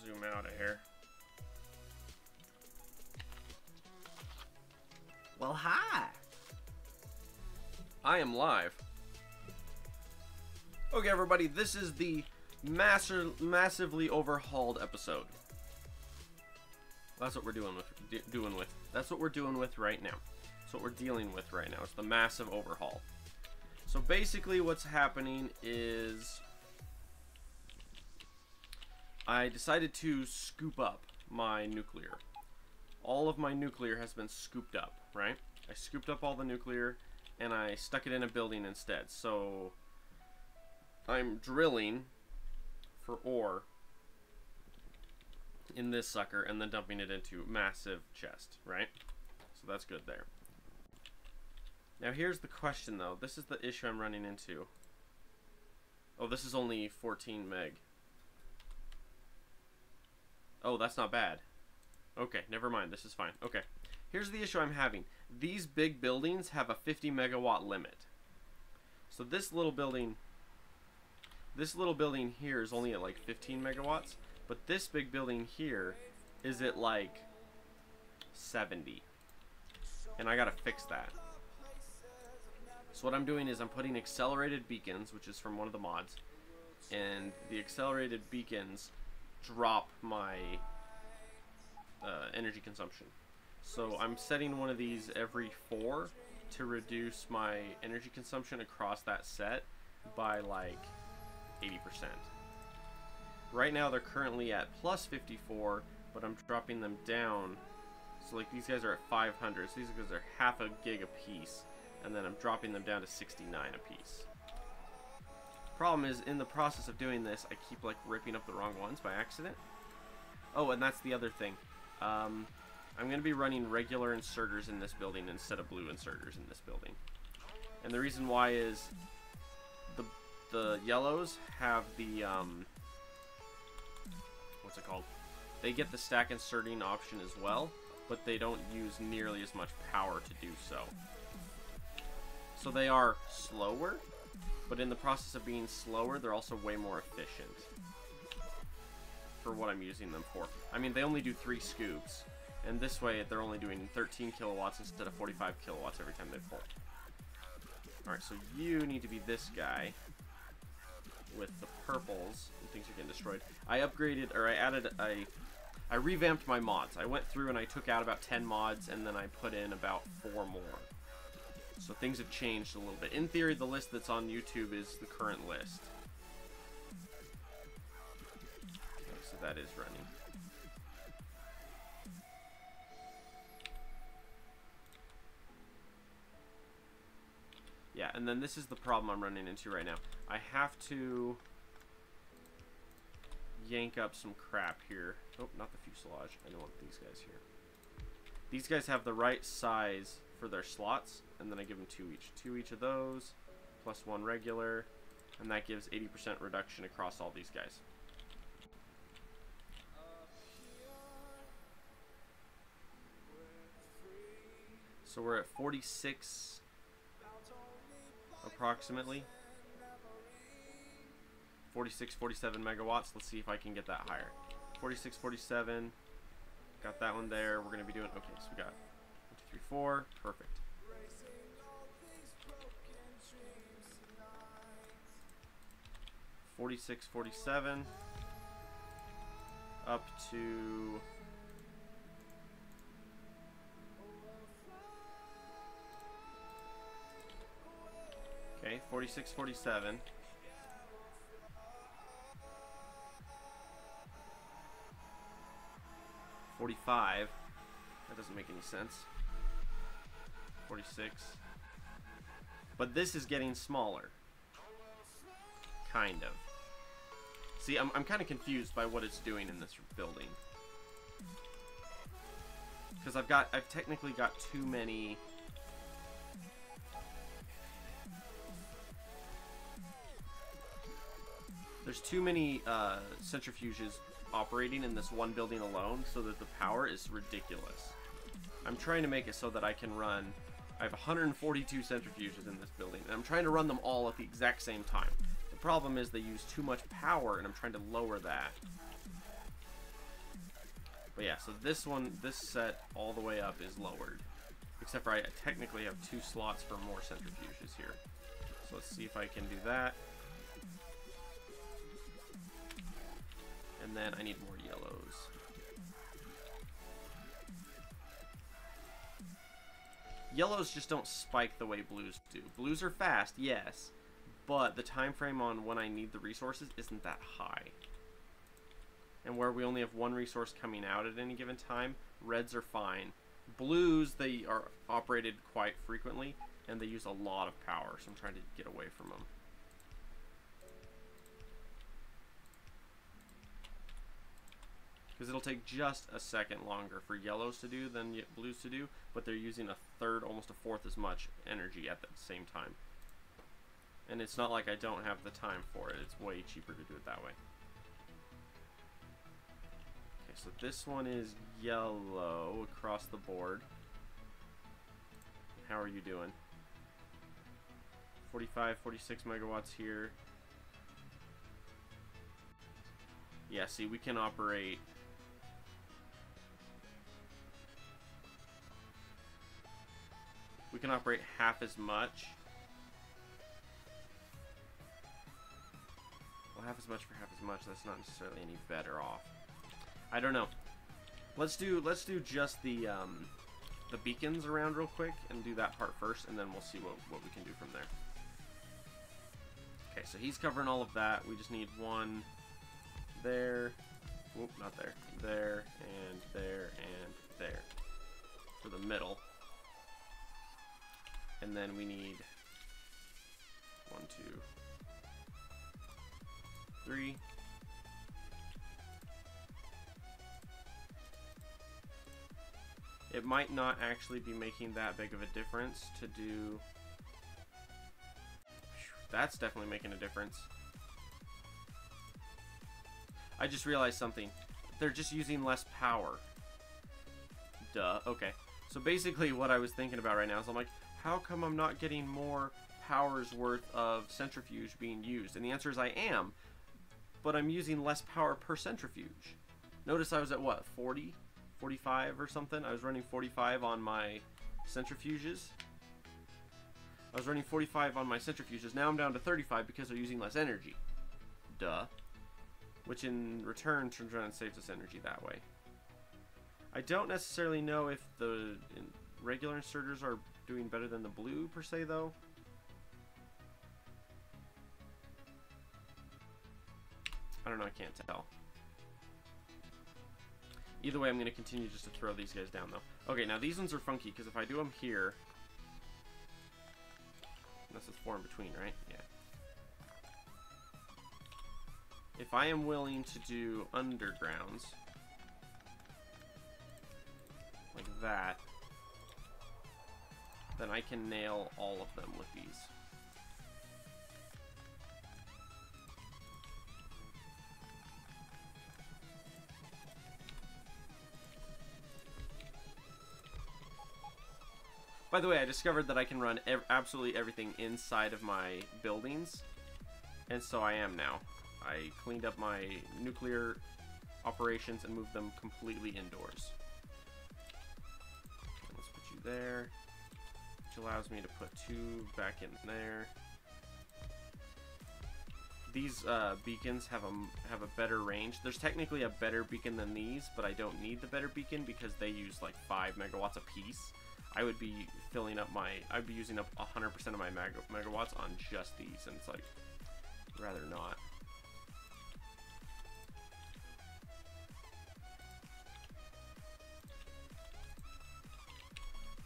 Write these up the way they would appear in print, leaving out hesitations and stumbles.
zoom out of here. Well, hi! I am live. Okay, everybody, this is the massively overhauled episode. That's what we're doing with. That's what we're doing with right now. That's what we're dealing with right now. It's the massive overhaul. So basically, what's happening is I decided to scoop up my nuclear. All of my nuclear has been scooped up, right? I scooped up all the nuclear and I stuck it in a building instead. So I'm drilling for ore in this sucker and then dumping it into massive chest, right? So that's good there. Now here's the question though. This is the issue I'm running into. Oh, this is only 14 meg. Oh, that's not bad. Okay, never mind. This is fine. Okay. Here's the issue I'm having. These big buildings have a 50 megawatt limit. So this little building here is only at like 15 megawatts, but this big building here is at like 70. And I gotta fix that. So what I'm doing is I'm putting accelerated beacons, which is from one of the mods, and the accelerated beacons drop my energy consumption. So I'm setting one of these every 4 to reduce my energy consumption across that set by like 80%. Right now they're currently at plus 54, but I'm dropping them down. So like these guys are at 500, so these guys are half a gig a piece, and then I'm dropping them down to 69 a piece. Problem is, in the process of doing this, I keep like ripping up the wrong ones by accident. Oh, and that's the other thing. I'm going to be running regular inserters in this building instead of blue inserters in this building. And the reason why is the yellows have the, what's it called? They get the stack inserting option as well, but they don't use nearly as much power to do so. So they are slower, but in the process of being slower, they're also way more efficient for what I'm using them for. I mean, they only do 3 scoops, and this way they're only doing 13 kilowatts instead of 45 kilowatts every time they pull. Alright, so you need to be this guy with the purples, and things are getting destroyed. I upgraded, or I revamped my mods. I went through and I took out about 10 mods, and then I put in about 4 more. So things have changed a little bit. In theory, the list that's on YouTube is the current list. Okay, so that is running. Yeah, and then this is the problem I'm running into right now. I have to yank up some crap here. Oh, not the fuselage. I don't want these guys here. These guys have the right size for their slots, and then I give them 2 each. 2 each of those, plus 1 regular, and that gives 80% reduction across all these guys. So we're at 46 approximately. 46, 47 megawatts. Let's see if I can get that higher. 46, 47. Got that one there. We're going to be doing, okay, so we got 1, 2, 3, 4. Perfect. $46, $47 up to okay, 46, 47. $45. That doesn't make any sense. 46. But this is getting smaller. Kind of. See, I'm kind of confused by what it's doing in this building. Because I've technically got too many. There's too many centrifuges operating in this one building alone, so that the power is ridiculous. I'm trying to make it so that I can run. I have 142 centrifuges in this building, and I'm trying to run them all at the exact same time. The problem is they use too much power, and I'm trying to lower that. But yeah, so this one, this set all the way up is lowered. Except for I technically have 2 slots for more centrifuges here. So let's see if I can do that. And then I need more yellows. Yellows just don't spike the way blues do. Blues are fast, yes, but the time frame on when I need the resources isn't that high. And where we only have 1 resource coming out at any given time, reds are fine. Blues, they are operated quite frequently, and they use a lot of power, so I'm trying to get away from them. Because it'll take just a second longer for yellows to do than blues to do, but they're using a third, almost a fourth as much energy at the same time. And it's not like I don't have the time for it, it's way cheaper to do it that way. Okay, so this one is yellow across the board. How are you doing? 45, 46 megawatts here. Yeah, see, we can operate... We can operate half as much. Well, half as much for half as much, that's not necessarily any better off. I don't know. Let's do just the beacons around real quick and do that part first, and then we'll see what we can do from there. Okay, so he's covering all of that. We just need one there. Whoop, not there. There, and there, and there. For the middle. And then we need 1, 2, 3. It might not actually be making that big of a difference to do... That's definitely making a difference. I just realized something. They're just using less power. Duh. Okay. So basically what I was thinking about right now is I'm like, how come I'm not getting more power's worth of centrifuge being used? And the answer is I am, but I'm using less power per centrifuge. Notice I was at what, 40? 45 or something? I was running 45 on my centrifuges. I was running 45 on my centrifuges. Now I'm down to 35 because they're using less energy. Duh. Which in return turns around and saves us energy that way. I don't necessarily know if the regular inserters are doing better than the blue per se though. I don't know, I can't tell. Either way, I'm going to continue just to throw these guys down though. Okay, now these ones are funky because if I do them here, unless it's 4 in between, right? Yeah. If I am willing to do undergrounds like that, then I can nail all of them with these. By the way, I discovered that I can run absolutely everything inside of my buildings, and so I am now. I cleaned up my nuclear operations and moved them completely indoors. Okay, let's put you there, which allows me to put 2 back in there. These beacons have a better range. There's technically a better beacon than these, but I don't need the better beacon because they use like 5 megawatts a piece. I would be filling up I'd be using up 100% of my megawatts on just these, and it's like, rather not.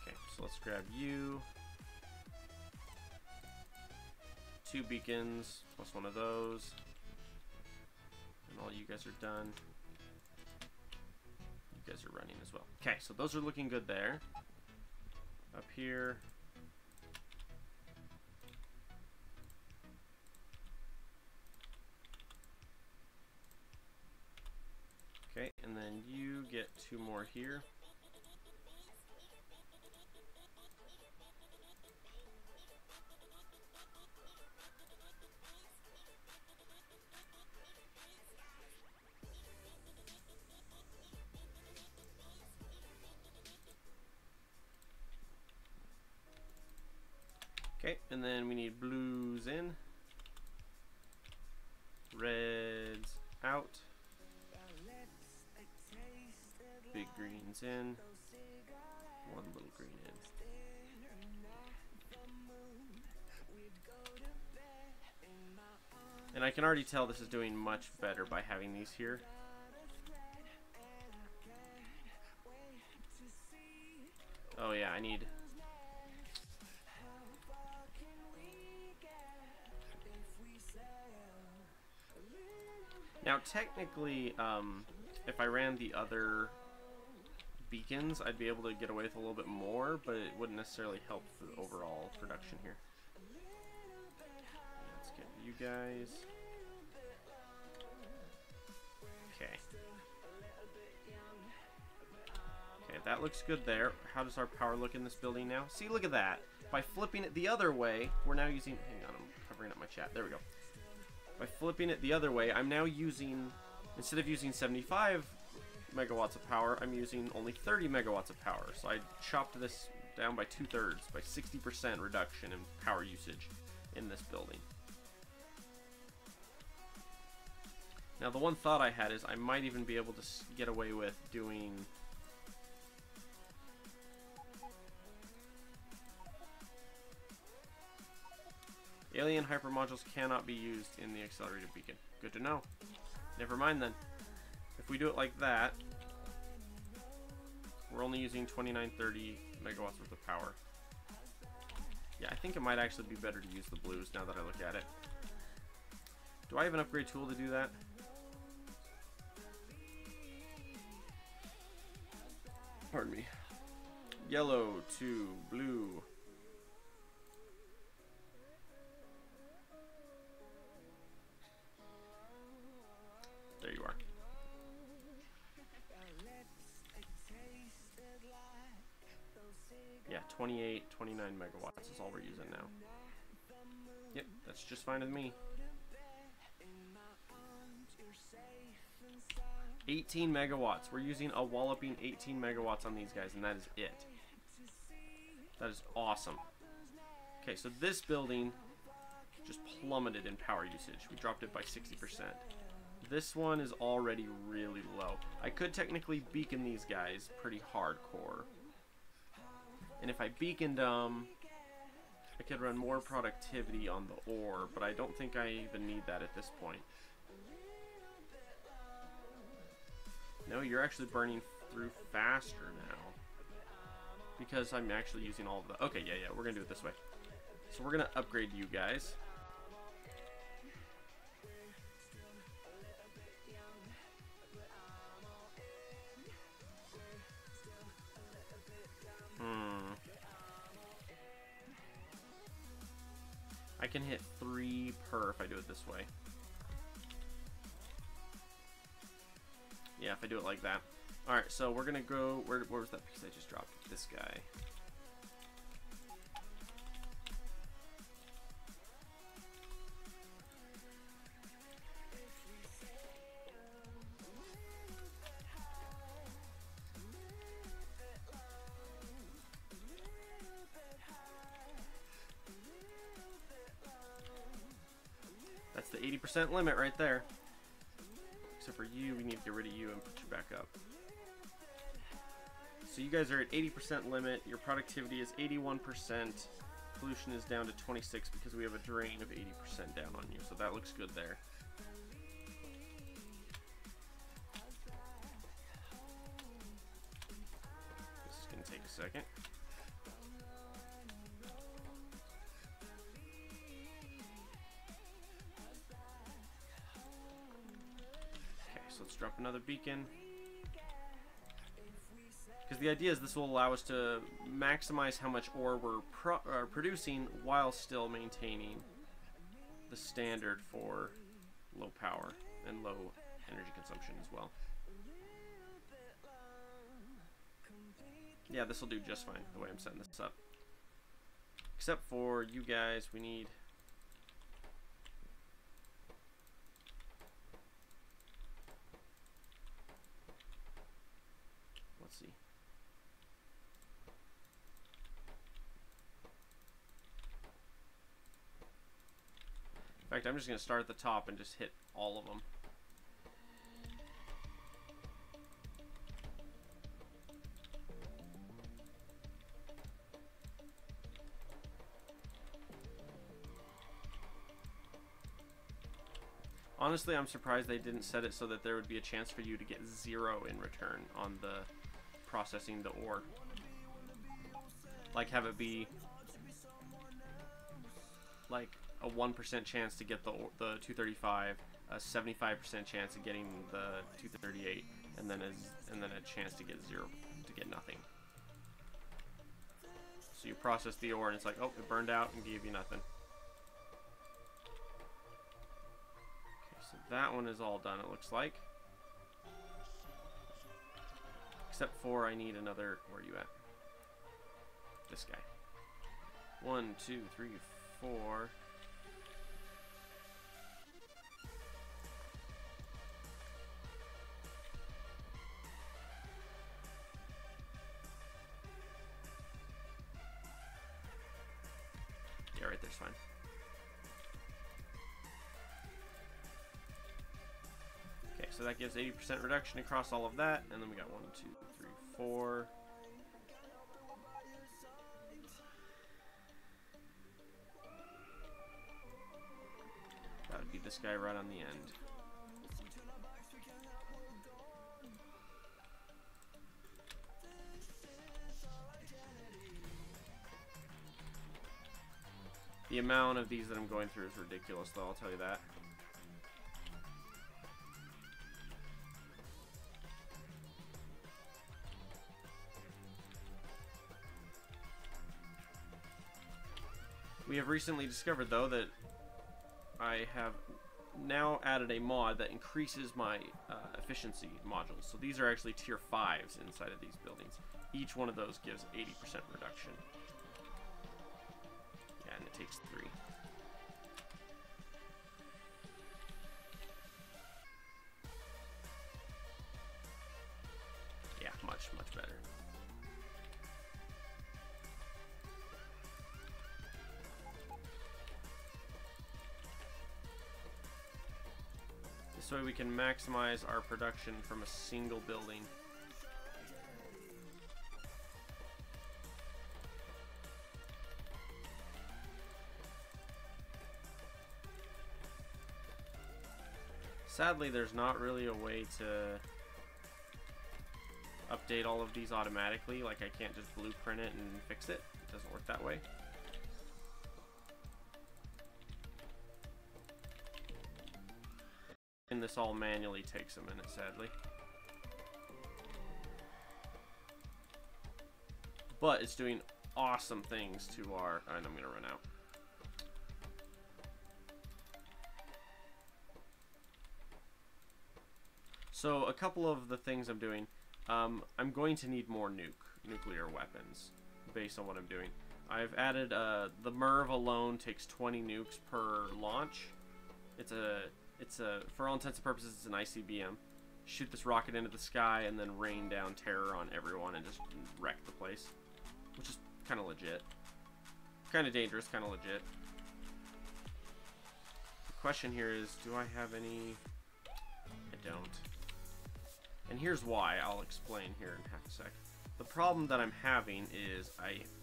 Okay, so let's grab you. 2 beacons, plus 1 of those. And all you guys are done. You guys are running as well. Okay, so those are looking good there. Up here. Okay, and then you get 2 more here. Okay, and then we need blues in, reds out, big greens in, one little green in. And I can already tell this is doing much better by having these here. Oh yeah, I need... Now technically, if I ran the other beacons, I'd be able to get away with a little bit more, but it wouldn't necessarily help for the overall production here. Let's get you guys. Okay. Okay, that looks good there. How does our power look in this building now? See, look at that. By flipping it the other way, we're now using... Hang on, I'm covering up my chat. There we go. By flipping it the other way, I'm now using... Instead of using 75 megawatts of power, I'm using only 30 megawatts of power. So I chopped this down by 2/3, by 60% reduction in power usage in this building. Now the one thought I had is I might even be able to get away with doing... Alien hypermodules cannot be used in the accelerated beacon. Good to know. Never mind then. If we do it like that, we're only using 2930 megawatts worth of power. Yeah, I think it might actually be better to use the blues now that I look at it. Do I have an upgrade tool to do that? Pardon me. Yellow to blue. There you are. Yeah, 28, 29 megawatts is all we're using now. Yep, that's just fine with me. 18 megawatts. We're using a walloping 18 megawatts on these guys, and that is it. That is awesome. Okay, so this building just plummeted in power usage. We dropped it by 60%. This one is already really low. I could technically beacon these guys pretty hardcore. And if I beaconed them, I could run more productivity on the ore, but I don't think I even need that at this point. No, you're actually burning through faster now. Because I'm actually using all of the... Okay, yeah, we're going to do it this way. So we're going to upgrade you guys. I can hit 3 per if I do it this way. Yeah, if I do it like that. Alright, so we're gonna go... Where was that piece I just dropped? This guy. That's the 80% limit right there. Except for you, we need to get rid of you and put you back up. So you guys are at 80% limit. Your productivity is 81%. Pollution is down to 26 because we have a drain of 80% down on you. So that looks good there. This is going to take a second. Let's drop another beacon. Because the idea is this will allow us to maximize how much ore we're producing while still maintaining the standard for low power and low energy consumption as well. Yeah, this will do just fine the way I'm setting this up. Except for you guys, we need... Let's see. fact, I'm just going to start at the top and just hit all of them. Honestly, I'm surprised they didn't set it so that there would be a chance for you to get 0 in return on the processing the ore. Like have it be like a 1% chance to get the 235, a 75% chance of getting the 238, and then a chance to get 0 to get nothing. So you process the ore and it's like, oh, it burned out and gave you nothing. So that one is all done, it looks like. Except for I need another... Where are you at? This guy. 1, 2, 3, 4. Yeah, right there's fine. Okay, so that gives 80% reduction across all of that, and then we got 1, 2, 3, 4. That would be this guy right on the end. The amount of these that I'm going through is ridiculous, though, I'll tell you that. We have recently discovered, though, that I have now added a mod that increases my efficiency modules. So these are actually tier 5s inside of these buildings. Each one of those gives 80% reduction. Yeah, and it takes 3. Yeah, much, much better. This way we can maximize our production from a single building. Sadly, there's not really a way to update all of these automatically. Like, I can't just blueprint it and fix it. It doesn't work that way. And this all manually takes a minute, sadly. But it's doing awesome things to our... And I'm going to run out. So a couple of the things I'm doing, I'm going to need more nuclear weapons based on what I'm doing. I've added the mirv alone takes 20 nukes per launch. It's a for all intents and purposes it's an ICBM. Shoot this rocket into the sky and then rain down terror on everyone and just wreck the place, which is kind of legit, kind of dangerous, kind of legit. The question here is, do I have any? I don't. And here's why. I'll explain here in half a sec. The problem that I'm having is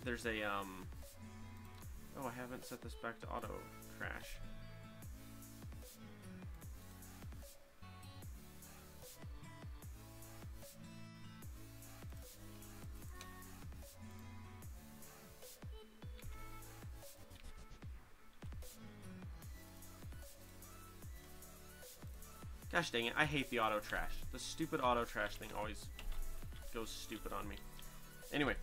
there's a oh, I haven't set this back to auto crash. Gosh dang it, I hate the auto trash. The stupid auto trash thing always goes stupid on me. Anyway,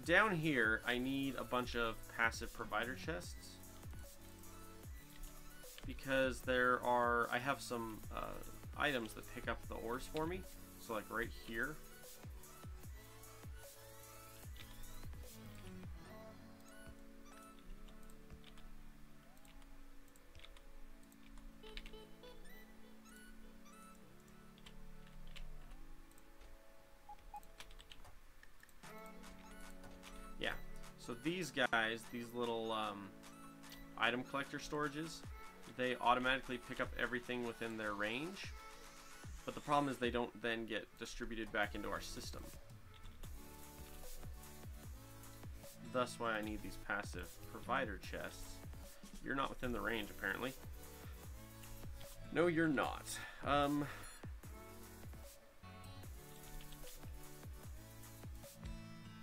down here I need a bunch of passive provider chests. Because I have some items that pick up the ores for me. So like right here. So these guys, these little item collector storages, they automatically pick up everything within their range. But the problem is they don't then get distributed back into our system. Thus why I need these passive provider chests. You're not within the range, apparently. No, you're not.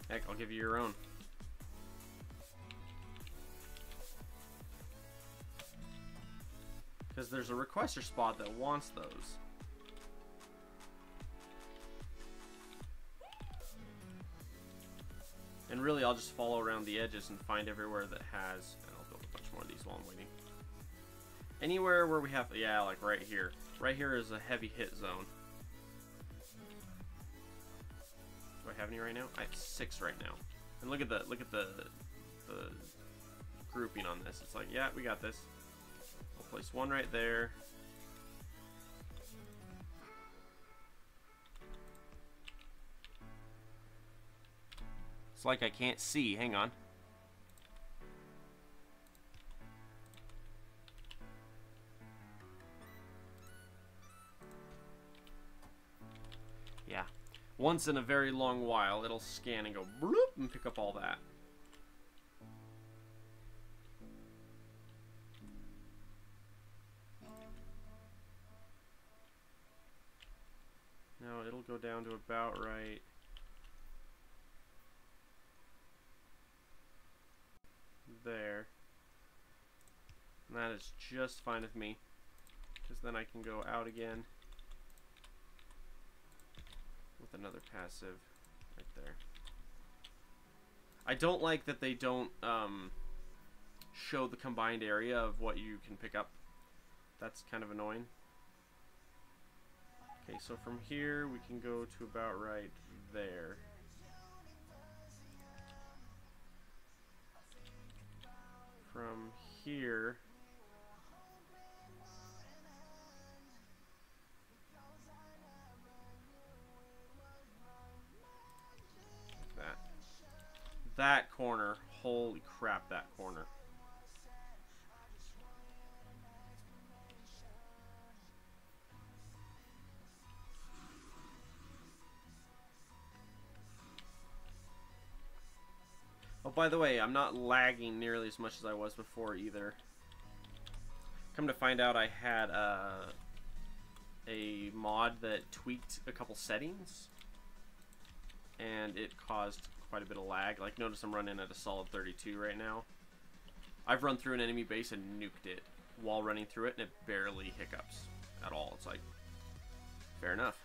Heck, I'll give you your own. Because there's a requester spot that wants those. And really, I'll just follow around the edges and find everywhere that has... And I'll build a bunch more of these while I'm waiting. Anywhere where we have... Yeah, like right here. Right here is a heavy hit zone. Do I have any right now? I have 6 right now. And look at the grouping on this. It's like, yeah, we got this. I'll place one right there. It's like I can't see. Hang on. Yeah. Once in a very long while, it'll scan and go bloop and pick up all that. No, it'll go down to about right there. And that is just fine with me, because then I can go out again with another passive right there. I don't like that they don't show the combined area of what you can pick up. That's kind of annoying. Okay, so from here we can go to about right there. From here, like that corner, holy crap, that corner. Oh, by the way, I'm not lagging nearly as much as I was before either. Come to find out, I had a mod that tweaked a couple settings, and it caused quite a bit of lag. Like, notice I'm running at a solid 32 right now. I've run through an enemy base and nuked it while running through it, and it barely hiccups at all. It's like, fair enough.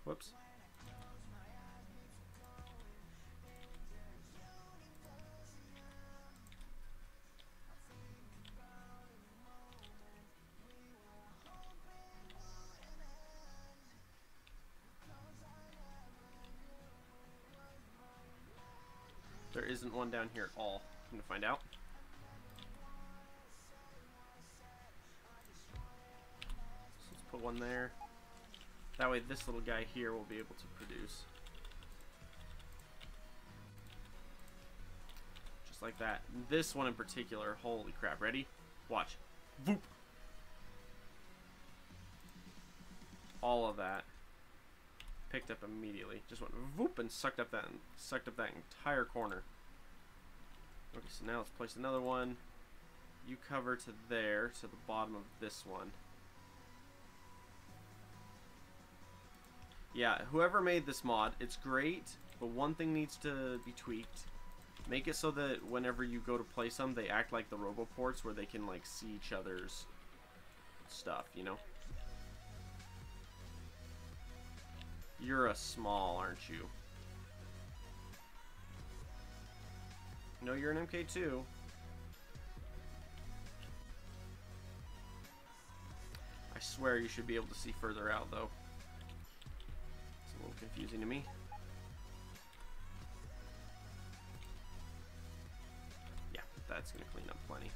Whoops. There isn't one down here at all. I'm gonna find out. So let's put one there. That way this little guy here will be able to produce. Just like that. This one in particular, holy crap. Ready? Watch. Voop. All of that picked up immediately. Just went voop and sucked up that entire corner. Okay, so now let's place another one. You cover to there, to the bottom of this one. Yeah, whoever made this mod, it's great, but one thing needs to be tweaked. Make it so that whenever you go to place them, they act like the roboports, where they can like see each other's stuff, you know? You're a small, aren't you? No, you're an MK2. I swear you should be able to see further out, though. It's a little confusing to me. Yeah, that's going to clean up plenty.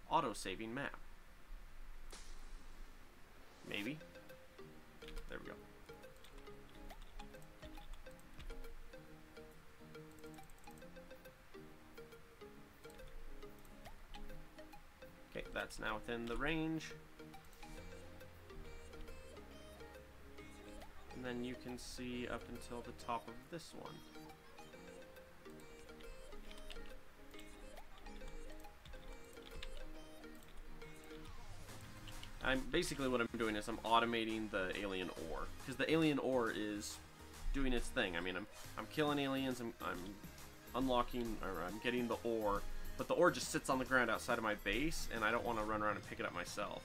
Auto-saving map. Maybe. There we go. Okay, that's now within the range. And then you can see up until the top of this one. Basically what I'm doing is I'm automating the alien ore, because the alien ore is doing its thing. I mean, I'm killing aliens, I'm unlocking, or I'm getting the ore, but the ore just sits on the ground outside of my base, and I don't want to run around and pick it up myself.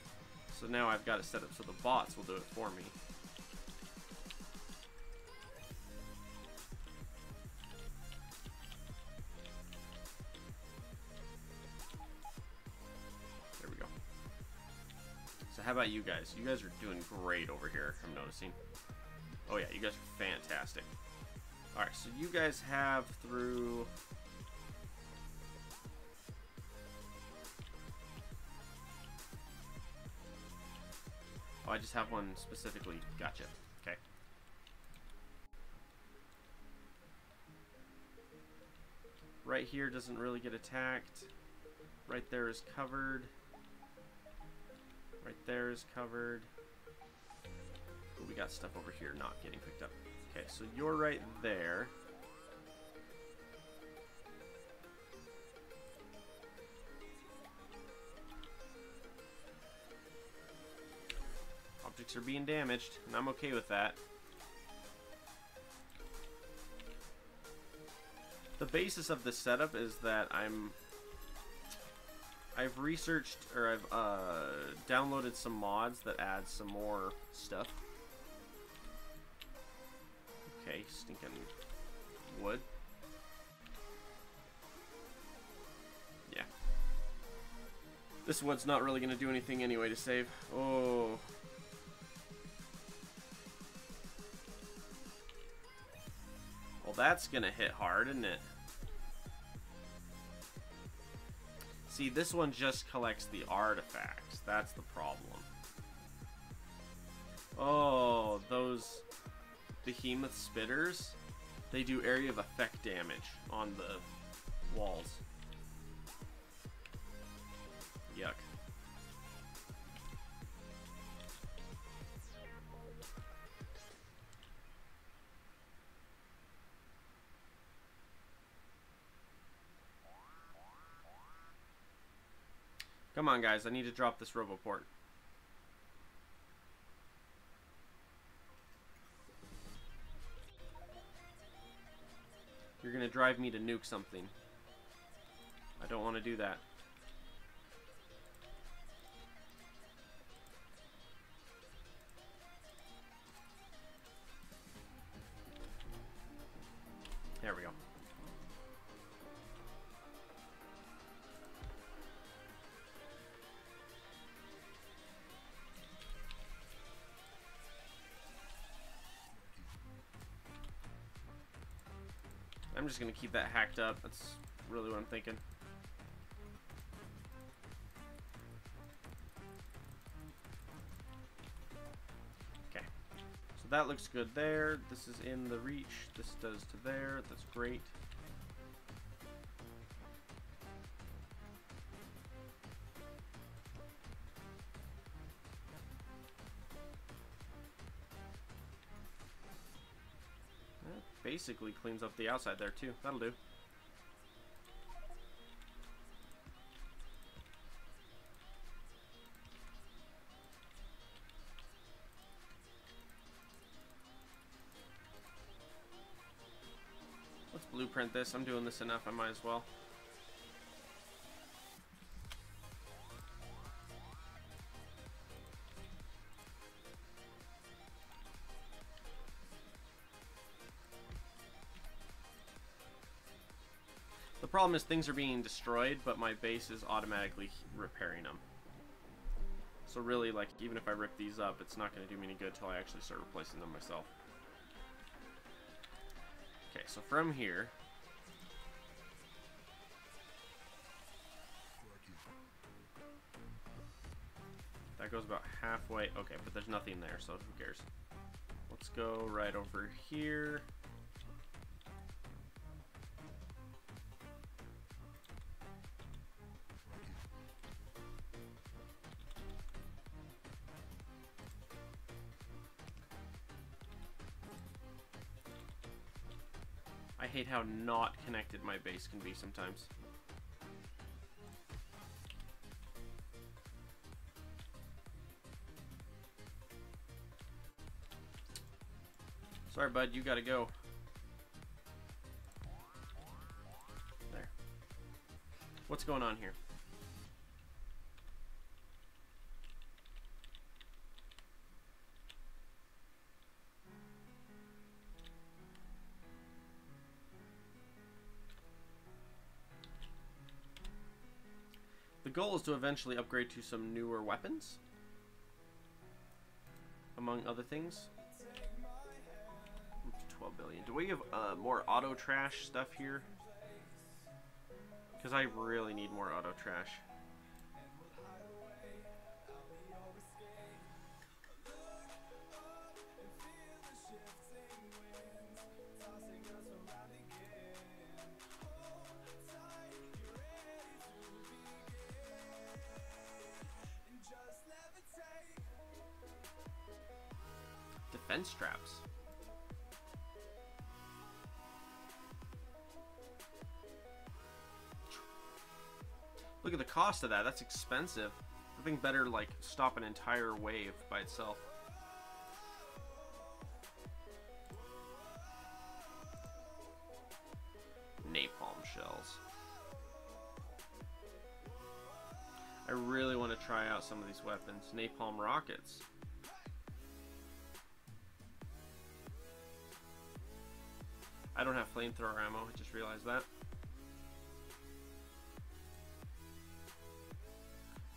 So now I've got it set up so the bots will do it for me. How about you guys? You guys are doing great over here, I'm noticing. Oh yeah, you guys are fantastic. Alright, so you guys have through... Oh, I just have one specifically. Gotcha. Okay. Right here doesn't really get attacked. Right there is covered. Right there is covered. Ooh, we got stuff over here not getting picked up. Okay, so you're right there. Objects are being damaged, and I'm okay with that. The basis of this setup is that I've researched, or I've downloaded some mods that add some more stuff. Okay, stinking wood. Yeah. This wood's not really going to do anything anyway to save. Oh. Well, that's going to hit hard, isn't it? See, this one just collects the artifacts. That's the problem. Oh, those behemoth spitters, they do area of effect damage on the walls. Yuck. Come on, guys. I need to drop this roboport. You're going to drive me to nuke something. I don't want to do that. There we go. I'm just going to keep that hacked up. That's really what I'm thinking. Okay. So that looks good there. This is in the reach. This does to there. That's great. Basically cleans up the outside there too. That'll do. Let's blueprint this. I'm doing this enough. I might as well. The problem is things are being destroyed, but my base is automatically repairing them. So really, like, even if I rip these up, it's not going to do me any good until I actually start replacing them myself. Okay, so from here... that goes about halfway. Okay, but there's nothing there, so who cares? Let's go right over here. I hate how not connected my base can be sometimes. Sorry, bud, you gotta go. There. What's going on here? The goal is to eventually upgrade to some newer weapons, among other things. 12 billion. Do we have more auto trash stuff here? Because I really need more auto trash. Defense traps. Look at the cost of that. That's expensive. I think better like stop an entire wave by itself. Napalm shells. I really want to try out some of these weapons. Napalm rockets. I don't have flamethrower ammo. I just realized that.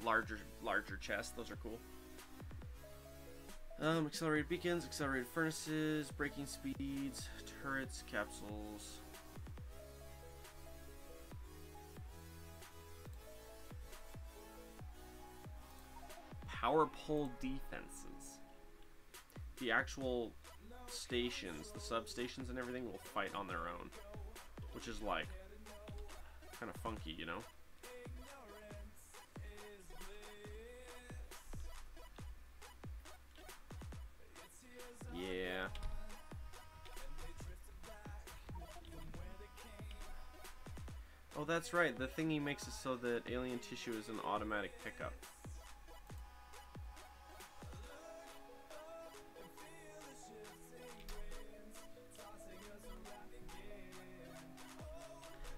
Larger chests, those are cool. Accelerated beacons, accelerated furnaces, braking speeds, turrets, capsules. Power pole defenses. The actual stations, the substations and everything will fight on their own, which is like kind of funky, you know? Yeah. Oh, that's right. The thingy makes it so that alien tissue is an automatic pickup.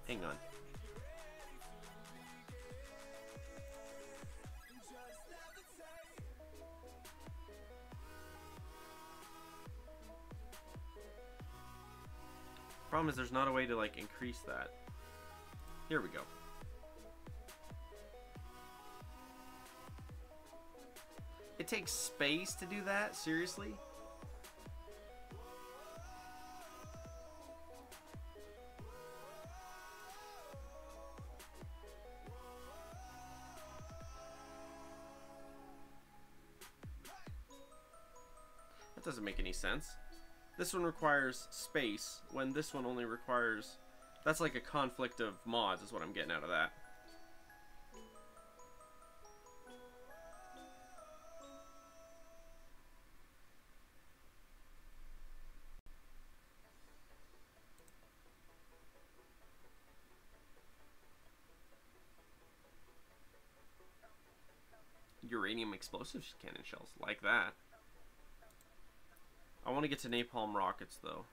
Hang on. Problem is there's not a way to like increase that. Here we go. It takes space to do that? Seriously? That doesn't make any sense. This one requires space, when this one only requires... That's like a conflict of mods, is what I'm getting out of that. Uranium explosive cannon shells, like that. I want to get to napalm rockets, though.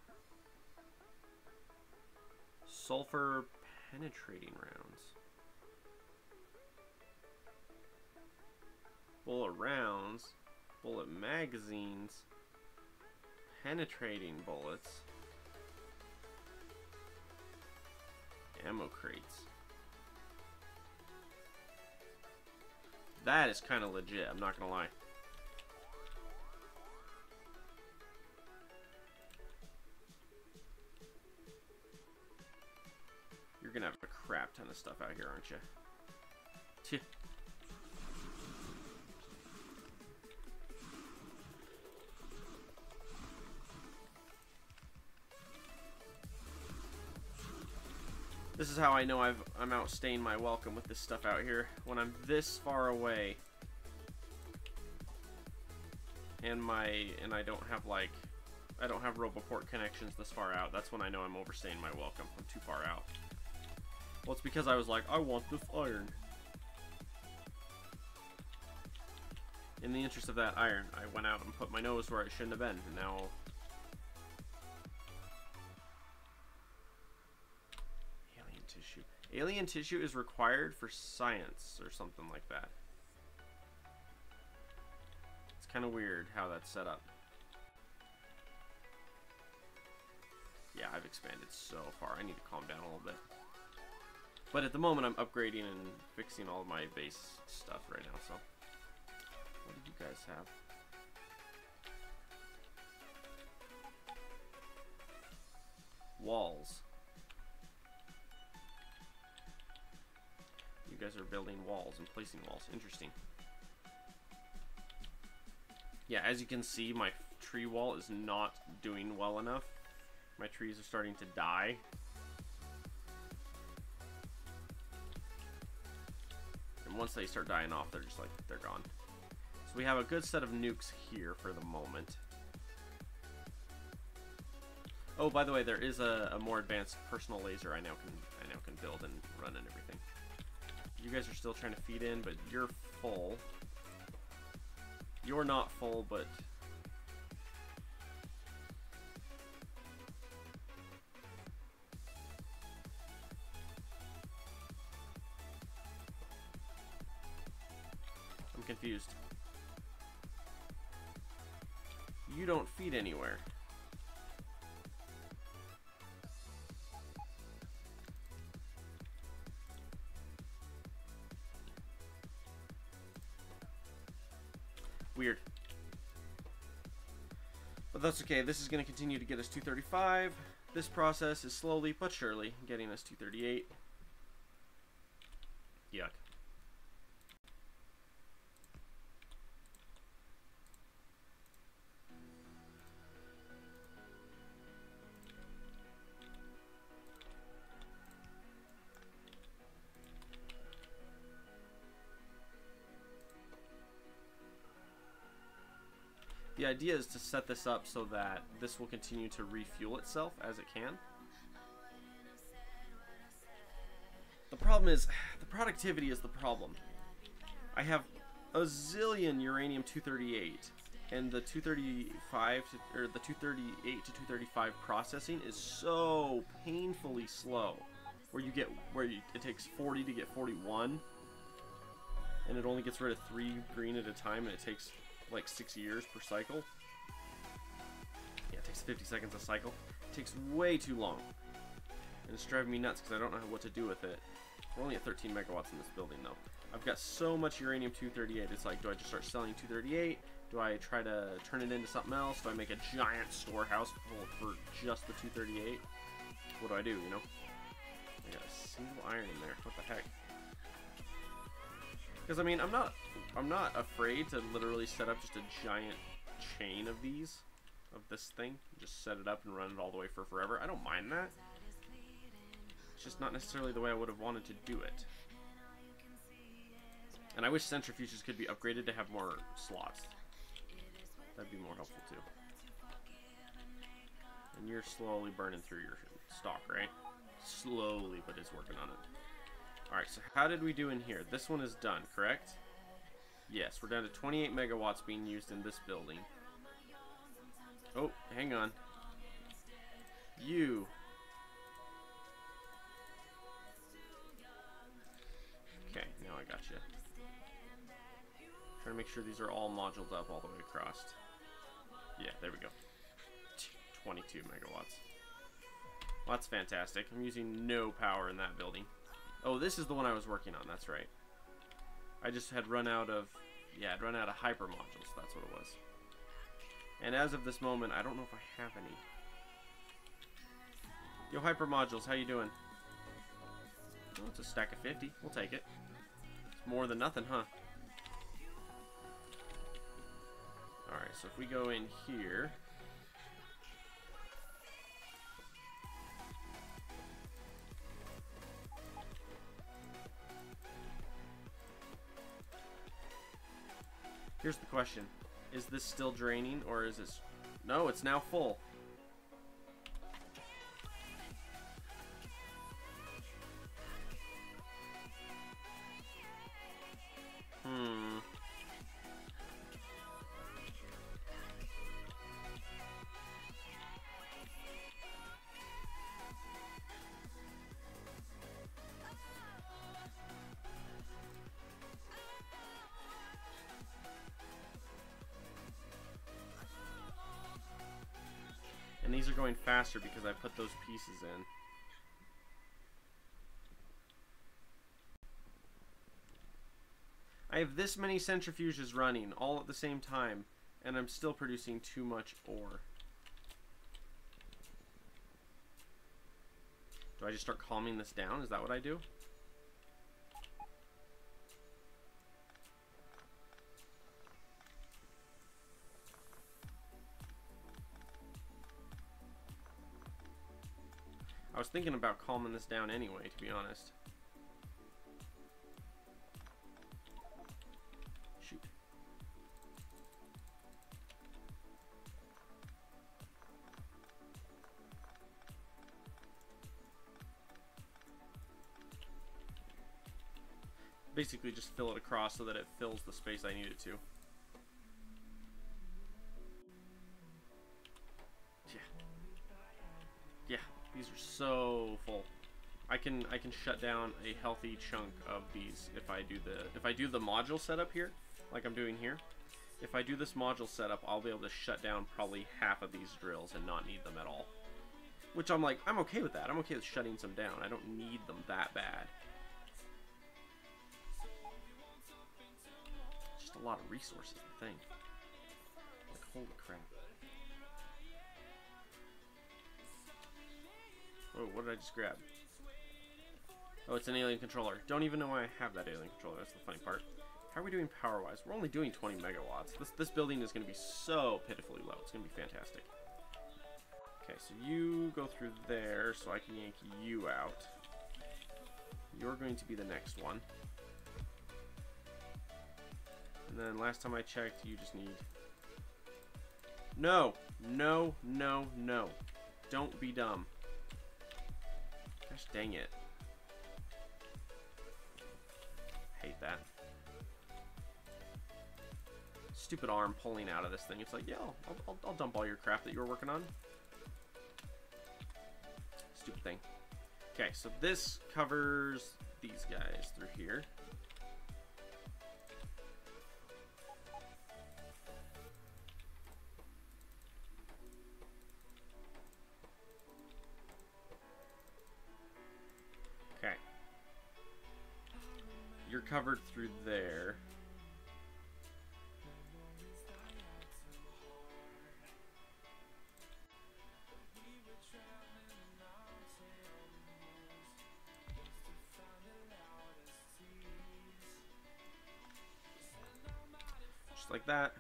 Sulfur penetrating rounds. Bullet rounds. Bullet magazines. Penetrating bullets. ammo crates. That is kind of legit, I'm not gonna lie. You're gonna have a crap ton of stuff out here, aren't you? Tch. This is how I know I'm outstaying my welcome with this stuff out here. When I'm this far away, and I don't have I don't have roboport connections this far out. That's when I know I'm overstaying my welcome. I'm too far out. Well, it's because I was like, I want this iron. In the interest of that iron, I went out and put my nose where it shouldn't have been, and now. Alien tissue is required for science or something like that. It's kind of weird how that's set up. Yeah, I've expanded so far. I need to calm down a little bit. But at the moment, I'm upgrading and fixing all of my base stuff right now, so. What do you guys have? Walls. You guys are building walls and placing walls. Interesting. Yeah, as you can see, my tree wall is not doing well enough. My trees are starting to die. And once they start dying off, they're just like, they're gone. So we have a good set of nukes here for the moment. Oh, by the way, there is a more advanced personal laser I now can build and run and everything. You guys are still trying to feed in, but you're full. You're not full, but I'm confused. You don't feed anywhere. Weird. But that's okay. This is going to continue to get us 235. This process is slowly but surely getting us 238. Yuck. The idea is to set this up so that this will continue to refuel itself as it can. The problem is, the productivity is the problem. I have a zillion uranium-238, and the 235 or the 238 to 235 processing is so painfully slow. It takes 40 to get 41, and it only gets rid of 3 green at a time, and it takes like 6 years per cycle. Yeah, it takes 50 seconds a cycle. It takes way too long. And it's driving me nuts because I don't know what to do with it. We're only at 13 megawatts in this building though. I've got so much uranium-238, it's like, do I just start selling 238? Do I try to turn it into something else? Do I make a giant storehouse for just the 238? What do I do, you know? I got a single iron in there. What the heck? Because I mean, I'm not afraid to literally set up just a giant chain of these, of this thing. Just set it up and run it all the way for forever. I don't mind that. It's just not necessarily the way I would have wanted to do it. And I wish centrifuges could be upgraded to have more slots. That'd be more helpful too. And you're slowly burning through your stock, right? Slowly, but it's working on it. Alright, so how did we do in here? This one is done, correct? Yes, we're down to 28 megawatts being used in this building. Oh, hang on. You. Okay, now I got you. Trying to make sure these are all moduled up all the way across. Yeah, there we go. 22 megawatts. Well, that's fantastic. I'm using no power in that building. Oh, this is the one I was working on. That's right. I just had run out of... Yeah, I'd run out of hyper modules. That's what it was. And as of this moment, I don't know if I have any. Yo, hyper modules, how you doing? Oh, it's a stack of 50. We'll take it. It's more than nothing, huh? Alright, so if we go in here... Here's the question. Is this still draining, or is this... No, it's now full. And these are going faster because I put those pieces in. I have this many centrifuges running all at the same time, and I'm still producing too much ore. Do I just start calming this down? Is that what I do? I was thinking about calming this down anyway, to be honest. Shoot. Basically just fill it across so that it fills the space I need it to. Yeah, these are so full. I can shut down a healthy chunk of these if I do the module setup here, like I'm doing here. If I do this module setup, I'll be able to shut down probably half of these drills and not need them at all. Which I'm okay with that. I'm okay with shutting some down. I don't need them that bad. Just a lot of resources, I think. Like, holy crap. Oh, what did I just grab? Oh, it's an alien controller. Don't even know why I have that alien controller. That's the funny part. How are we doing power-wise? We're only doing 20 megawatts. This building is going to be so pitifully low. It's going to be fantastic. Okay, so you go through there so I can yank you out. You're going to be the next one. And then last time I checked, you just need... No! No, no, no. Don't be dumb. Gosh dang it. Hate that. Stupid arm pulling out of this thing. It's like, yeah, I'll dump all your crap that you were working on. Stupid thing. Okay, so this covers these guys through here. Okay. You're covered through there. Just like that.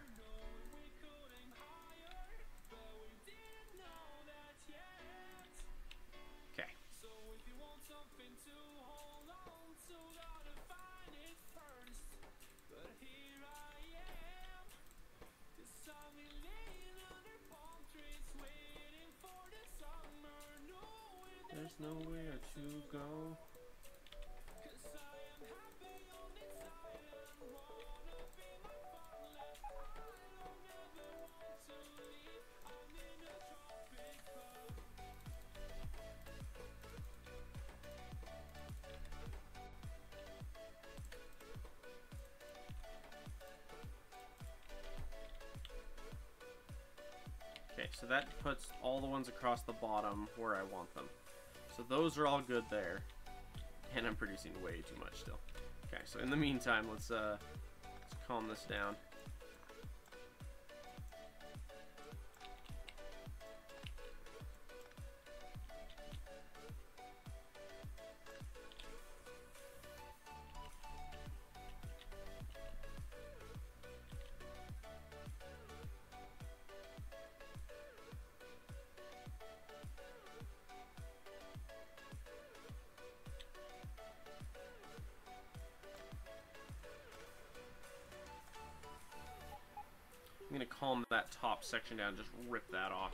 Okay. There's nowhere to go. Okay, so that puts all the ones across the bottom where I want them. So those are all good there. And I'm producing way too much still. Okay, so in the meantime, let's calm this down. I'm going to calm that top section down, just rip that off.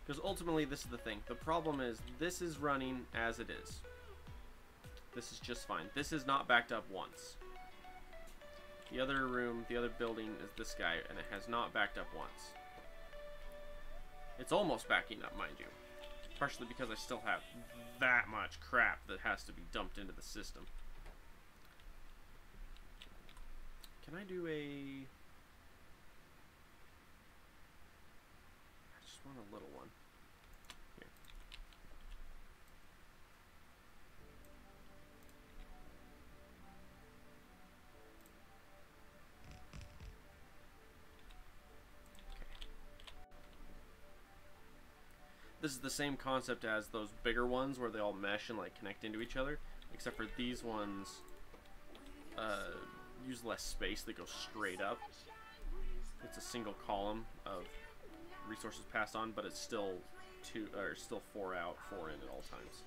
Because ultimately, this is the thing. The problem is, this is running as it is. This is just fine. This is not backed up once. The other room, the other building is this guy, and it has not backed up once. It's almost backing up, mind you. Partially because I still have that much crap that has to be dumped into the system. Can I do a... I just want a little one. Here. Okay. This is the same concept as those bigger ones where they all mesh and like connect into each other, except for these ones use less space. They go straight up. It's a single column of resources passed on, but it's still still 4 out, 4 in at all times.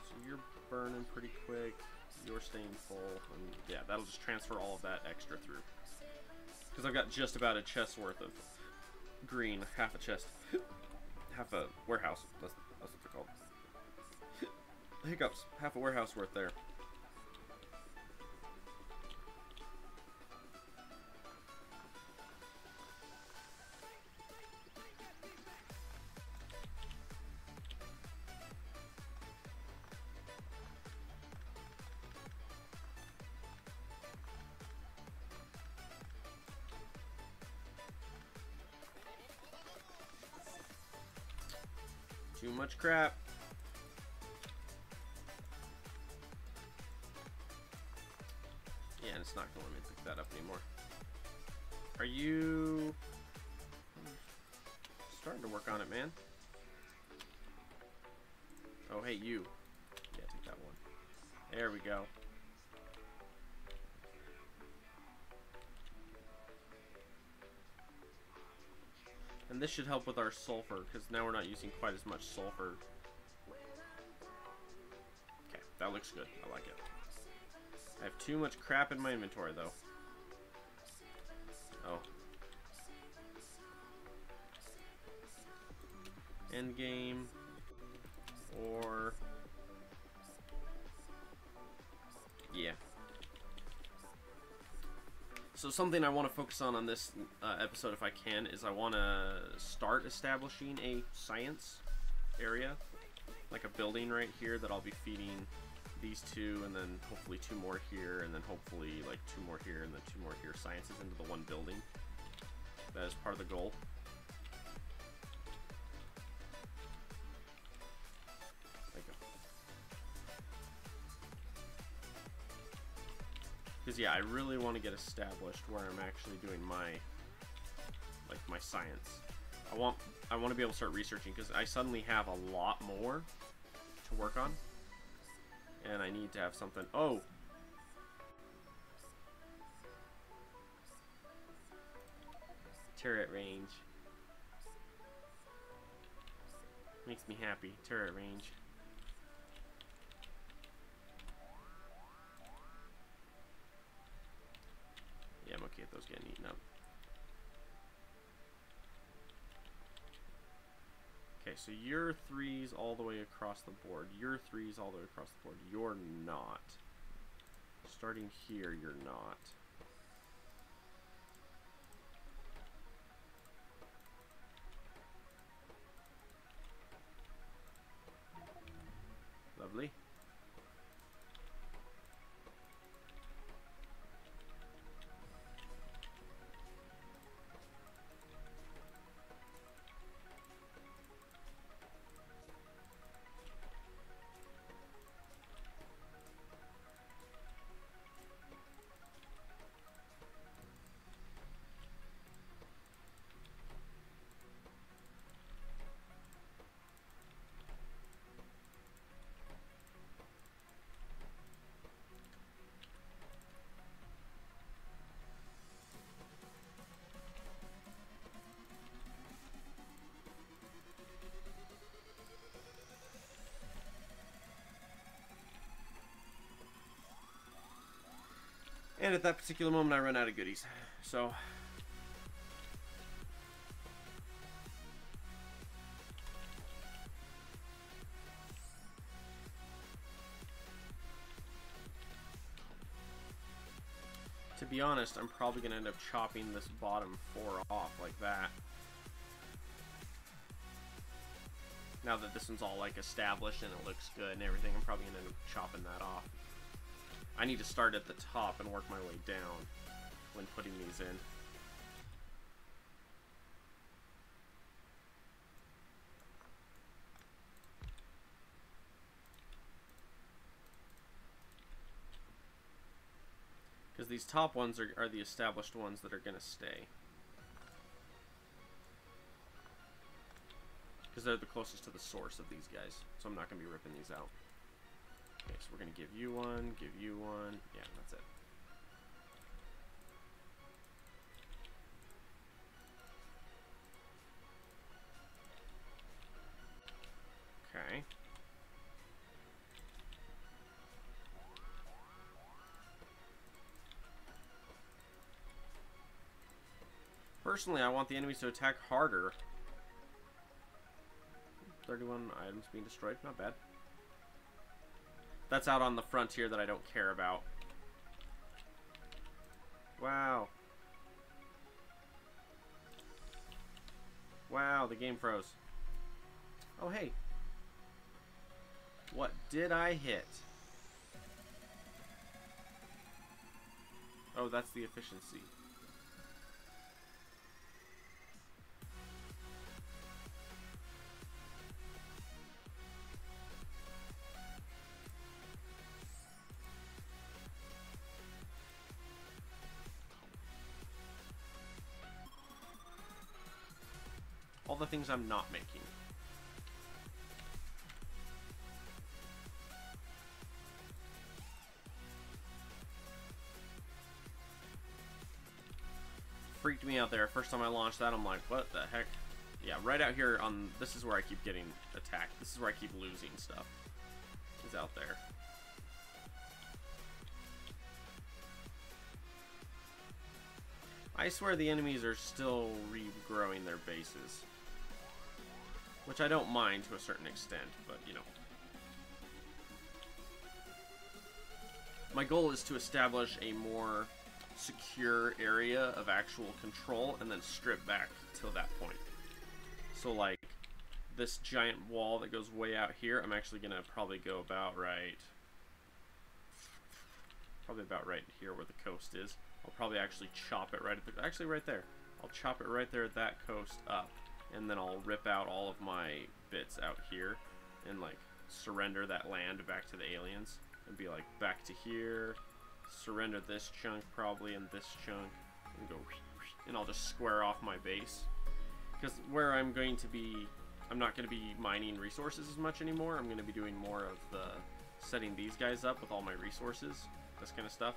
So you're burning pretty quick. You're staying full. And yeah, that'll just transfer all of that extra through. Because I've got just about a chest worth of green, half a chest, half a warehouse. That's what they're called. Hiccups. Half a warehouse worth there. Too much crap. Yeah, and it's not going to let me pick that up anymore. Are you starting to work on it, man? Oh, hey, you. Yeah, take that one. There we go. And this should help with our sulfur, because now we're not using quite as much sulfur. Okay, that looks good. I like it. I have too much crap in my inventory, though. Oh. Endgame. Or... yeah. So something I want to focus on this episode, if I can, is I want to start establishing a science area. Like a building right here that I'll be feeding these two, and then hopefully 2 more here, and then hopefully like 2 more here, and then 2 more here. Sciences into the one building. That is part of the goal. Because yeah, I really want to get established where I'm actually doing my science. I want to be able to start researching, because I suddenly have a lot more to work on, and I need to have something. Oh, turret range makes me happy. Turret range. Yeah, I'm okay with those getting eaten up. Okay, so your 3's all the way across the board. Your 3's all the way across the board. You're not. Starting here, you're not. Lovely. And at that particular moment, I run out of goodies. So... to be honest, I'm probably going to end up chopping this bottom 4 off like that. Now that this one's all like established and it looks good and everything, I'm probably going to end up chopping that off. I need to start at the top and work my way down when putting these in. Because these top ones are the established ones that are going to stay. Because they're the closest to the source of these guys. So I'm not going to be ripping these out. Okay, so we're going to give you one, give you one. Yeah, that's it. Okay. Personally, I want the enemies to attack harder. 31 items being destroyed, not bad. That's out on the frontier that I don't care about. Wow. Wow, the game froze. Oh, hey. What did I hit? Oh, that's the efficiency. All the things I'm not making. Freaked me out there. First time I launched that, I'm like, what the heck? Yeah, right out here on... This is where I keep getting attacked. This is where I keep losing stuff. Is out there. I swear the enemies are still regrowing their bases. Which I don't mind to a certain extent, but, you know. My goal is to establish a more secure area of actual control and then strip back till that point. So, like, this giant wall that goes way out here, I'm actually going to probably go about right... Probably about right here where the coast is. I'll probably actually chop it right at the... Actually, right there. I'll chop it right there at that coast up. And then I'll rip out all of my bits out here. And, like, surrender that land back to the aliens. And be like, back to here. Surrender this chunk, probably, and this chunk. And go... And I'll just square off my base. Because where I'm going to be... I'm not going to be mining resources as much anymore. I'm going to be doing more of the... setting these guys up with all my resources. This kind of stuff.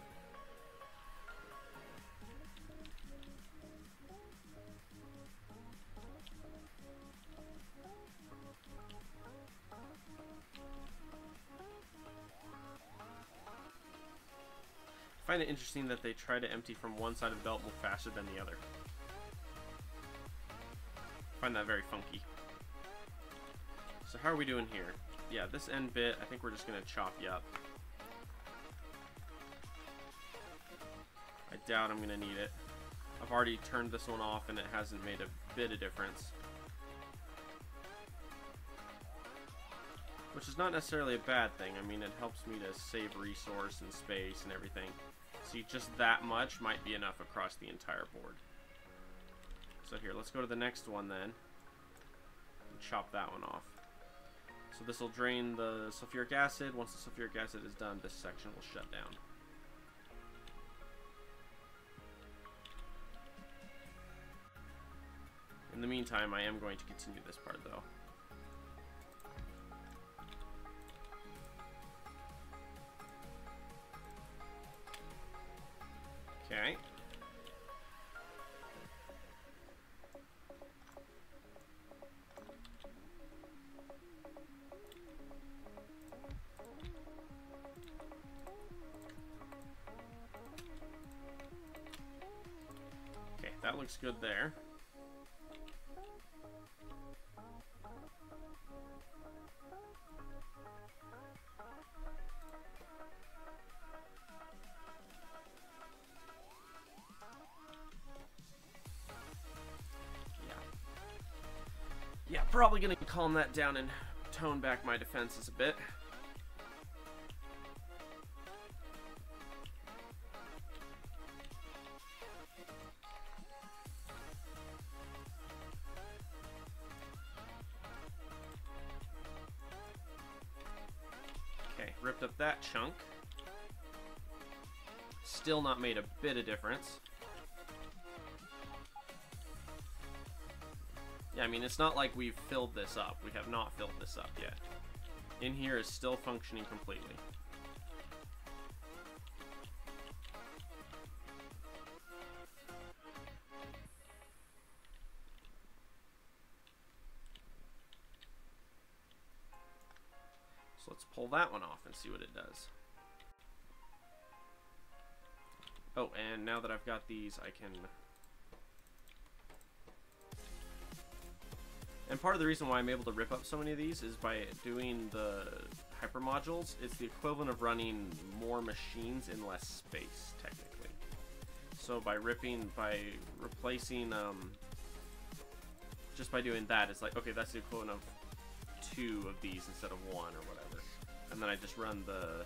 I find it interesting that they try to empty from one side of the belt more faster than the other. I find that very funky. So how are we doing here? Yeah, this end bit, I think we're just going to chop you up. I doubt I'm going to need it. I've already turned this one off and it hasn't made a bit of difference. Which is not necessarily a bad thing. I mean, it helps me to save resource and space and everything. See, just that much might be enough across the entire board. So here, let's go to the next one then. And chop that one off. So this will drain the sulfuric acid. Once the sulfuric acid is done, this section will shut down. In the meantime, I am going to continue this part though. Okay. that looks good there. Yeah, probably gonna calm that down and tone back my defenses a bit. Okay, ripped up that chunk. Still not made a bit of difference. Yeah, I mean, it's not like we've filled this up. We have not filled this up yet. In here is still functioning completely. So let's pull that one off and see what it does. Oh, and now that I've got these, I can... And part of the reason why I'm able to rip up so many of these is by doing the hyper modules. It's the equivalent of running more machines in less space, technically. So by replacing, just by doing that, it's like, okay, that's the equivalent of 2 of these instead of 1 or whatever. And then I just run the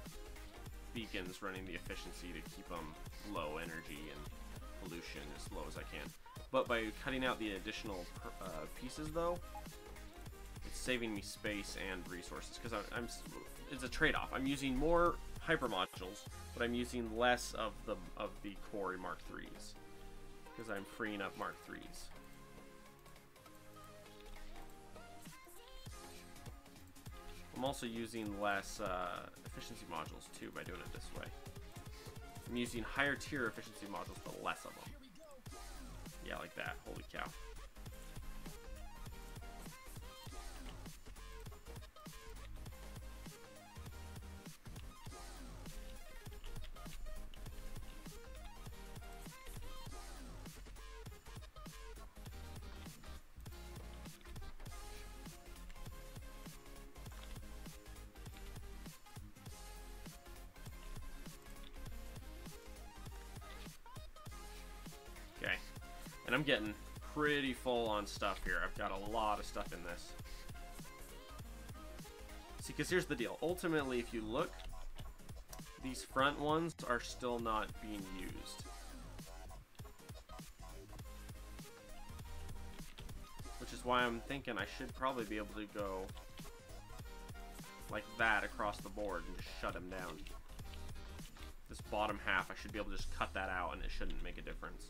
beacons running the efficiency to keep them low energy and pollution as low as I can. But by cutting out the additional pieces, though, it's saving me space and resources because it's a trade-off. I'm using more hyper modules, but I'm using less of the Quarry Mark IIIs because I'm freeing up Mark IIIs. I'm also using less efficiency modules too by doing it this way. I'm using higher tier efficiency modules, but less of them. Yeah, like that. Holy cow. Okay. And I'm getting pretty full on stuff here. I've got a lot of stuff in this. See, because here's the deal. Ultimately, if you look, these front ones are still not being used. Which is why I'm thinking I should probably be able to go like that across the board and just shut them down. This bottom half, I should be able to just cut that out and it shouldn't make a difference.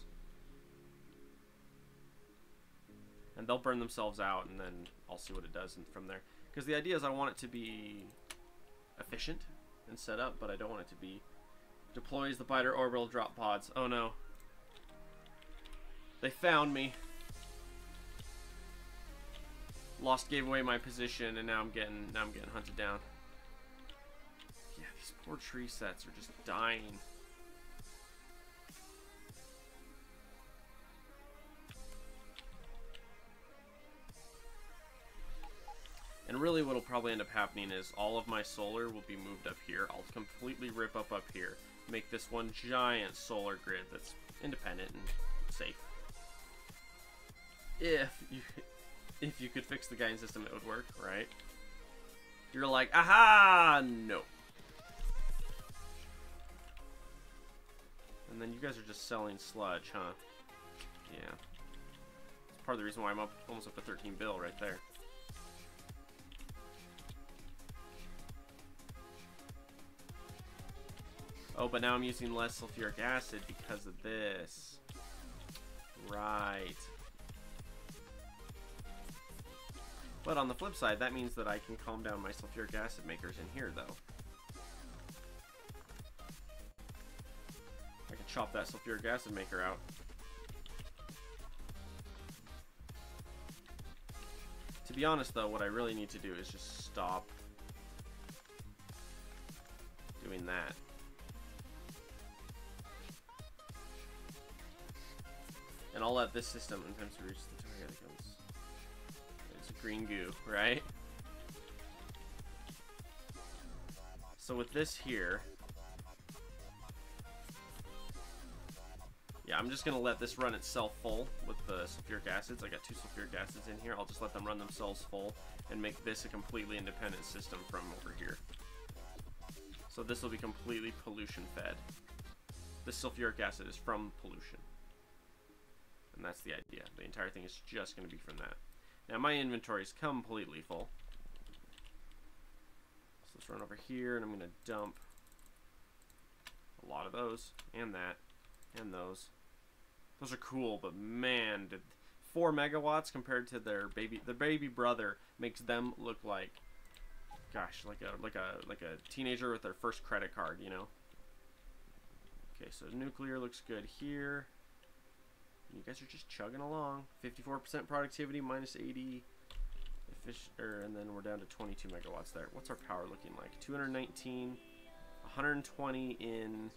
And they'll burn themselves out, and then I'll see what it does from there. Because the idea is I want it to be efficient and set up, but I don't want it to be deploys the biter orbital drop pods. Oh no. They found me. Lost gave away my position, and now I'm getting hunted down. Yeah, these poor tree sets are just dying. And really what'll probably end up happening is all of my solar will be moved up here. I'll completely rip up here. Make this one giant solar grid that's independent and safe. If you could fix the guidance system, it would work, right? You're like, aha, no. And then you guys are just selling sludge, huh? Yeah. It's part of the reason why I'm almost up to 13 bill right there. Oh, but now I'm using less sulfuric acid because of this. Right. But on the flip side, that means that I can calm down my sulfuric acid makers in here, though. I can chop that sulfuric acid maker out. To be honest, though, what I really need to do is just stop doing that. And And I'll let this system, in times to reach the target, it's a green goo, right? So with this here, yeah, I'm just going to let this run itself full with the sulfuric acids. I got 2 sulfuric acids in here. I'll just let them run themselves full and make this a completely independent system from over here. So this will be completely pollution fed. This sulfuric acid is from pollution. And that's the idea. The entire thing is just going to be from that. Now my inventory is completely full. So let's run over here and I'm going to dump a lot of those and that and those. Those are cool, but man, 4 megawatts compared to their baby brother makes them look like, gosh, like a teenager with their first credit card, you know. Okay, so nuclear looks good here. You guys are just chugging along. 54% productivity, minus 80, and then we're down to 22 megawatts there. What's our power looking like? 219, 120 in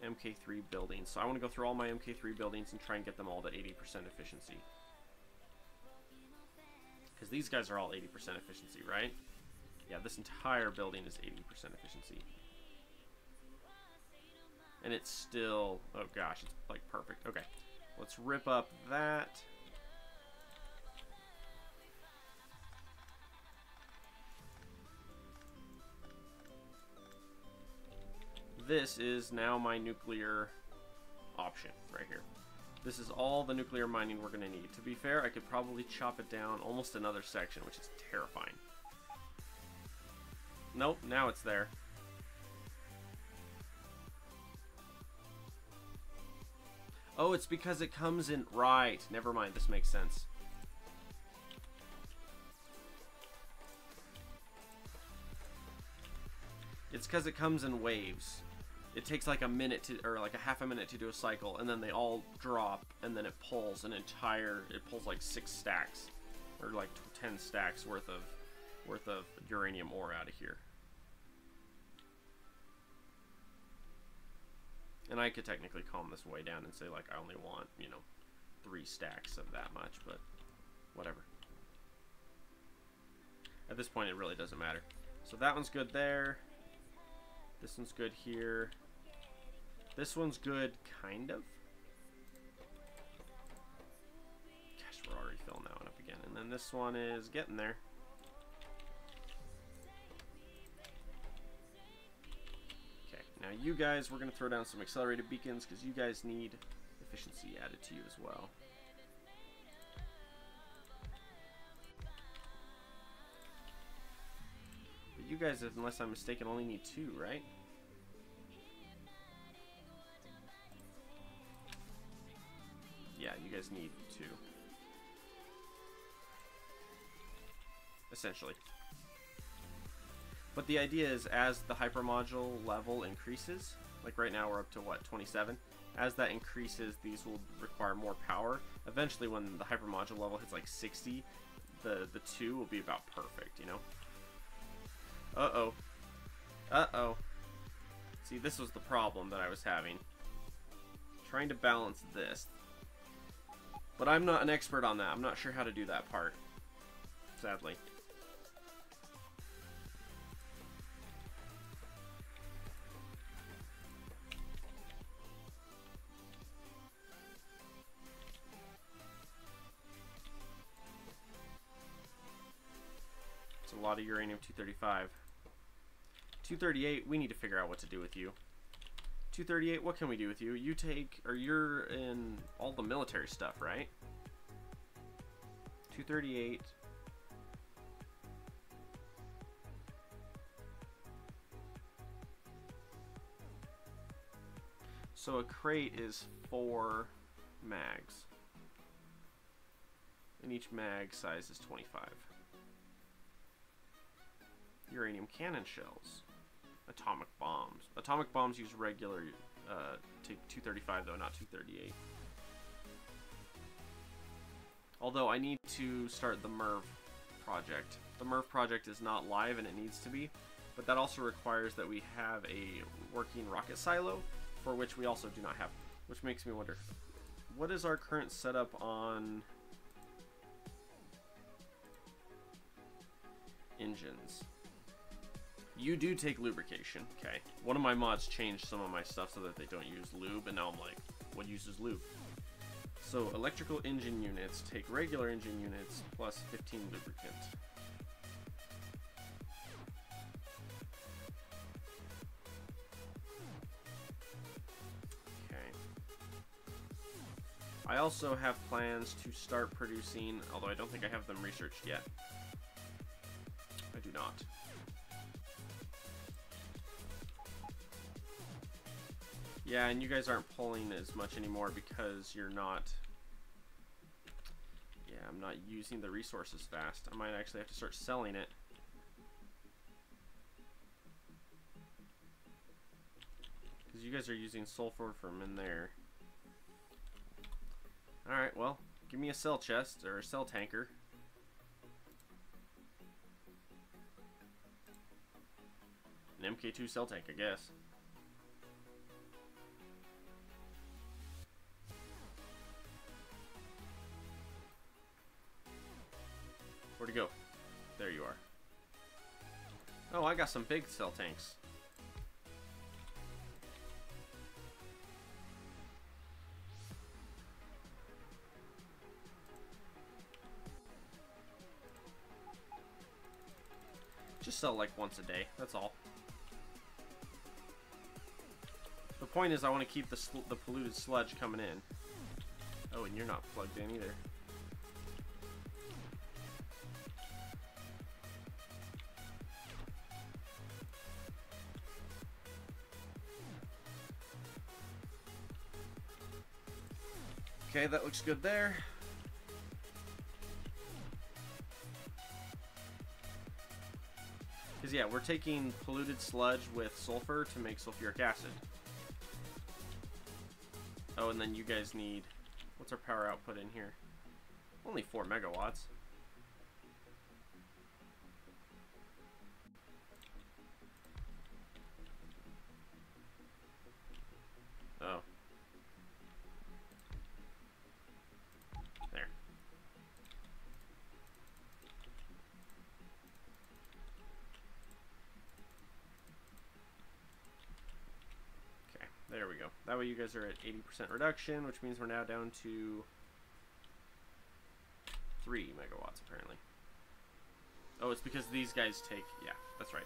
MK3 buildings. So I want to go through all my MK3 buildings and try and get them all to 80% efficiency. Because these guys are all 80% efficiency, right? Yeah, this entire building is 80% efficiency. And it's still, oh gosh, it's like perfect. Okay, let's rip up that. This is now my nuclear option right here. This is all the nuclear mining we're going to need. To be fair, I could probably chop it down almost another section, which is terrifying. Nope, now it's there. Oh, it's because it comes in... Right, never mind, this makes sense. It's because it comes in waves. It takes like a minute to, or like a half a minute to do a cycle, and then they all drop, and then it pulls an entire... It pulls like 6 stacks, or like 10 stacks worth of uranium ore out of here. And I could technically calm this way down and say, like, I only want, you know, 3 stacks of that much, but whatever. At this point, it really doesn't matter. So that one's good there. This one's good here. This one's good, kind of. Gosh, we're already filling that one up again. And then this one is getting there. Now you guys, we're going to throw down some accelerated beacons because you guys need efficiency added to you as well. But you guys, unless I'm mistaken, only need 2, right? Yeah, you guys need 2. Essentially. But the idea is, as the hypermodule level increases, like right now we're up to what, 27? As that increases, these will require more power. Eventually, when the hypermodule level hits like 60, the 2 will be about perfect, you know? Uh-oh. Uh-oh. See, this was the problem that I was having. Trying to balance this. But I'm not an expert on that. I'm not sure how to do that part, sadly. A lot of uranium-235. 238, we need to figure out what to do with you. 238, what can we do with you? You take, or you're in all the military stuff, right? 238. So a crate is 4 mags. And each mag size is 25. Uranium cannon shells. Atomic bombs. Atomic bombs use regular, take 235 though, not 238. Although I need to start the MIRV project. The MIRV project is not live and it needs to be, but that also requires that we have a working rocket silo, for which we also do not have. Which makes me wonder, what is our current setup on engines? You do take lubrication. Okay. One of my mods changed some of my stuff so that they don't use lube, and now I'm like, what uses lube? So electrical engine units take regular engine units plus 15 lubricant. I also have plans to start producing, although I don't think I have them researched yet. I do not. Yeah, and you guys aren't pulling as much anymore because you're not... Yeah, I'm not using the resources fast. I might actually have to start selling it. Because you guys are using sulfur from in there. Alright, well, give me a cell chest, or a cell tanker. An MK2 cell tank, I guess. Where'd he go? There you are. Oh, I got some big cell tanks. Just sell like once a day, that's all. The point is I want to keep the polluted sludge coming in. Oh, and you're not plugged in either. Okay, that looks good there. Because yeah, we're taking polluted sludge with sulfur to make sulfuric acid. Oh, and then you guys need... What's our power output in here? Only 4 megawatts. Oh. There. There we go. That way you guys are at 80% reduction, which means we're now down to 3 megawatts, apparently. Oh, it's because these guys take... Yeah, that's right.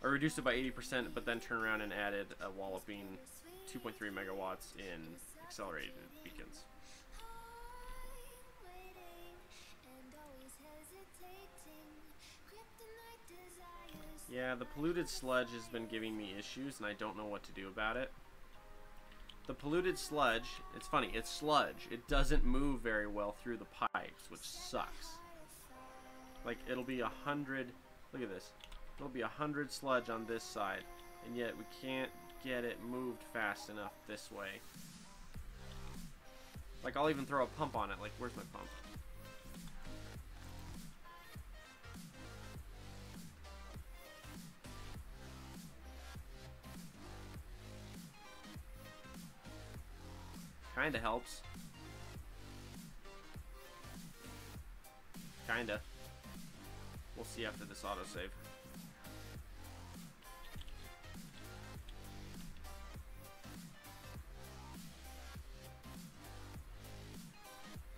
I reduced it by 80%, but then turned around and added a walloping 2.3 megawatts in accelerated beacons. Yeah, the polluted sludge has been giving me issues, and I don't know what to do about it. The polluted sludge, it's funny, it's sludge. It doesn't move very well through the pipes, which sucks. Like, it'll be 100, look at this. It'll be 100 sludge on this side, and yet we can't get it moved fast enough this way. Like, I'll even throw a pump on it. Like, where's my pump? Kinda helps. Kinda. We'll see after this autosave.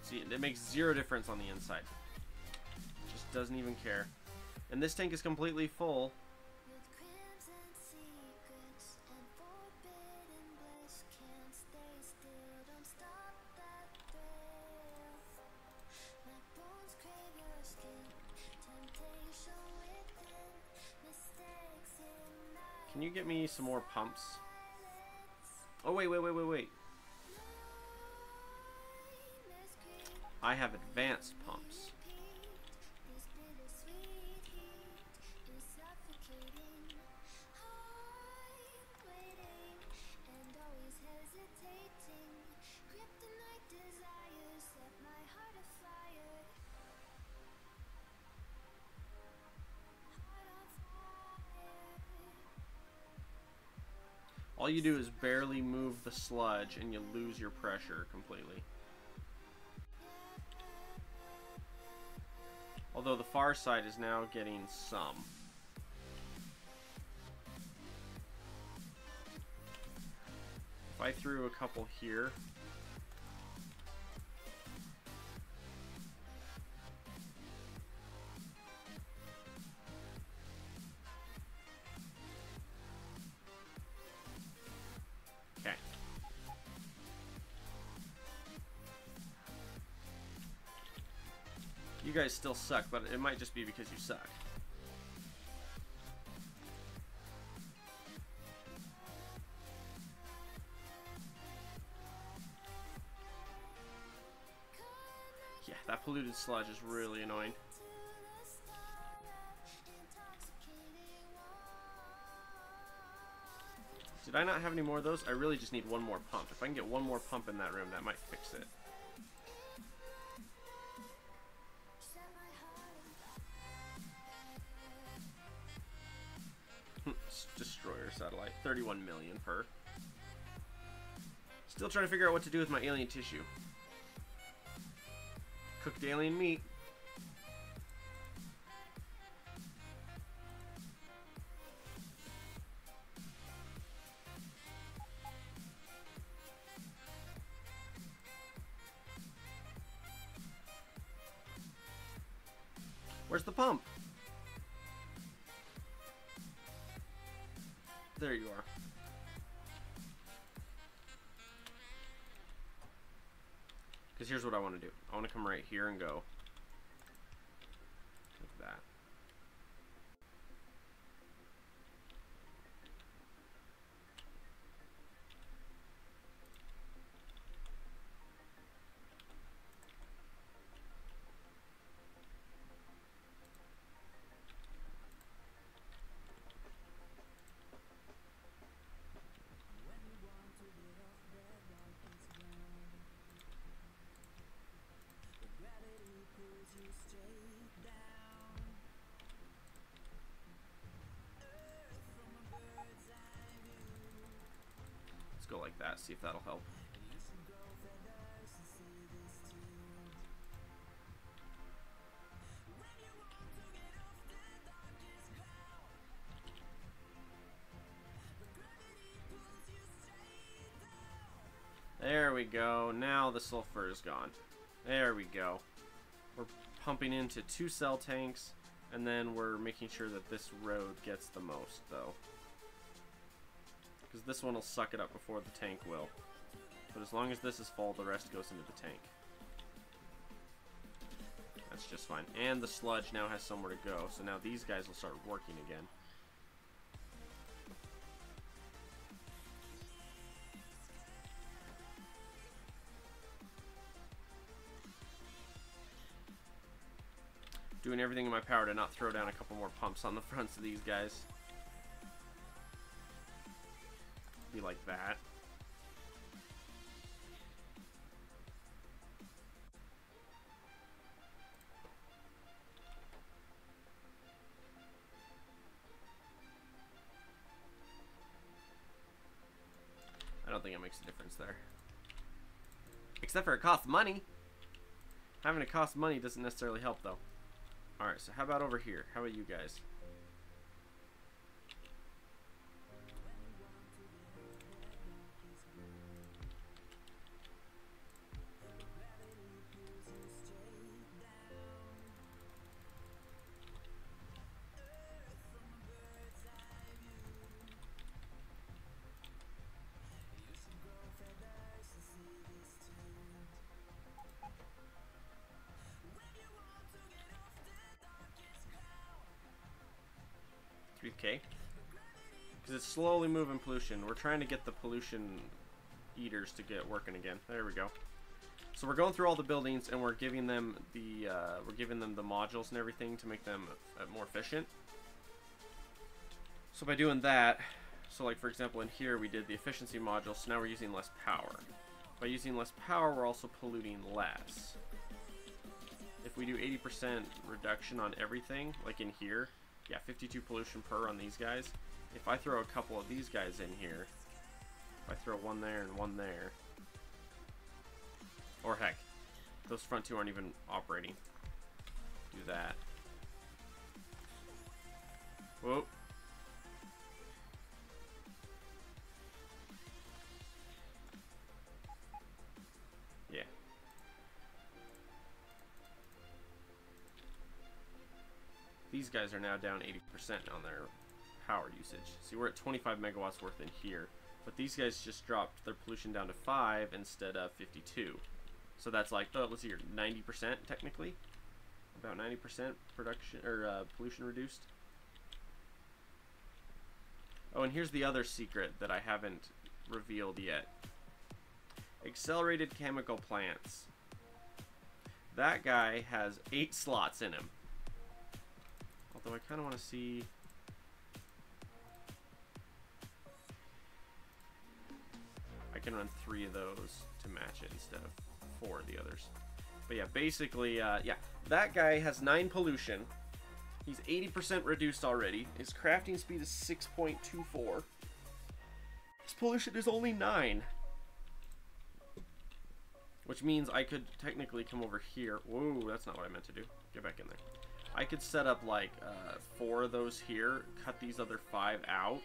See, it makes 0 difference on the inside. Just doesn't even care. And this tank is completely full. Can you get me some more pumps? Oh, wait. I have advanced pumps. All all you do is barely move the sludge and you lose your pressure completely. Although the far side is now getting some. If I threw a couple here. Okay. You guys still suck, but it might just be because you suck. Yeah, that polluted sludge is really annoying. Did I not have any more of those? I really just need one more pump. If I can get one more pump in that room, that might fix it. Destroyer satellite. 31 million per. Still trying to figure out what to do with my alien tissue. Cooked alien meat. Where's the pump? There you are. Because here's what I want to do. I want to come right here and go like that. Go like that, see if that'll help. There we go. Now the sulfur is gone. There we go. We're pumping into 2 cell tanks, and then we're making sure that this road gets the most, though. Because this one will suck it up before the tank will. But as long as this is full, the rest goes into the tank. That's just fine. And the sludge now has somewhere to go, so now these guys will start working again. Doing everything in my power to not throw down a couple more pumps on the fronts of these guys. Be like that. I don't think it makes a difference there. Except for it costs money. Having it cost money doesn't necessarily help though. Alright, so how about over here? How about you guys? Okay, because it's slowly moving pollution. We're trying to get the pollution eaters to get working again. There we go. So we're going through all the buildings and we're giving them the modules and everything to make them more efficient. So by doing that, so like for example in here we did the efficiency module, so now we're using less power. By using less power, we're also polluting less. If we do 80% reduction on everything, like in here. Yeah, 52 pollution per on these guys. If I throw a couple of these guys in here, If I throw one there and one there. Or heck, those front two aren't even operating. Do that. Whoa. Yeah. These guys are now down 80% on their power usage. See, we're at 25 megawatts worth in here. But these guys just dropped their pollution down to 5 instead of 52. So that's like, let's see here, 90% technically? About 90% production, or pollution reduced. Oh, and here's the other secret that I haven't revealed yet. Accelerated chemical plants. That guy has 8 slots in him. Although I kind of want to see... I can run 3 of those to match it instead of 4 of the others. But yeah, basically, yeah, that guy has 9 pollution. He's 80% reduced already. His crafting speed is 6.24. His pollution is only 9. Which means I could technically come over here. Whoa, that's not what I meant to do. Get back in there. I could set up like 4 of those here, cut these other 5 out,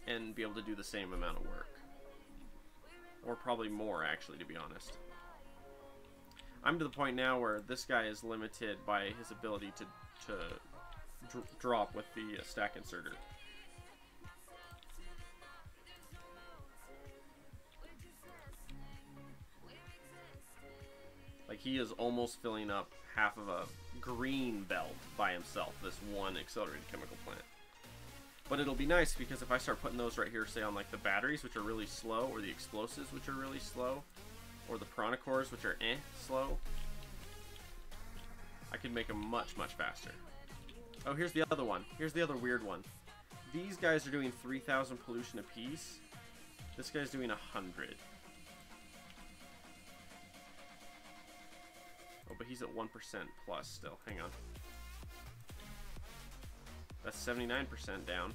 and be able to do the same amount of work. Or probably more, actually, to be honest. I'm to the point now where this guy is limited by his ability to drop with the stack inserter. Like, he is almost filling up half of a green belt by himself, this one accelerated chemical plant. But it'll be nice because if I start putting those right here, say on like the batteries, which are really slow, or the explosives, which are really slow, or the piranha-cores, which are slow, I can make them much, much faster. Oh, here's the other one. Here's the other weird one. These guys are doing 3,000 pollution apiece. This guy's doing 100. Oh, but he's at 1% plus still. Hang on. That's 79% down.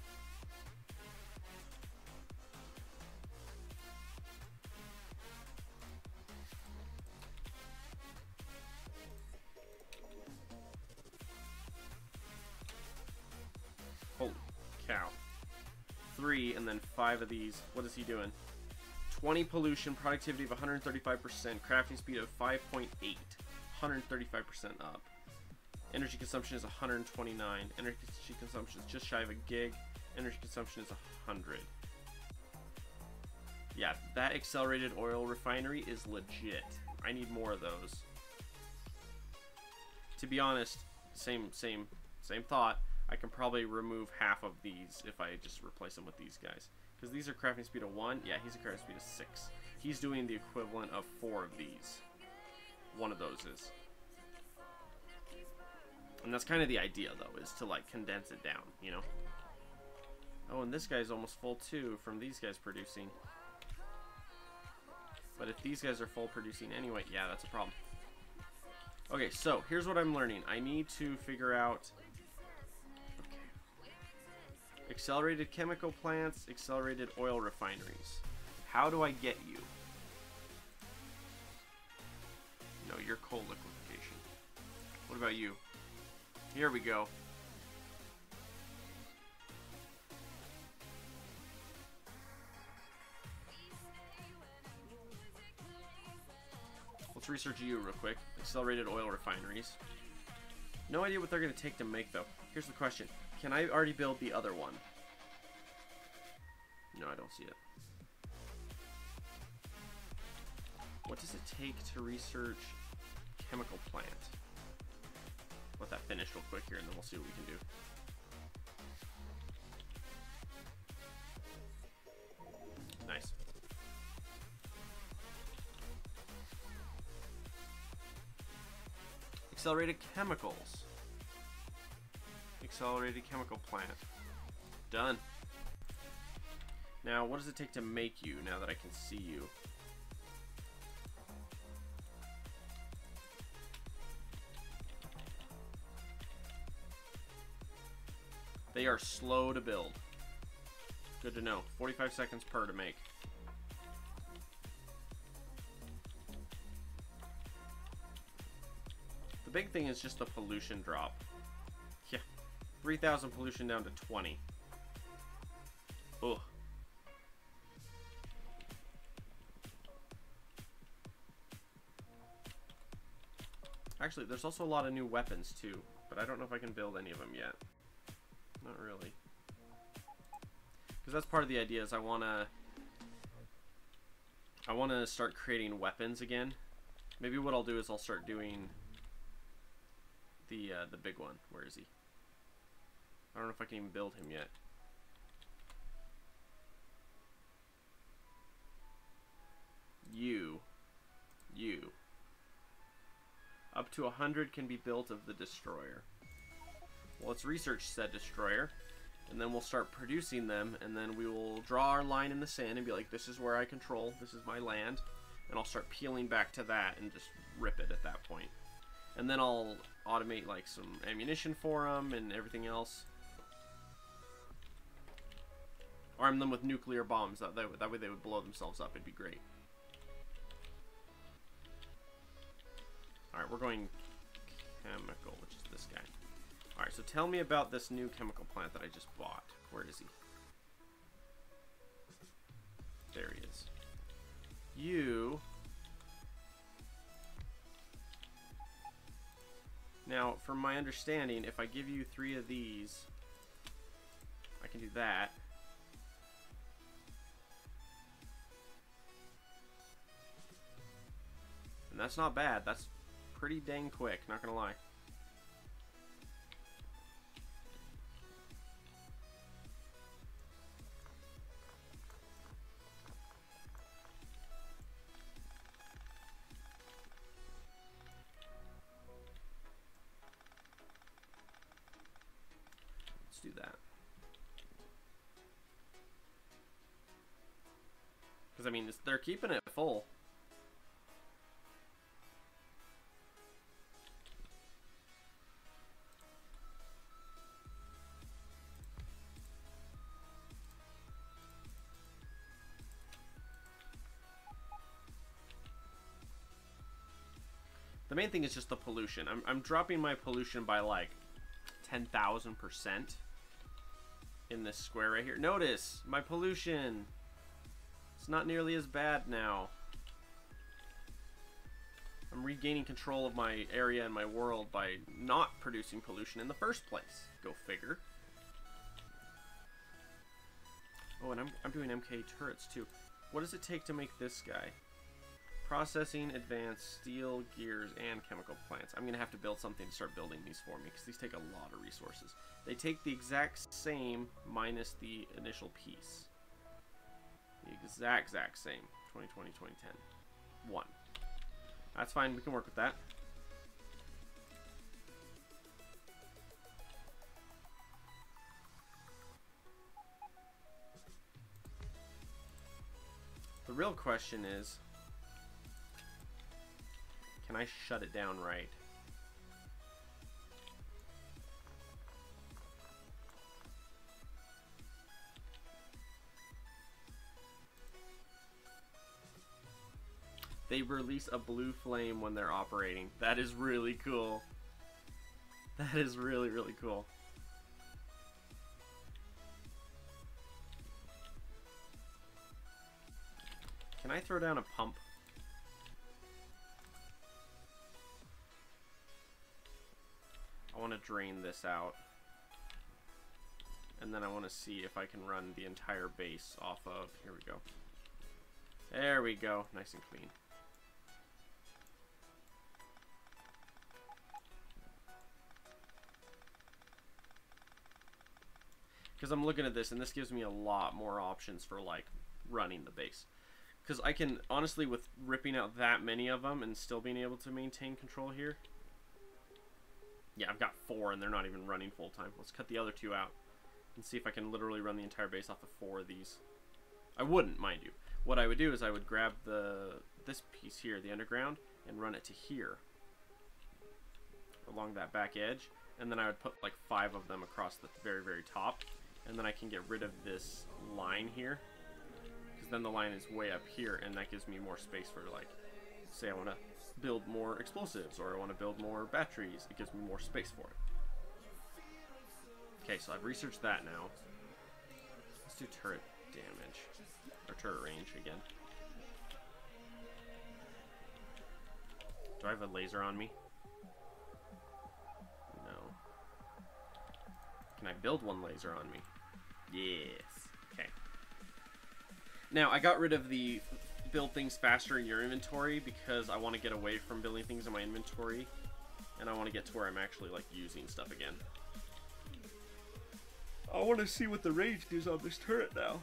Holy cow. 3 and then 5 of these. What is he doing? 20 pollution, productivity of 135%, crafting speed of 5.8. 135% up. Energy consumption is 129. Energy consumption is just shy of a gig. Energy consumption is 100. Yeah, that accelerated oil refinery is legit. I need more of those. To be honest, same thought. I can probably remove half of these if I just replace them with these guys. Because these are crafting speed of 1. Yeah, he's a crafting speed of 6. He's doing the equivalent of 4 of these. One of those is. And that's kind of the idea, though, is to, like, condense it down, you know? Oh, and this guy's almost full, too, from these guys producing. But if these guys are full producing anyway, yeah, that's a problem. Okay, so, here's what I'm learning. I need to figure out... Okay. Accelerated chemical plants, accelerated oil refineries. How do I get you? No, you're coal liquefaction. What about you? Here we go. Let's research you real quick. Accelerated oil refineries. No idea what they're going to take to make, though. Here's the question. Can I already build the other one? No, I don't see it. What does it take to research chemical plant? Let that finish real quick here, and then we'll see what we can do. Nice. Accelerated chemicals. Accelerated chemical plant. Done. Now, what does it take to make you now that I can see you? They are slow to build. Good to know. 45 seconds per to make. The big thing is just the pollution drop. Yeah. 3,000 pollution down to 20. Ugh. Actually, there's also a lot of new weapons too, but I don't know if I can build any of them yet. Not really. Because that's part of the idea, is I wanna start creating weapons again. Maybe what I'll do is I'll start doing the big one. Where is he? I don't know if I can even build him yet. You. Up to 100 can be built of the destroyer. Well, let's research said destroyer, and then we'll start producing them, and then we will draw our line in the sand and be like, this is where I control, this is my land, and I'll start peeling back to that and just rip it at that point. And then I'll automate like some ammunition for them and everything else. Arm them with nuclear bombs, that way they would blow themselves up. It'd be great. Alright, we're going chemical, which is this guy. Alright, so tell me about this new chemical plant that I just bought. Where is he? There he is. You... Now, from my understanding, if I give you 3 of these, I can do that. And that's not bad. That's pretty dang quick, not gonna lie. Let's do that. Because, I mean, they're keeping it full. The main thing is just the pollution. I'm dropping my pollution by like 10,000% in this square right here. Notice my pollution. It's not nearly as bad now. I'm regaining control of my area and my world by not producing pollution in the first place. Go figure. Oh, and I'm doing MK turrets too. What does it take to make this guy? Processing, advanced, steel, gears, and chemical plants. I'm going to have to build something to start building these for me, because these take a lot of resources. They take the exact same minus the initial piece. The exact same. 2020, 2010. 1. That's fine, we can work with that. The real question is, can I shut it down right? They release a blue flame when they're operating. That is really cool. That is really, really cool. Can I throw down a pump? I want to drain this out. And then I want to see if I can run the entire base off of... Here we go. There we go. Nice and clean. Because I'm looking at this, and this gives me a lot more options for, like, running the base. Because I can, honestly, with ripping out that many of them and still being able to maintain control here... Yeah, I've got 4 and they're not even running full time. Let's cut the other 2 out and see if I can literally run the entire base off of 4 of these. I wouldn't, mind you. What I would do is I would grab this piece here, the underground, and run it to here. Along that back edge. And then I would put like 5 of them across the very, very top. And then I can get rid of this line here. Because then the line is way up here, and that gives me more space for, like, say I want to build more explosives, or I want to build more batteries. It gives me more space for it. Okay, so I've researched that now. Let's do turret damage. Or turret range again. Do I have a laser on me? No. Can I build one laser on me? Yes. Okay. Now, I got rid of the build things faster in your inventory because I want to get away from building things in my inventory. And I want to get to where I'm actually, like, using stuff again. I want to see what the range does on this turret now.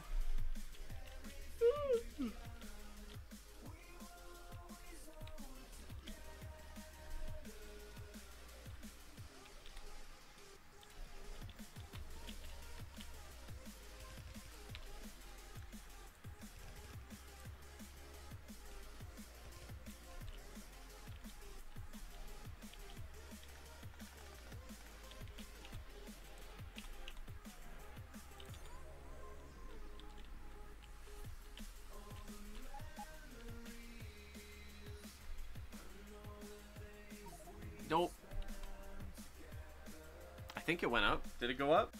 Nope. I think it went up. Did it go up?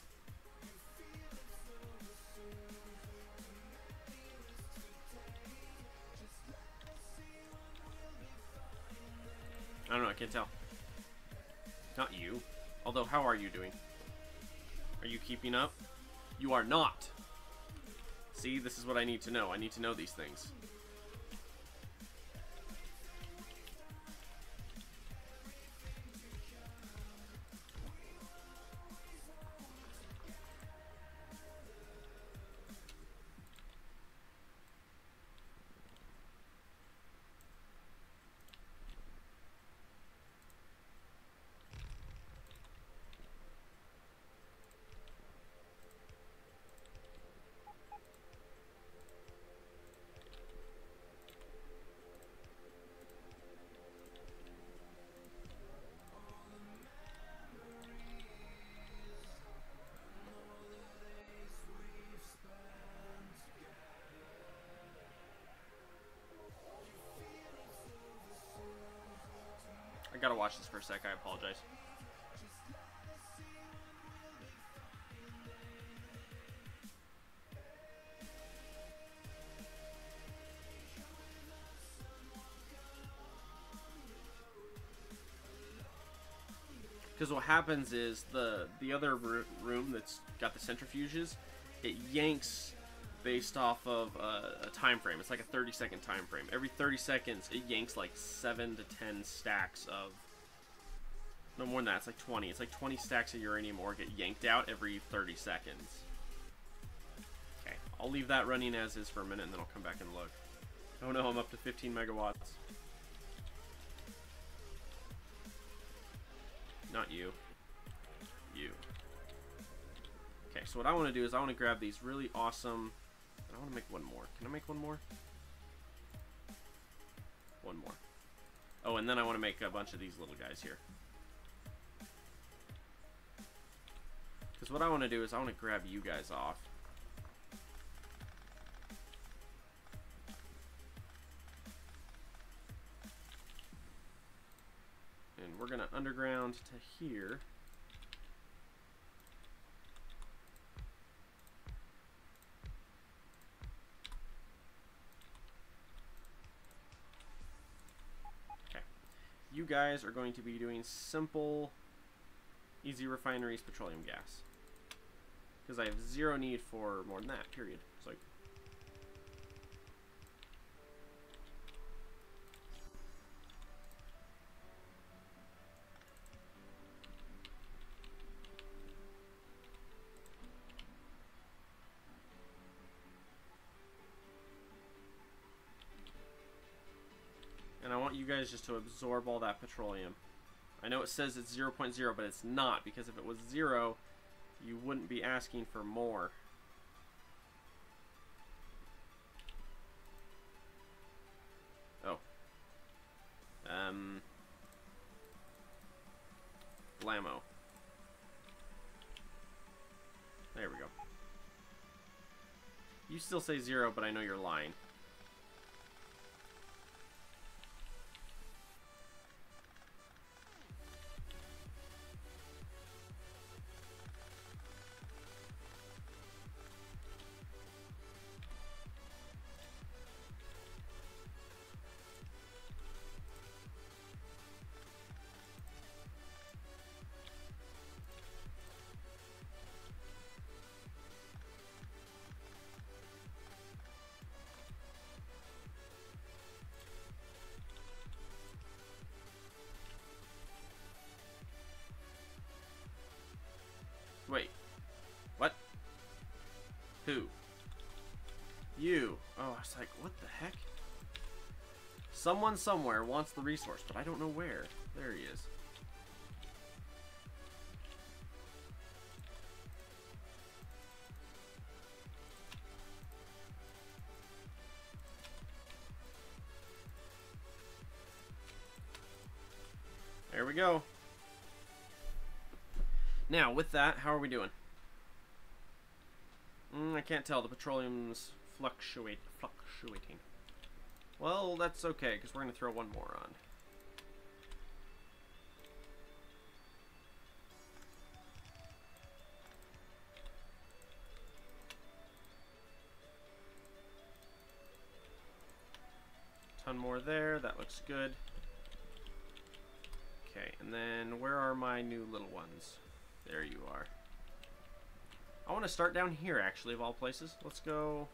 I don't know, I can't tell. Not you. Although, how are you doing? Are you keeping up? You are not! See, this is what I need to know. I need to know these things. I gotta watch this for a sec, I apologize. Because what happens is the other room that's got the centrifuges, it yanks based off of a time frame. It's like a 30-second time frame. Every 30 seconds, it yanks like 7 to 10 stacks of... No more than that. It's like 20. It's like 20 stacks of uranium ore get yanked out every 30 seconds. Okay, I'll leave that running as is for a minute, and then I'll come back and look. Oh no, I'm up to 15 megawatts. Not you. You. Okay, so what I want to do is I want to grab these really awesome... I want to make one more. Can I make one more? One more. Oh, and then I want to make a bunch of these little guys here. Because what I want to do is I want to grab you guys off. And we're going to underground to here. You guys are going to be doing simple, easy refineries petroleum gas. Because I have zero need for more than that, period. It's like... And I want you guys just to absorb all that petroleum. I know it says it's 0.0, but it's not, because if it was 0, you wouldn't be asking for more. Oh. Blammo. There we go. You still say 0, but I know you're lying. Wait. What? Who? You. Oh, I was like, what the heck? Someone somewhere wants the resource, but I don't know where. There he is. There we go. Now, with that, how are we doing? I can't tell. The petroleum's fluctuating. Well, that's okay, because we're going to throw one more on. Ton more there. That looks good. Okay, and then where are my new little ones? There you are. I want to start down here, actually, of all places. Let's go.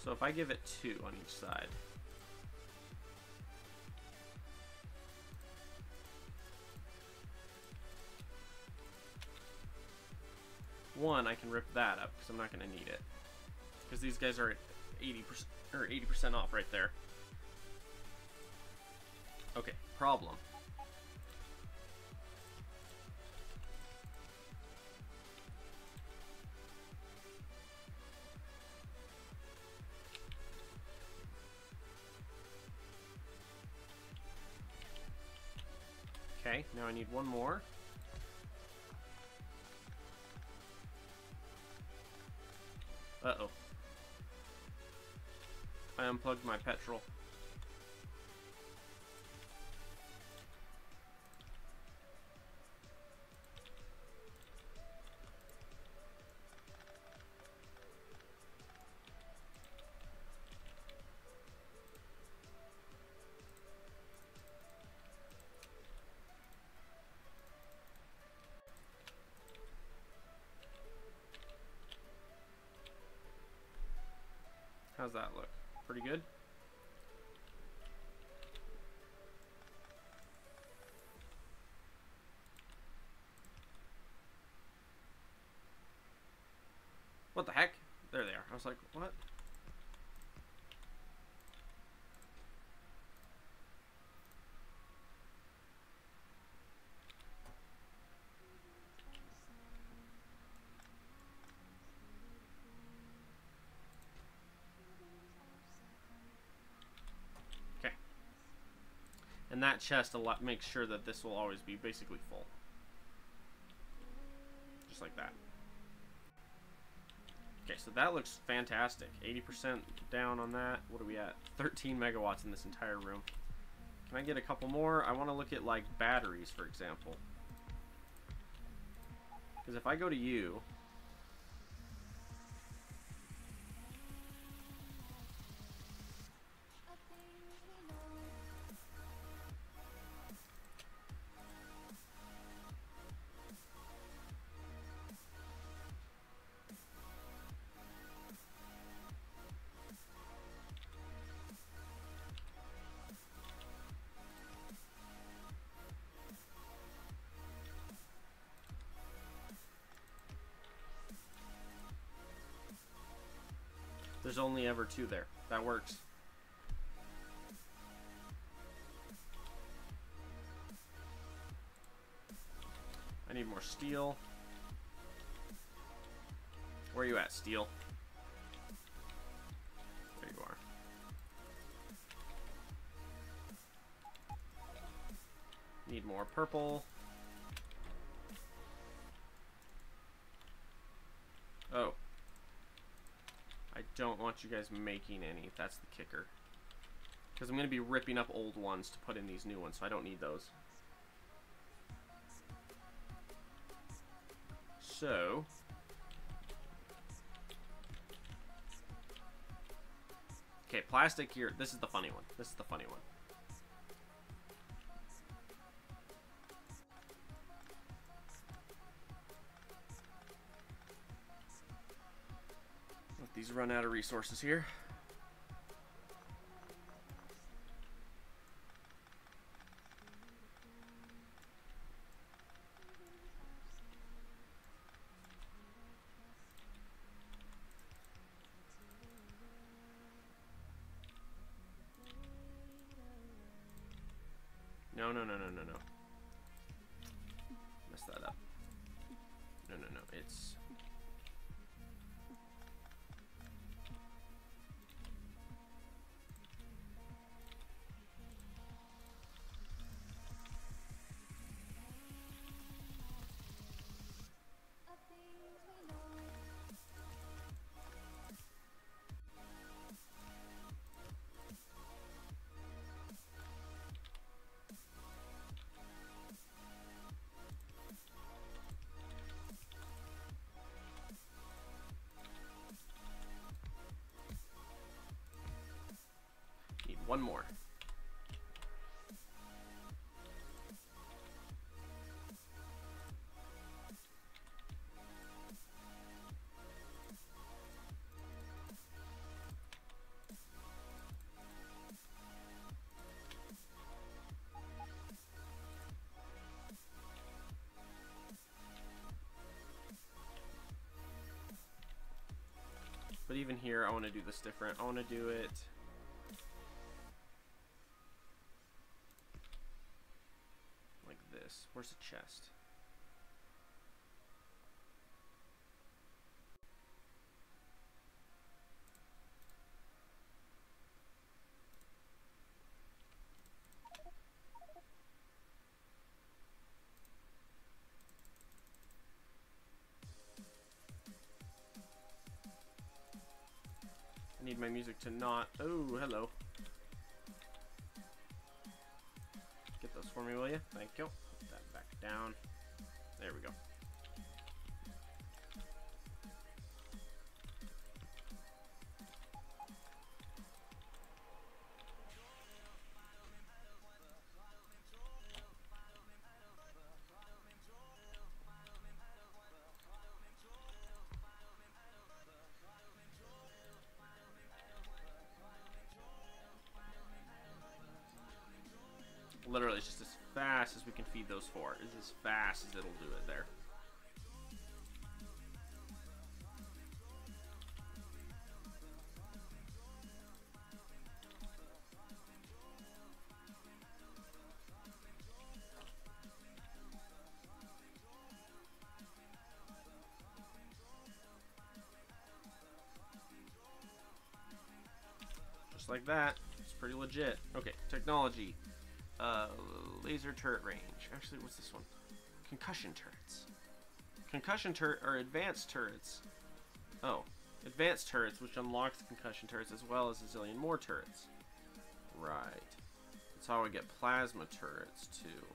So if I give it 2 on each side. One, I can rip that up because I'm not going to need it. Because these guys are at 80% or 80% off right there. Okay, problem. Okay, now I need one more. Uh-oh. I unplugged my petrol. How's that look? Pretty good? What the heck? There they are. I was like, what? Okay. And that chest makes sure that this will always be basically full. Just like that. Okay, so that looks fantastic. 80% down on that. What are we at? 13 megawatts in this entire room. Can I get a couple more? I want to look at, like, batteries, for example. Because if I go to you... There's only ever 2 there. That works. I need more steel. Where are you at, steel? There you are. Need more purple. Oh. I don't want you guys making any. That's the kicker. Because I'm going to be ripping up old ones to put in these new ones, so I don't need those. So... okay, plastic here. This is the funny one. This is the funny one. Let these run out of resources here. No. Messed that up. No. It's... need one more. But even here, I want to do this different. I want to do it... like this. Where's the chest? I need my music to not... oh, hello. Get those for me, will you? Thank you. Put that back down. There we go. Literally, it's just as fast as we can feed those 4. It's as fast as it'll do it there. Just like that. It's pretty legit. Okay, technology. Laser turret range. Actually, what's this one? Concussion turrets. Concussion turret or advanced turrets. Oh, advanced turrets, which unlocks the concussion turrets as well as a zillion more turrets. Right. That's how I get plasma turrets too,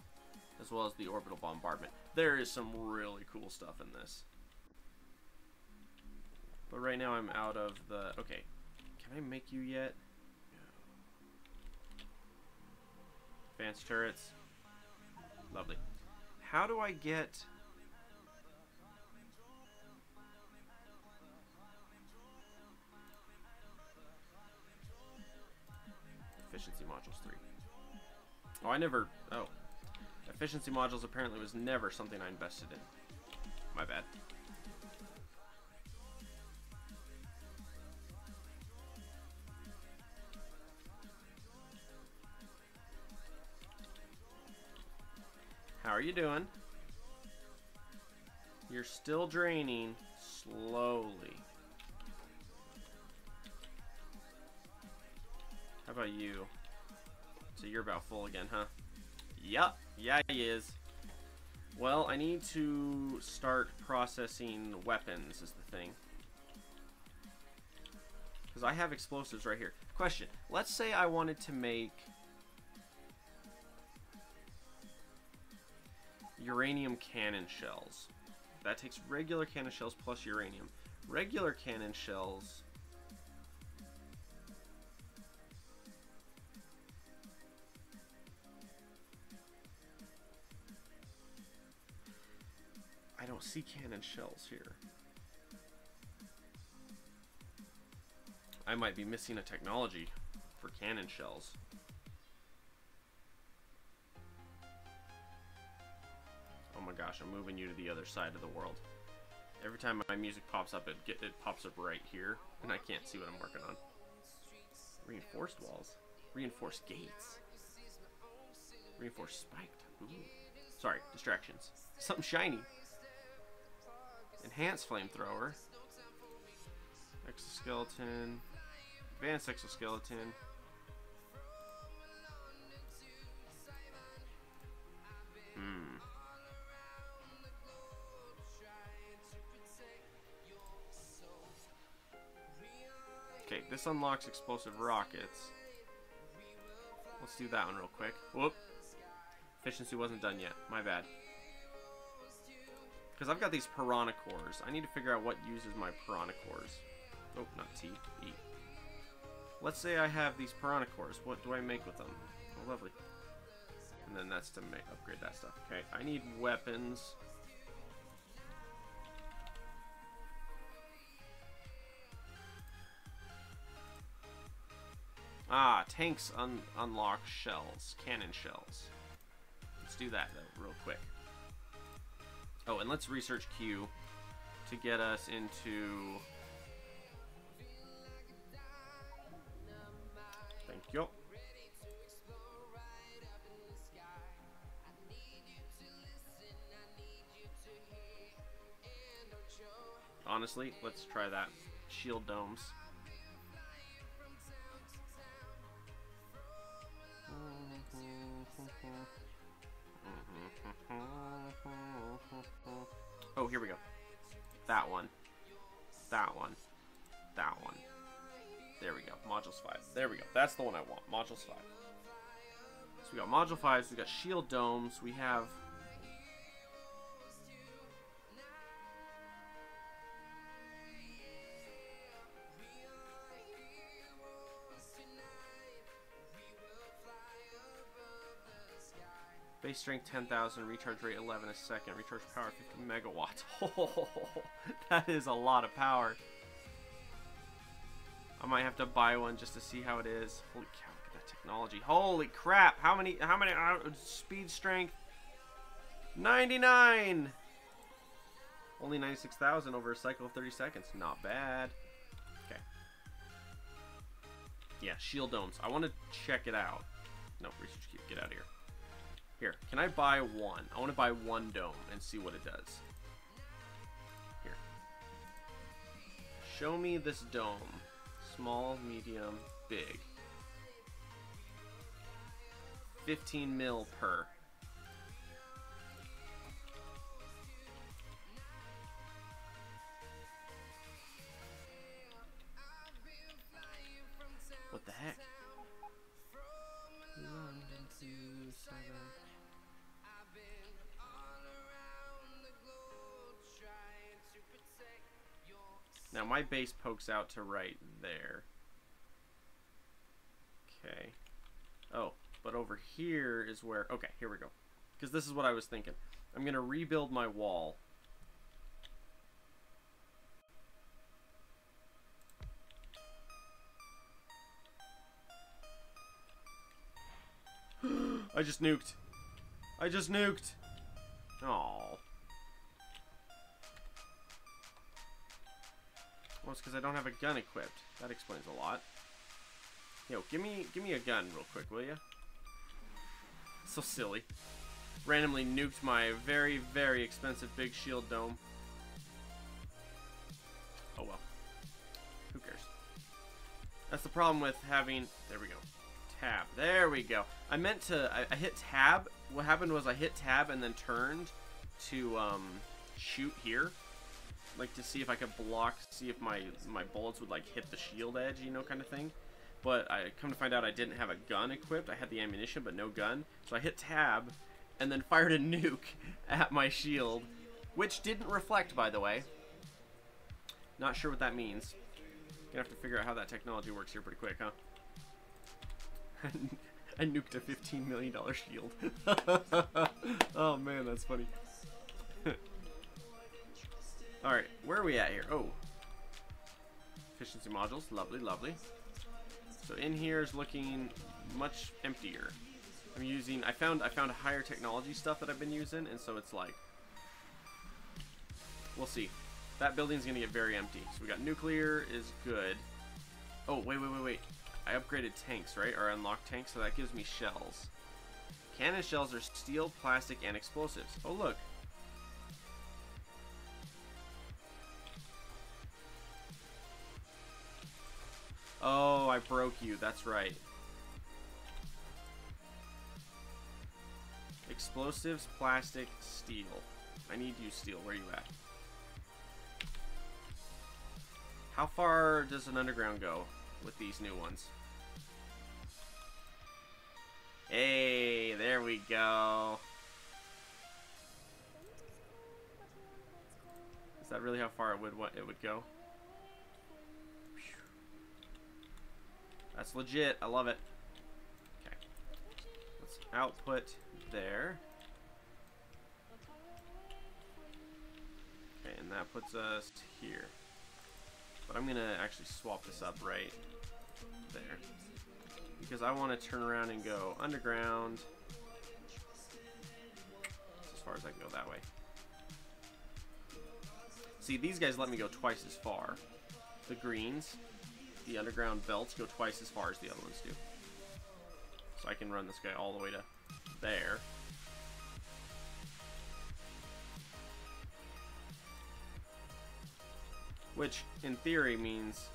as well as the orbital bombardment. There is some really cool stuff in this. But right now I'm out of the... okay. Can I make you yet? Advanced turrets. Lovely. How do I get... efficiency modules 3. Oh, I never... oh. Efficiency modules apparently was never something I invested in. My bad. are you doing? You're still draining slowly. How about you? So you're about full again, huh? Yup. Yeah, he is. Well, I need to start processing weapons is the thing. Because I have explosives right here. Question. Let's say I wanted to make uranium cannon shells. That takes regular cannon shells plus uranium. Regular cannon shells... I don't see cannon shells here. I might be missing a technology for cannon shells. Oh my gosh, I'm moving you to the other side of the world. Every time my music pops up, it pops up right here, and I can't see what I'm working on. Reinforced walls. Reinforced gates. Reinforced spiked. Ooh. Sorry, distractions. Something shiny. Enhanced flamethrower. Exoskeleton. Advanced exoskeleton. Okay, this unlocks explosive rockets. Let's do that one real quick. Whoop. Efficiency wasn't done yet. My bad. Because I've got these piranha cores. I need to figure out what uses my piranha cores. Oh, not T. E. Let's say I have these piranha cores. What do I make with them? Oh, lovely. And then that's to upgrade that stuff. Okay, I need weapons. Ah, tanks unlock shells. Cannon shells. Let's do that, though, real quick. Oh, and let's research Q to get us into... Thank you. Honestly, let's try that. Shield domes. Oh, here we go. That one. That one. That one. There we go. Modules 5. There we go. That's the one I want. Modules 5. So we got Module 5s. We got shield domes. We have... Base strength 10,000, recharge rate 11 a second, recharge power 50 megawatts. Oh, that is a lot of power. I might have to buy one just to see how it is. Holy cow, look at that technology. Holy crap, how many speed strength? 99! Only 96,000 over a cycle of 30 seconds. Not bad. Okay. Yeah, shield domes. I want to check it out. No, research cube, get out of here. Here, can I buy one? I want to buy one dome and see what it does. Here. Show me this dome. Small, medium, big. 15 mil per. What the heck? 1, 2, 7. Now my base pokes out to right there. Okay. Oh, but over here is where... Okay, here we go. Because this is what I was thinking. I'm going to rebuild my wall. I just nuked. I just nuked. Aww. Well, it's because I don't have a gun equipped. That explains a lot. Yo, give me a gun real quick, will ya? So silly. randomly nuked my very, very expensive big shield dome. Oh well. Who cares? That's the problem with having... There we go. Tab. There we go. I meant to... I hit tab. What happened was I hit tab and then turned to shoot here. Like to see if I could block, see if my bullets would like hit the shield edge, you know, kind of thing. But I come to find out I didn't have a gun equipped. I had the ammunition but no gun. So I hit tab and then fired a nuke at my shield, which didn't reflect, by the way. Not sure what that means. Gonna have to figure out how that technology works here pretty quick, huh? I nuked a $15 million shield. Oh man, that's funny. Alright, where are we at here? Oh. Efficiency modules. Lovely, lovely. So in here is looking much emptier. I'm using... I found higher technology stuff that I've been using, and so it's like... We'll see. That building's gonna get very empty. So we got nuclear is good. Oh, wait. I upgraded tanks, right? Or unlocked tanks, so that gives me shells. Cannon shells are steel, plastic, and explosives. Oh, look. Oh, I broke you. That's right. Explosives, plastic, steel. I need you, steel. Where are you at? How far does an underground go with these new ones? Hey, there we go. Is that really how far it would go? That's legit. I love it. Okay. Let's output there. Okay, and that puts us here. But I'm going to actually swap this up right there. Because I want to turn around and go underground. As far as I can go that way. See, these guys let me go twice as far. The greens, the underground belts, go twice as far as the other ones do. So I can run this guy all the way to there. Which, in theory, means...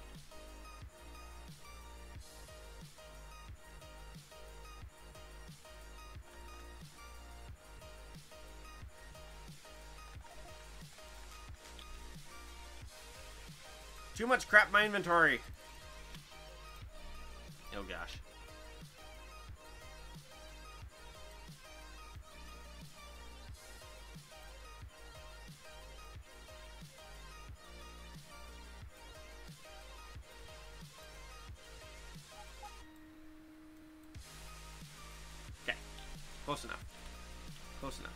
Too much crap in my inventory! Oh gosh. Okay. Close enough. Close enough.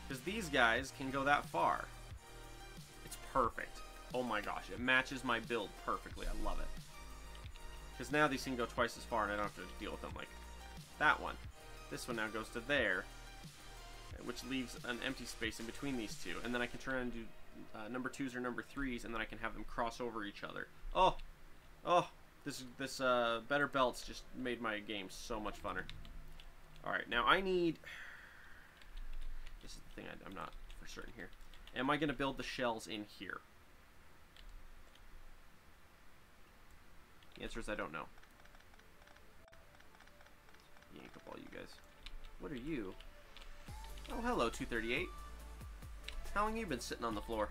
Because these guys can go that far. It's perfect. Oh my gosh, it matches my build perfectly. I love it. Because now these can go twice as far and I don't have to deal with them like that one. This one now goes to there, which leaves an empty space in between these two. And then I can turn around and do number 2s or number 3s, and then I can have them cross over each other. Oh! Oh! This BetterBelts just made my game so much funner. Alright, now I need... This is the thing I'm not for certain here. Am I going to build the shells in here? The answer is I don't know. Yank up all you guys. What are you? Oh, hello, 238. How long have you been sitting on the floor?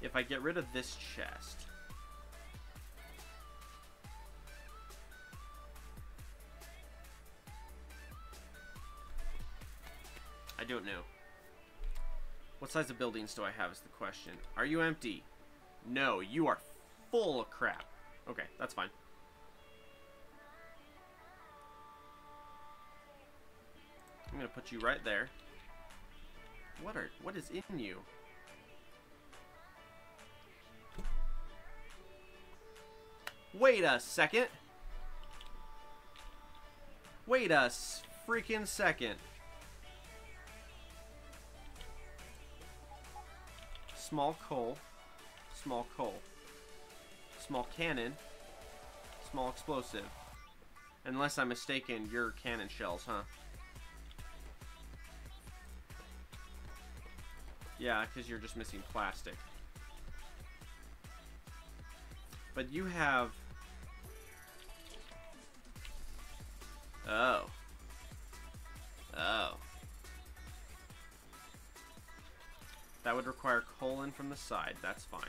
If I get rid of this chest... I don't know. What size of buildings do I have is the question. Are you empty? No, you are full of crap. Okay, that's fine. I'm gonna put you right there. What is in you? Wait a second. Wait a freaking second. small coal, small coal, small cannon, small explosive. Unless I'm mistaken, you're cannon shells, huh? Yeah, because you're just missing plastic. But you have... Oh. Oh. That would require colon from the side. That's fine.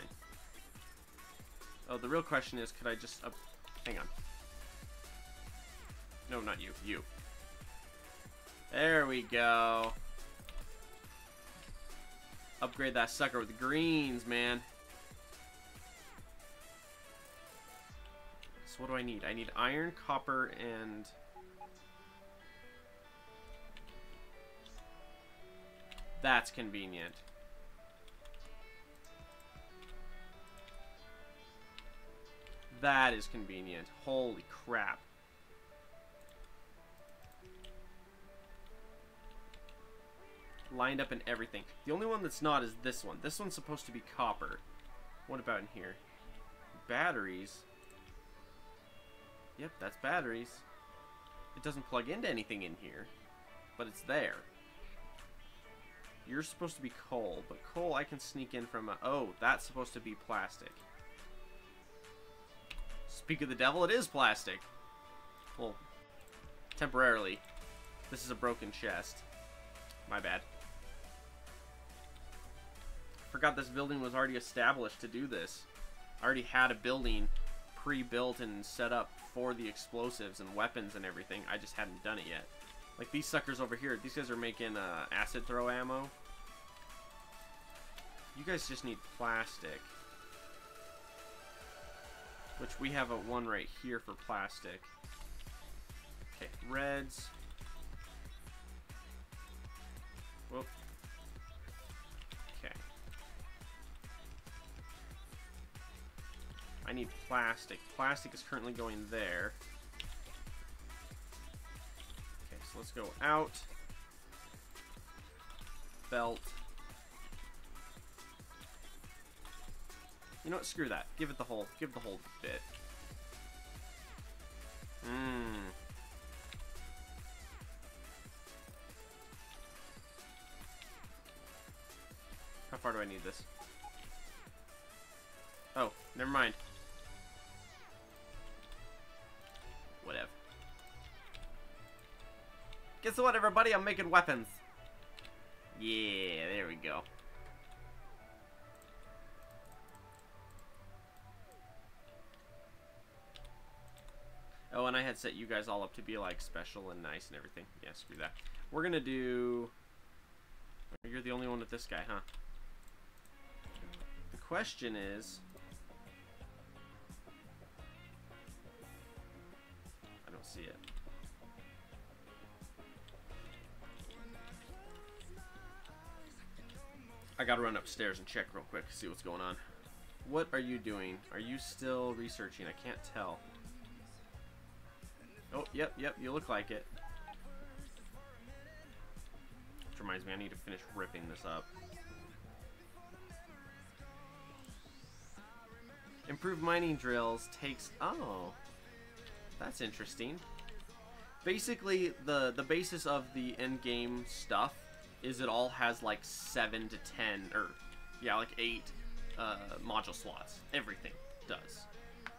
Oh, the real question is, could I just... hang on. No, not you. You. There we go. Upgrade that sucker with the greens, man. So what do I need? I need iron, copper, and... That's convenient. That is convenient. Holy crap. Lined up in everything. The only one that's not is this one. This one's supposed to be copper. What about in here? Batteries. Yep, that's batteries. It doesn't plug into anything in here, but it's there. You're supposed to be coal, but coal I can sneak in from a... Oh, that's supposed to be plastic. Speak of the devil, it is plastic. Well, temporarily. This is a broken chest. My bad. Forgot this building was already established to do this. I already had a building pre-built and set up for the explosives and weapons and everything. I just hadn't done it yet. Like these suckers over here, these guys are making acid throw ammo. You guys just need plastic. Which we have a one right here for plastic. Okay, reds. Whoop. Okay. I need plastic. Plastic is currently going there. Okay, so let's go out. Belt. You know what? Screw that. Give it the whole. Give the whole bit. How far do I need this? Oh, never mind. Whatever. Guess what, everybody? I'm making weapons. Yeah, there we go. Oh, and I had set you guys all up to be, like, special and nice and everything. Yeah, screw that. We're gonna do... You're the only one with this guy, huh? The question is... I don't see it. I gotta run upstairs and check real quick, see what's going on. What are you doing? Are you still researching? I can't tell. Oh, yep, you look like it. Which reminds me, I need to finish ripping this up. Improved mining drills takes... Oh, that's interesting. Basically, the basis of the end game stuff is it all has like 7 to 10, or yeah, like 8 module slots. Everything does.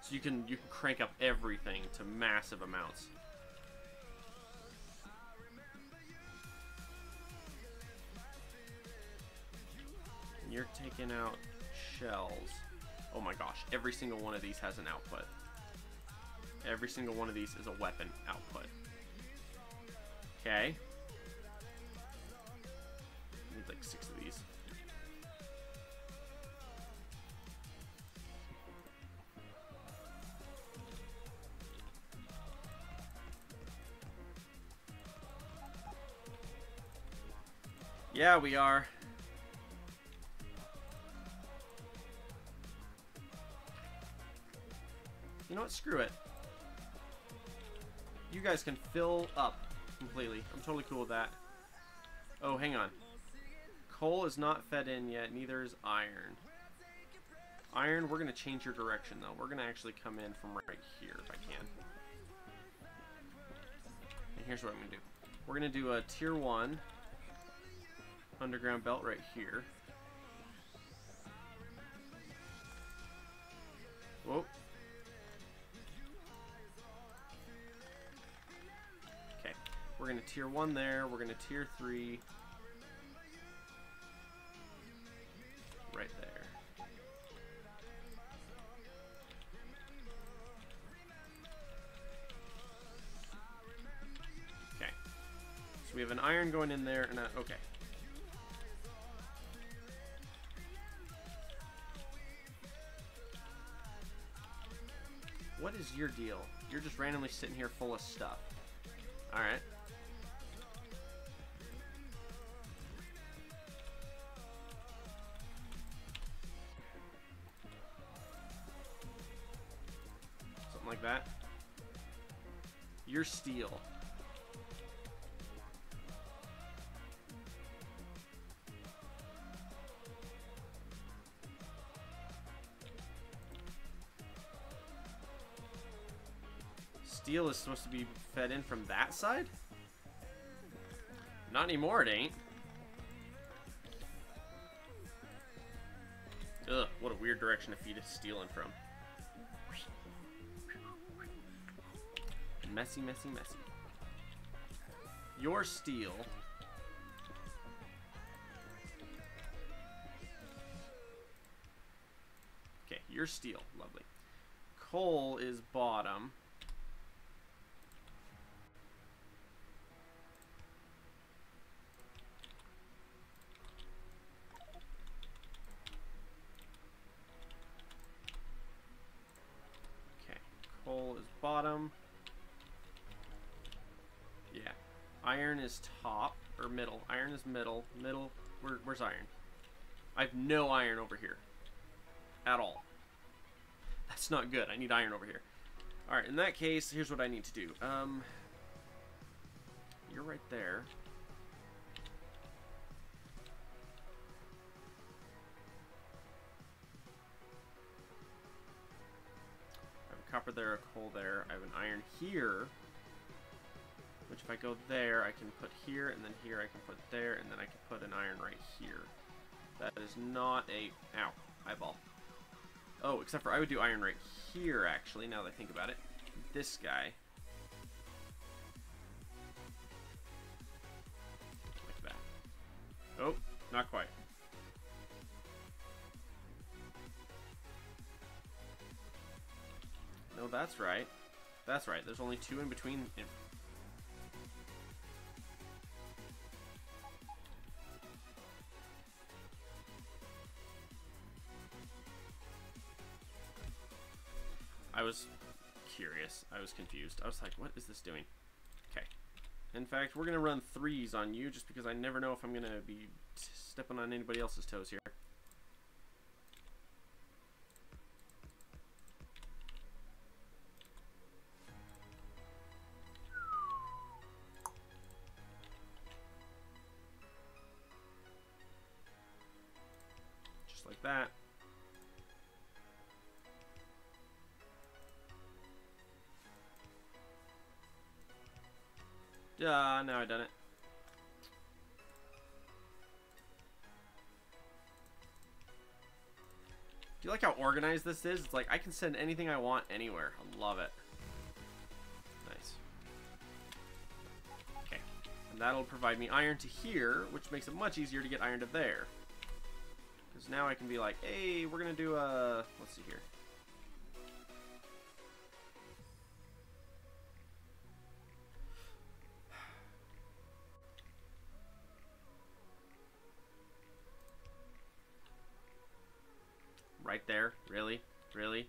So you can crank up everything to massive amounts. And you're taking out shells. Oh my gosh, every single one of these has an output. Every single one of these is a weapon output. Okay. I need like 6 of these. Yeah, we are. You know what? Screw it. You guys can fill up completely. I'm totally cool with that. Oh, hang on. Coal is not fed in yet, neither is iron. Iron, we're going to change your direction, though. We're going to actually come in from right here, if I can. And here's what I'm going to do. We're going to do a tier 1 underground belt right here. Whoa. Okay. We're going to tier 1 there. We're going to tier 3 right there. Okay. So we have an iron going in there and a, okay. What is your deal? You're just randomly sitting here full of stuff. Alright. Something like that. You're steel. Steel is supposed to be fed in from that side? Not anymore, it ain't. Ugh, what a weird direction to feed steel in from. Messy, messy, messy. Your steel. Okay, your steel. Lovely. Coal is bottom. Coal is bottom. Yeah. Iron is top, or middle. Iron is middle. Middle. Where's iron? I have no iron over here. At all. That's not good. I need iron over here. Alright, in that case, here's what I need to do. You're right there. Copper there, a coal there. I have an iron here, which if I go there, I can put here, and then here I can put there, and then I can put an iron right here. That is not a... Ow. Eyeball. Oh, except for I would do iron right here, actually, now that I think about it. This guy. Like that. Oh, not quite. No, that's right. That's right. There's only 2 in between. I was curious. I was confused. I was like, what is this doing? Okay. In fact, we're going to run 3s on you just because I never know if I'm going to be stepping on anybody else's toes here. Like that. Now I've done it. Do you like how organized this is? It's like I can send anything I want anywhere. I love it. Nice. Okay. And that'll provide me iron to here, which makes it much easier to get iron to there. Because now I can be like, hey, we're going to do a... Let's see here. Right there? Really? Really?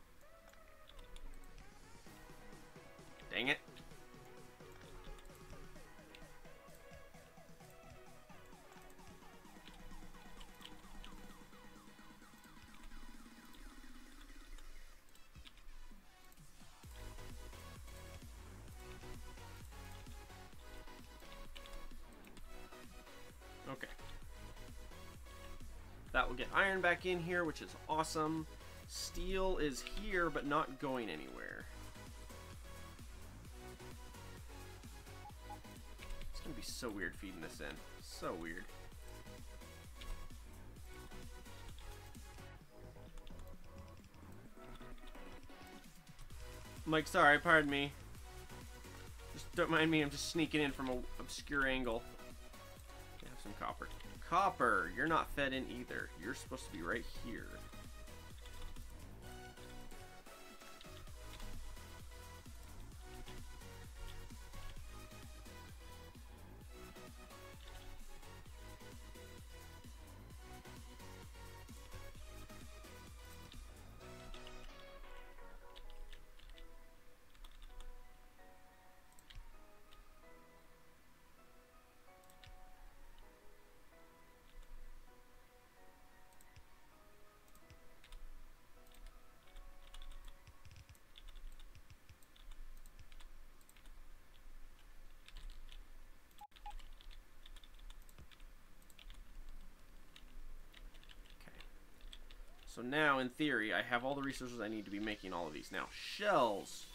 Dang it. Okay. get iron back in here, which is awesome. Steel is here, but not going anywhere. It's gonna be so weird feeding this in. So weird. Mike, sorry, pardon me. Just don't mind me, I'm just sneaking in from an obscure angle. I have some copper. Copper, you're not fed in either. You're supposed to be right here. So now, in theory, I have all the resources I need to be making all of these. Now, shells.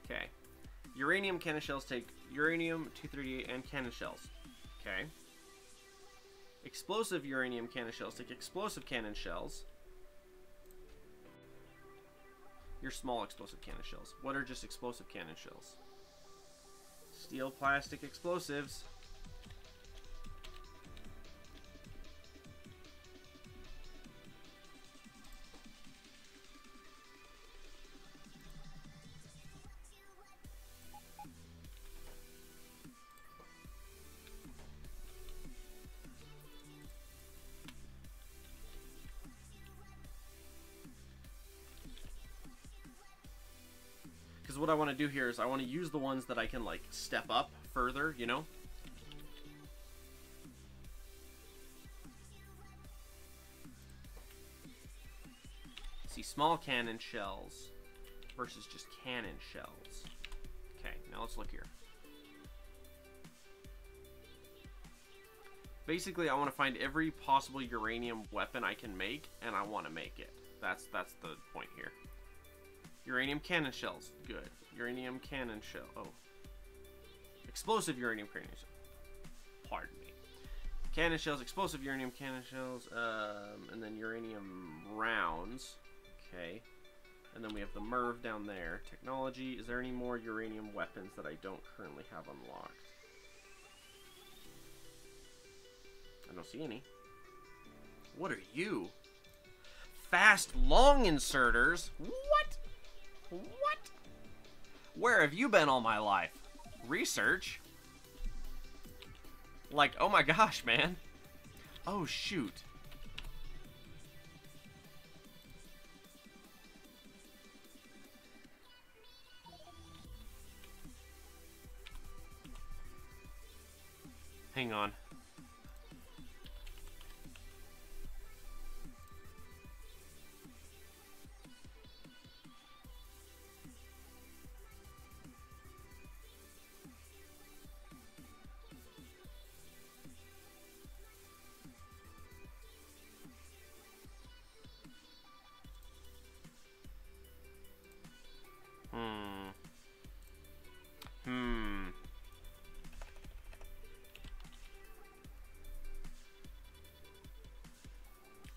Okay. Uranium cannon shells take uranium-238 and cannon shells. Okay. Explosive uranium cannon shells take explosive cannon shells. Your small explosive cannon shells. What are just explosive cannon shells? Steel, plastic, explosives. What I want to do here is I want to use the ones that I can like step up further, you know? See, small cannon shells versus just cannon shells. Okay, now let's look here. Basically, I want to find every possible uranium weapon I can make, and I want to make it. That's the point here. Uranium cannon shells. Good. Uranium cannon shell. Oh. Explosive uranium cannon shells. Pardon me. Cannon shells, explosive uranium cannon shells, and then uranium rounds. Okay. And then we have the mirv down there. Technology. Is there any more uranium weapons that I don't currently have unlocked? I don't see any. What are you? Fast long inserters? What? What? Where have you been all my life? Research? Like, oh my gosh, man. Oh, shoot. Hang on.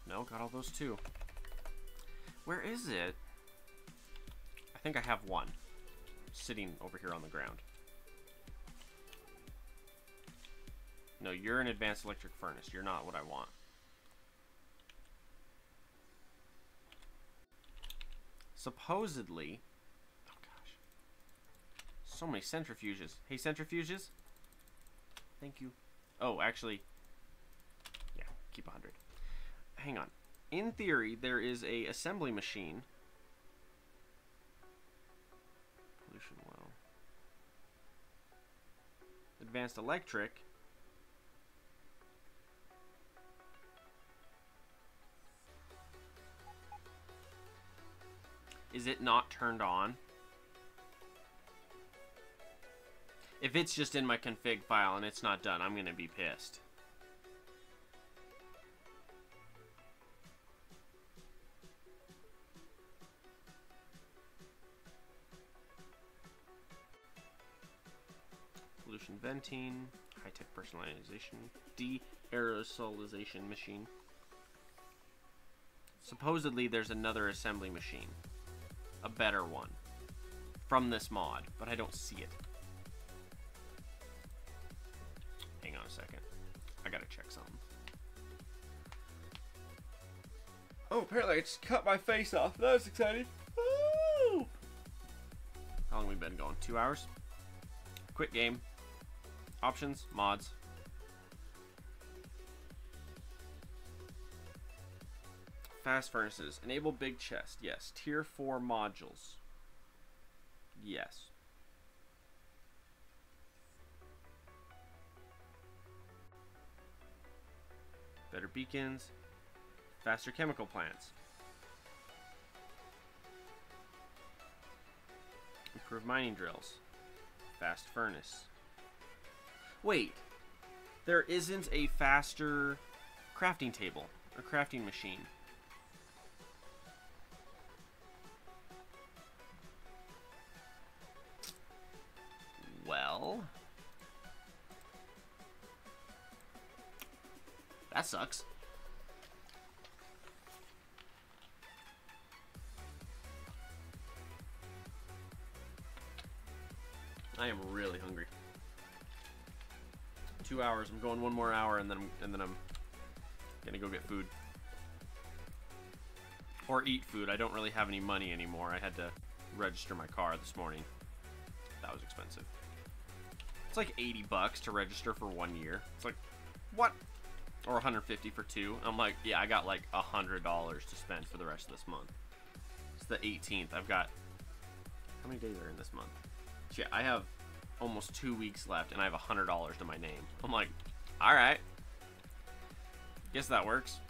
No, got all those too. Where is it? I think I have one sitting over here on the ground. No, you're an advanced electric furnace. You're not what I want. Supposedly... Oh, gosh. So many centrifuges. Hey, centrifuges? Thank you. Oh, actually... Yeah, keep 100. Hang on. In theory, there is a assembly machine. Pollution well. Advanced electric. Is it not turned on? If it's just in my config file and it's not done, I'm gonna be pissed. Pollution venting, high-tech personalization, de-aerosolization machine. Supposedly there's another assembly machine. A better one. From this mod, but I don't see it. Hang on a second. I gotta check something. Oh, apparently I just cut my face off. That was exciting. Woo! How long have we been going? 2 hours? Quick game. Options, mods. Fastfurnaces. Enable big chest. Yes. Tier 4 modules. Yes. Better beacons. Faster chemical plants. Improved mining drills. Fast furnace. Wait. There isn't a faster crafting table or crafting machine. Well, that sucks. I am really hungry. 2 hours. I'm going one more hour, and then I'm gonna go get food or eat food. I don't really have any money anymore. I had to register my car this morning. That was expensive. It's like 80 bucks to register for 1 year. It's like, what? Or 150 for 2. I'm like, yeah, I got like $100 to spend for the rest of this month. It's the 18th. I've got, how many days are in this month? Shit, I have almost 2 weeks left, and I have $100 to my name. I'm like, all right. Guess that works.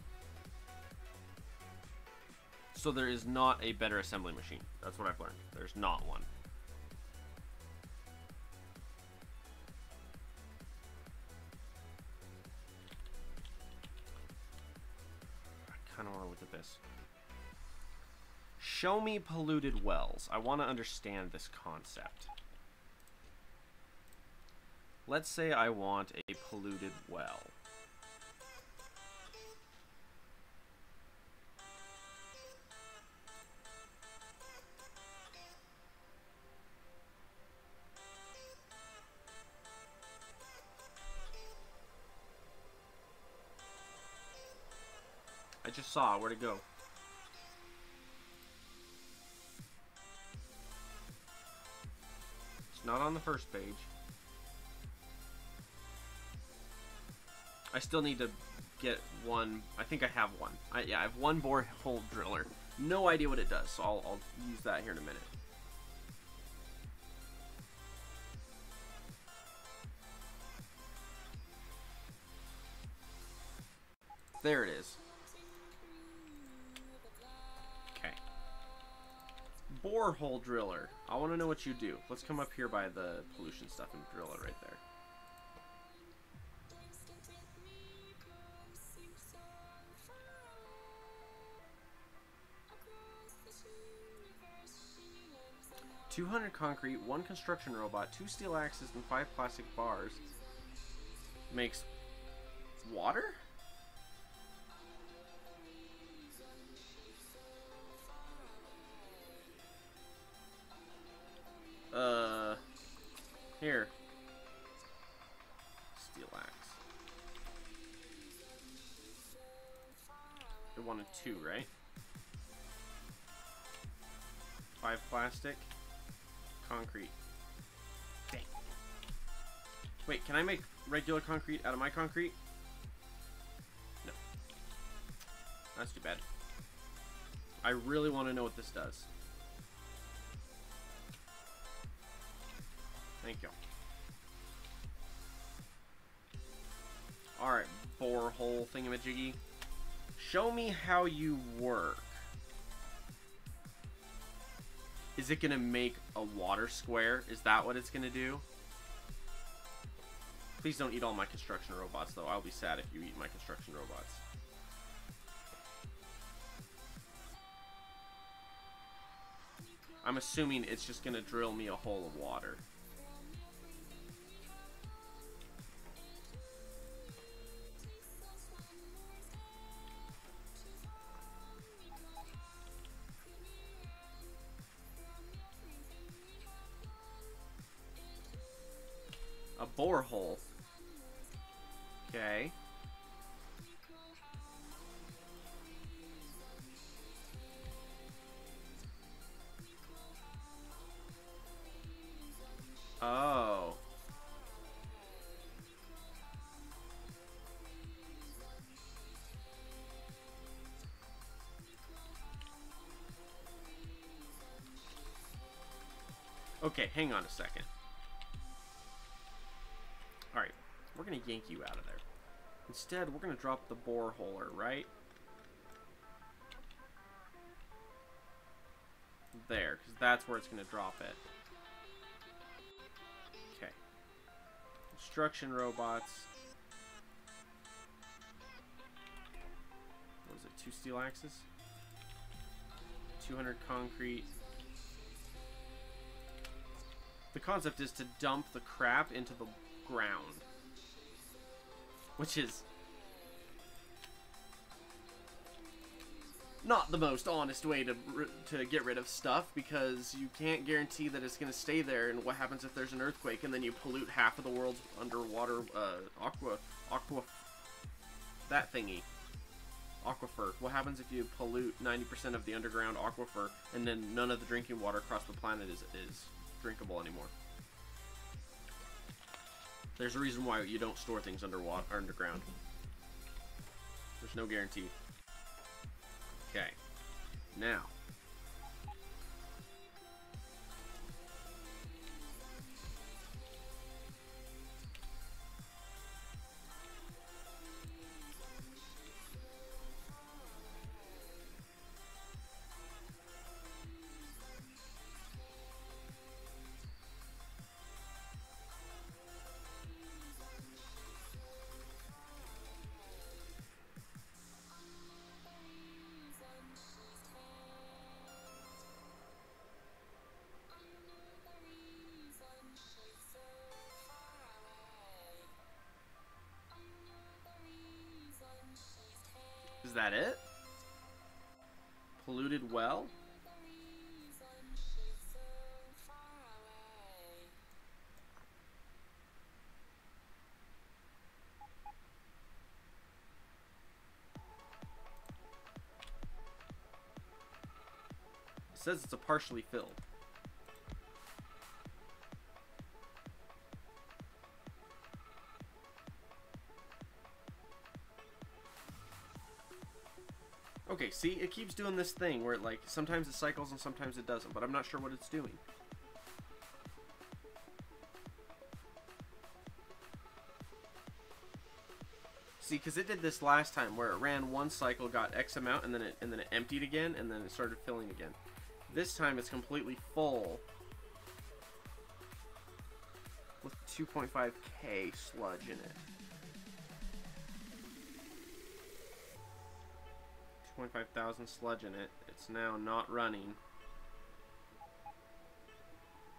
So there is not a better assembly machine. That's what I've learned. There's not one. I want to look at this. Show me polluted wells. I want to understand this concept. Let's say I want a polluted well. I just saw. Where'd it go? It's not on the first page. I still need to get one. I think I have one. Yeah, I have one borehole driller. No idea what it does, so I'll use that here in a minute. There it is. Okay. Borehole driller. I want to know what you do. Let's come up here by the pollution stuff and drill it right there. $200 concrete, 1 construction robot, 2 steel axes, and 5 plastic bars. Makes water? Here. Steel axe. It wanted 2, right? 5 plastic. Concrete. Dang. Wait, can I make regular concrete out of my concrete? No. That's too bad. I really want to know what this does. Thank you. borehole thingamajiggy. Show me how you work. Is it gonna make a water square? Is that what it's gonna do? Please don't eat all my construction robots, though. I'll be sad if you eat my construction robots. I'm assuming it's just gonna drill me a hole of water. A borehole. Okay. Oh. Okay, hang on a second. Alright, we're going to yank you out of there. Instead, we're going to drop the boreholer, right? There, because that's where it's going to drop it. Okay. Construction robots. What is it, 2 steel axes? 200 concrete. The concept is to dump the crap into the ground, which is not the most honest way to get rid of stuff, because you can't guarantee that it's going to stay there. And what happens if there's an earthquake and then you pollute half of the world's underwater that thingy, aquifer? What happens if you pollute 90% of the underground aquifer and then none of the drinking water across the planet is drinkable anymore? There's a reason why you don't store things underground. There's no guarantee. Okay. Now. Is that it? Polluted well? It says it's a partially filled. Okay, see, it keeps doing this thing where it, like, sometimes it cycles and sometimes it doesn't, but I'm not sure what it's doing. See, because it did this last time where it ran one cycle, got X amount, and then it emptied again, and then it started filling again. This time it's completely full with 2.5k sludge in it. 2,500 sludge in it. It's now not running,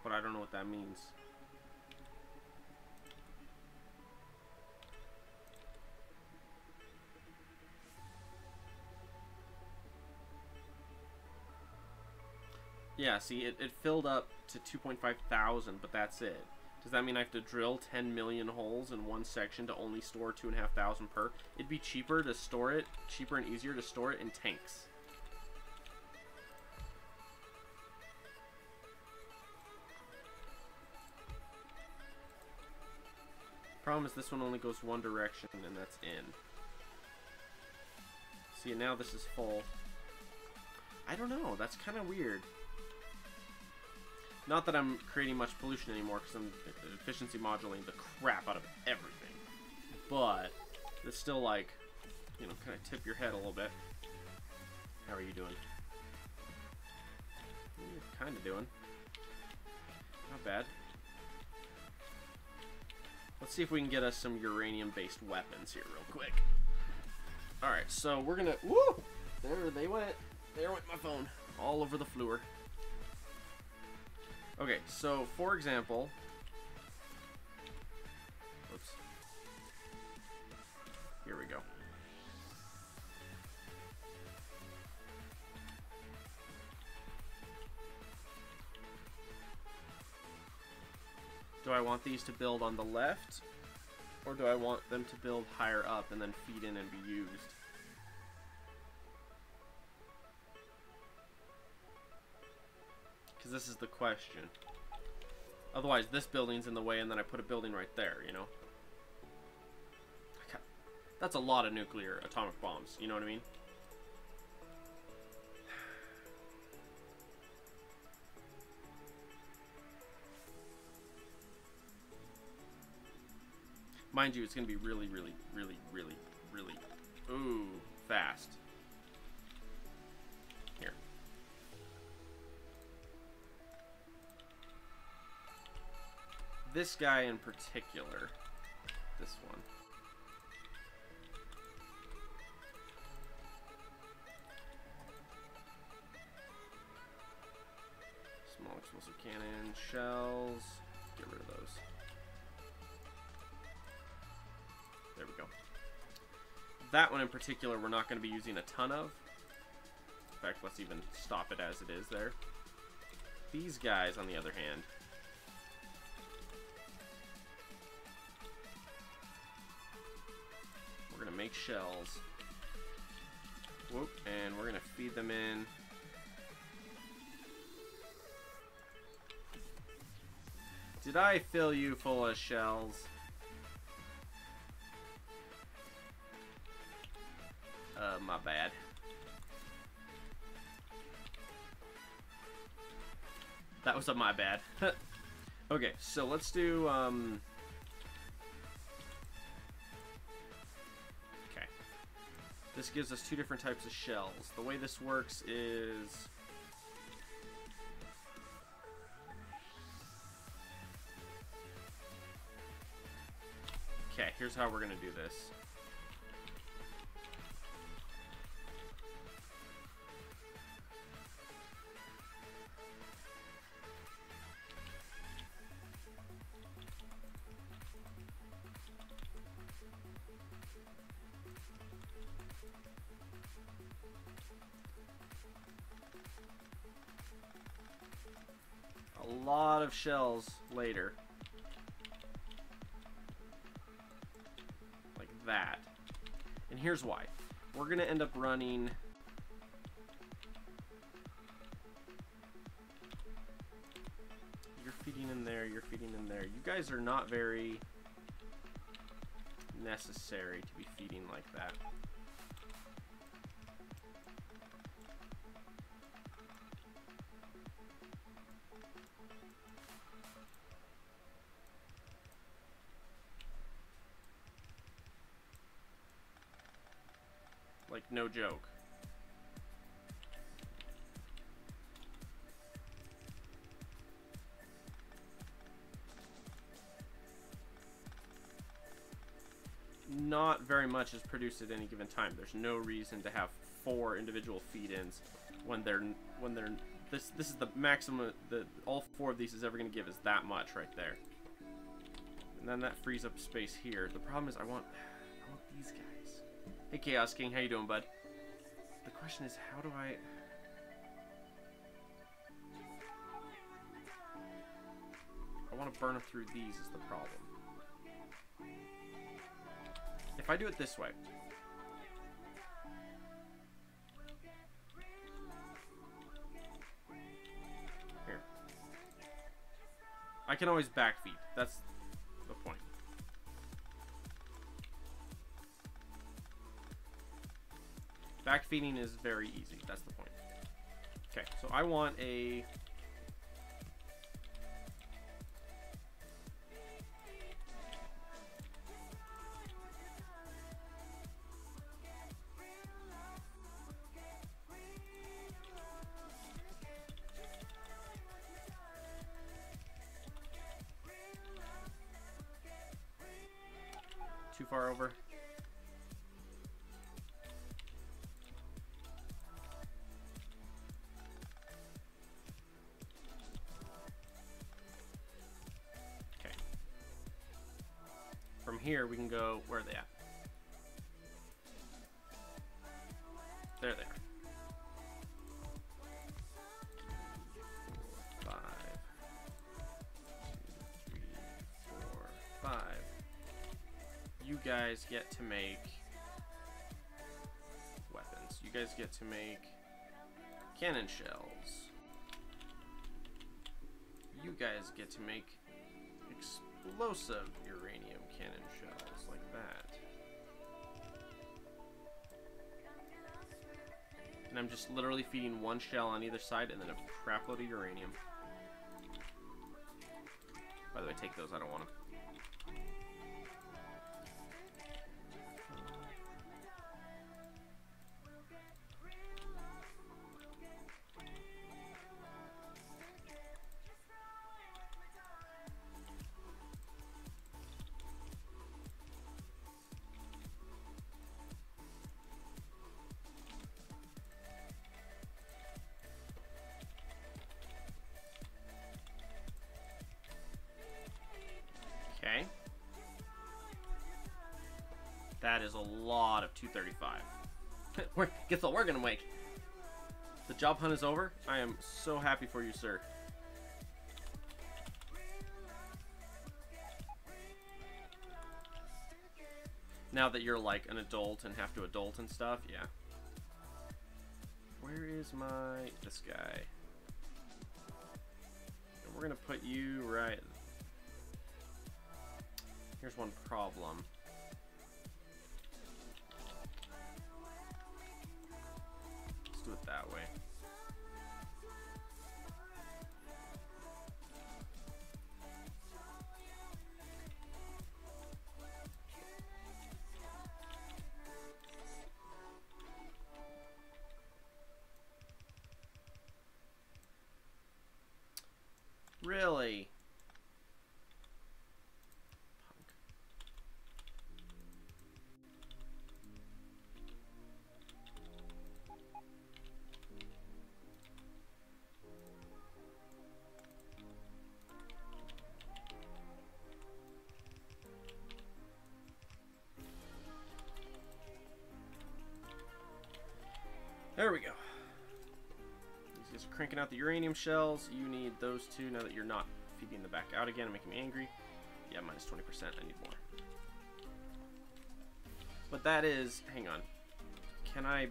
but I don't know what that means. Yeah, see, it filled up to 2,500, but that's it. Does that mean I have to drill 10 million holes in one section to only store 2,500 per? It'd be cheaper to store it, cheaper and easier to store it in tanks. Problem is this one only goes one direction, and that's in. See, now this is full. I don't know, that's kind of weird. Not that I'm creating much pollution anymore, because I'm efficiency modulating the crap out of everything. But It's still like, you know, kind of tip your head a little bit. How are you doing? You're kind of doing. Not bad. Let's see if we can get us some uranium-based weapons here real quick. Alright, so we're gonna... Woo! There they went. There went my phone. All over the floor. Okay, so for example... Whoops. Here we go. Do I want these to build on the left, or do I want them to build higher up and then feed in and be used? Because this is the question. Otherwise, this building's in the way, and then I put a building right there, you know? That's a lot of nuclear atomic bombs, you know what I mean? Mind you, it's going to be really, really, really, really, really, ooh, fast. Here. This guy in particular, this one. Small explosive cannon, shells, get rid of those. There we go. That one in particular we're not going to be using a ton of. In fact, let's even stop it as it is there. These guys, on the other hand, we're going to make shells. Whoop, and we're going to feed them in. Did I fill you full of shells? My bad. That was my bad. Okay, so let's do, okay. This gives us two different types of shells. The way this works is... Okay, here's how we're gonna do this. A lot of shells later. Like that. And here's why. We're going to end up running... You're feeding in there, you're feeding in there. You guys are not very necessary to be feeding like that. Like, no joke. Not very much is produced at any given time. There's no reason to have 4 individual feed-ins when they're this is the maximum that all 4 of these is ever going to give is that much right there. And then that frees up space here. The problem is I want these guys. Hey Chaos King, how you doing, bud? The question is, how do I... I want to burn through these is the problem. If I do it this way... Here. I can always backfeed. That's the point. Backfeeding is very easy. That's the point. Okay, so I want a... too far over. Okay. From here, we can go, where are they at? There they are. 5, 2, 3, 4, 5. You guys get to make weapons. You guys get to make cannon shells. You guys get to make explosive uranium cannon shells like that. And I'm just literally feeding one shell on either side and then a crap load of uranium. By the way, take those, I don't want them. Okay. That is a lot of 235. Guess what we're gonna make? The job hunt is over. I am so happy for you, sir. Now that you're like an adult and have to adult and stuff, yeah. Where is this guy? And we're gonna put you right. Here's one problem. Let's do it that way. Really? There we go. These guys are cranking out the uranium shells. You need those two now that you're not feeding the back out again and making me angry. Yeah, minus 20%. I need more. But that is... Hang on. Can I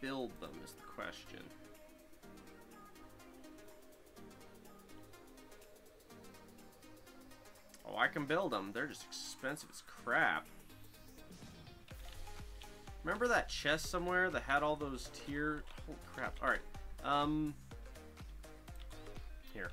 build them is the question. Oh, I can build them. They're just expensive as crap. Remember that chest somewhere that had all those tier... Holy crap. Alright. Here.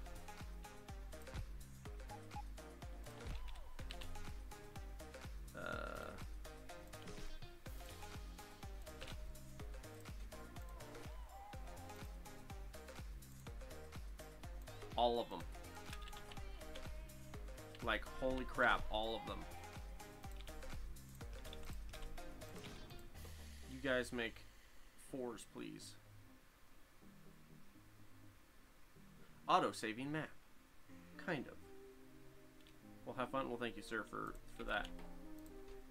All of them. Like, holy crap, all of them. You guys make 4s, please. Auto-saving map. Kind of. Well, have fun. Well, thank you, sir, for that.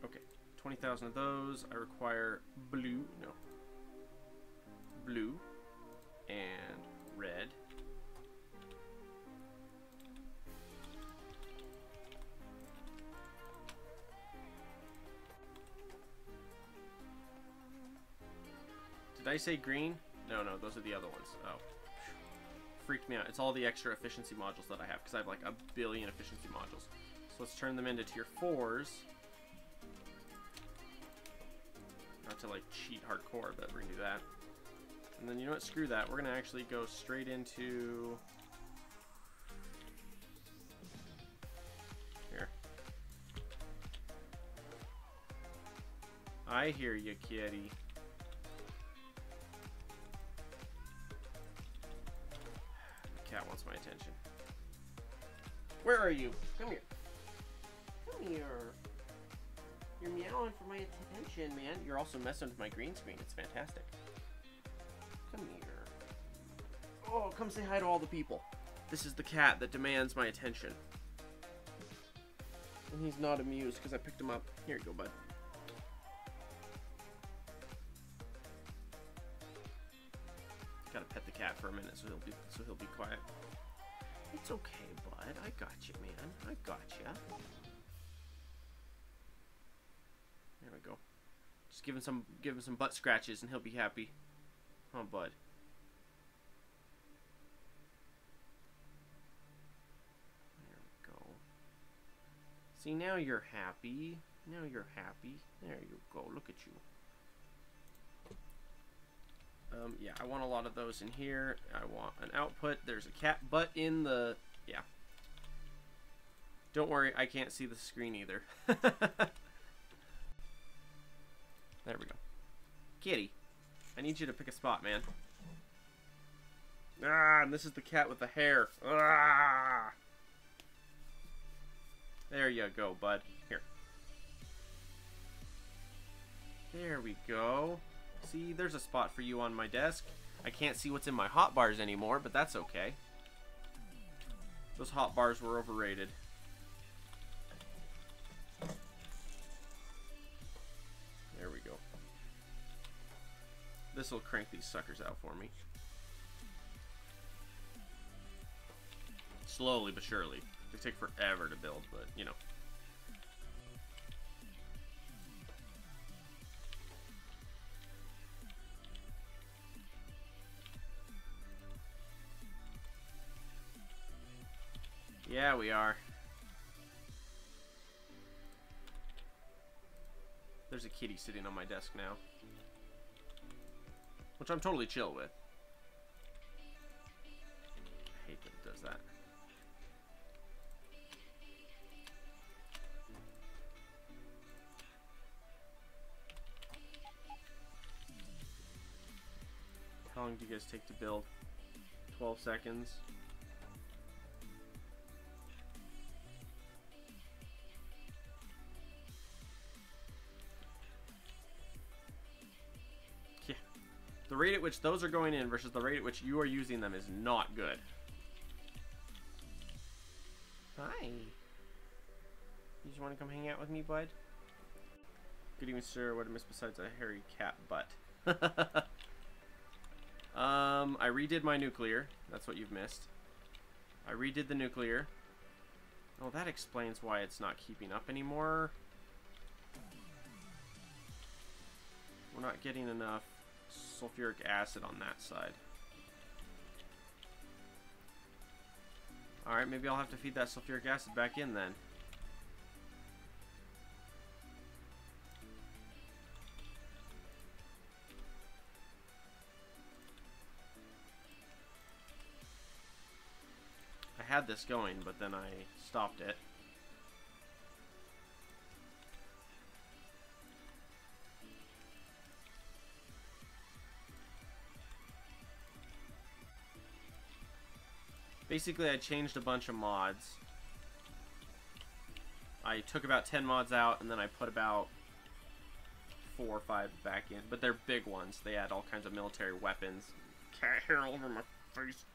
Okay. 20,000 of those. I require blue. No. Blue. And red. Did I say green? No, those are the other ones. Oh. Freaked me out. It's all the extra efficiency modules that I have, because I have like a billion efficiency modules. So let's turn them into tier 4s. Not to like cheat hardcore, but we're gonna do that. And then you know what? Screw that. We're gonna actually go straight into... Here. I hear you, kitty. Cat wants my attention. Where are you? Come here. Come here. You're meowing for my attention, man. You're also messing with my green screen. It's fantastic. Come here. Oh, come say hi to all the people. This is the cat that demands my attention. And he's not amused because I picked him up. Here you go, bud. Gotta pet the cat for a minute so he'll be quiet. It's okay, bud. I got you, man. I got you. There we go. Just give him some butt scratches and he'll be happy. Oh, bud. There we go. See, now you're happy. Now you're happy. There you go. Look at you. Yeah, I want a lot of those in here. I want an output. There's a cat butt in the... Yeah. Don't worry, I can't see the screen either. There we go. Kitty, I need you to pick a spot, man. Ah, and this is the cat with the hair. Ah! There you go, bud. Here. There we go. See, there's a spot for you on my desk. I can't see what's in my hotbars anymore, but that's okay. Those hotbars were overrated. There we go. This will crank these suckers out for me. Slowly but surely. They take forever to build, but, you know. Yeah, we are. There's a kitty sitting on my desk now. Which I'm totally chill with. I hate that it does that. How long do you guys take to build? 12 seconds. The rate at which those are going in versus the rate at which you are using them is not good. Hi. You just want to come hang out with me, bud? Good evening, sir. What I missed besides a hairy cat butt? I redid my nuclear. That's what you've missed. I redid the nuclear. Oh, that explains why it's not keeping up anymore. We're not getting enough sulfuric acid on that side. Alright, maybe I'll have to feed that sulfuric acid back in then. I had this going, but then I stopped it. Basically, I changed a bunch of mods. I took about 10 mods out, and then I put about 4 or 5 back in. But they're big ones. They add all kinds of military weapons. Cat hair all over my face.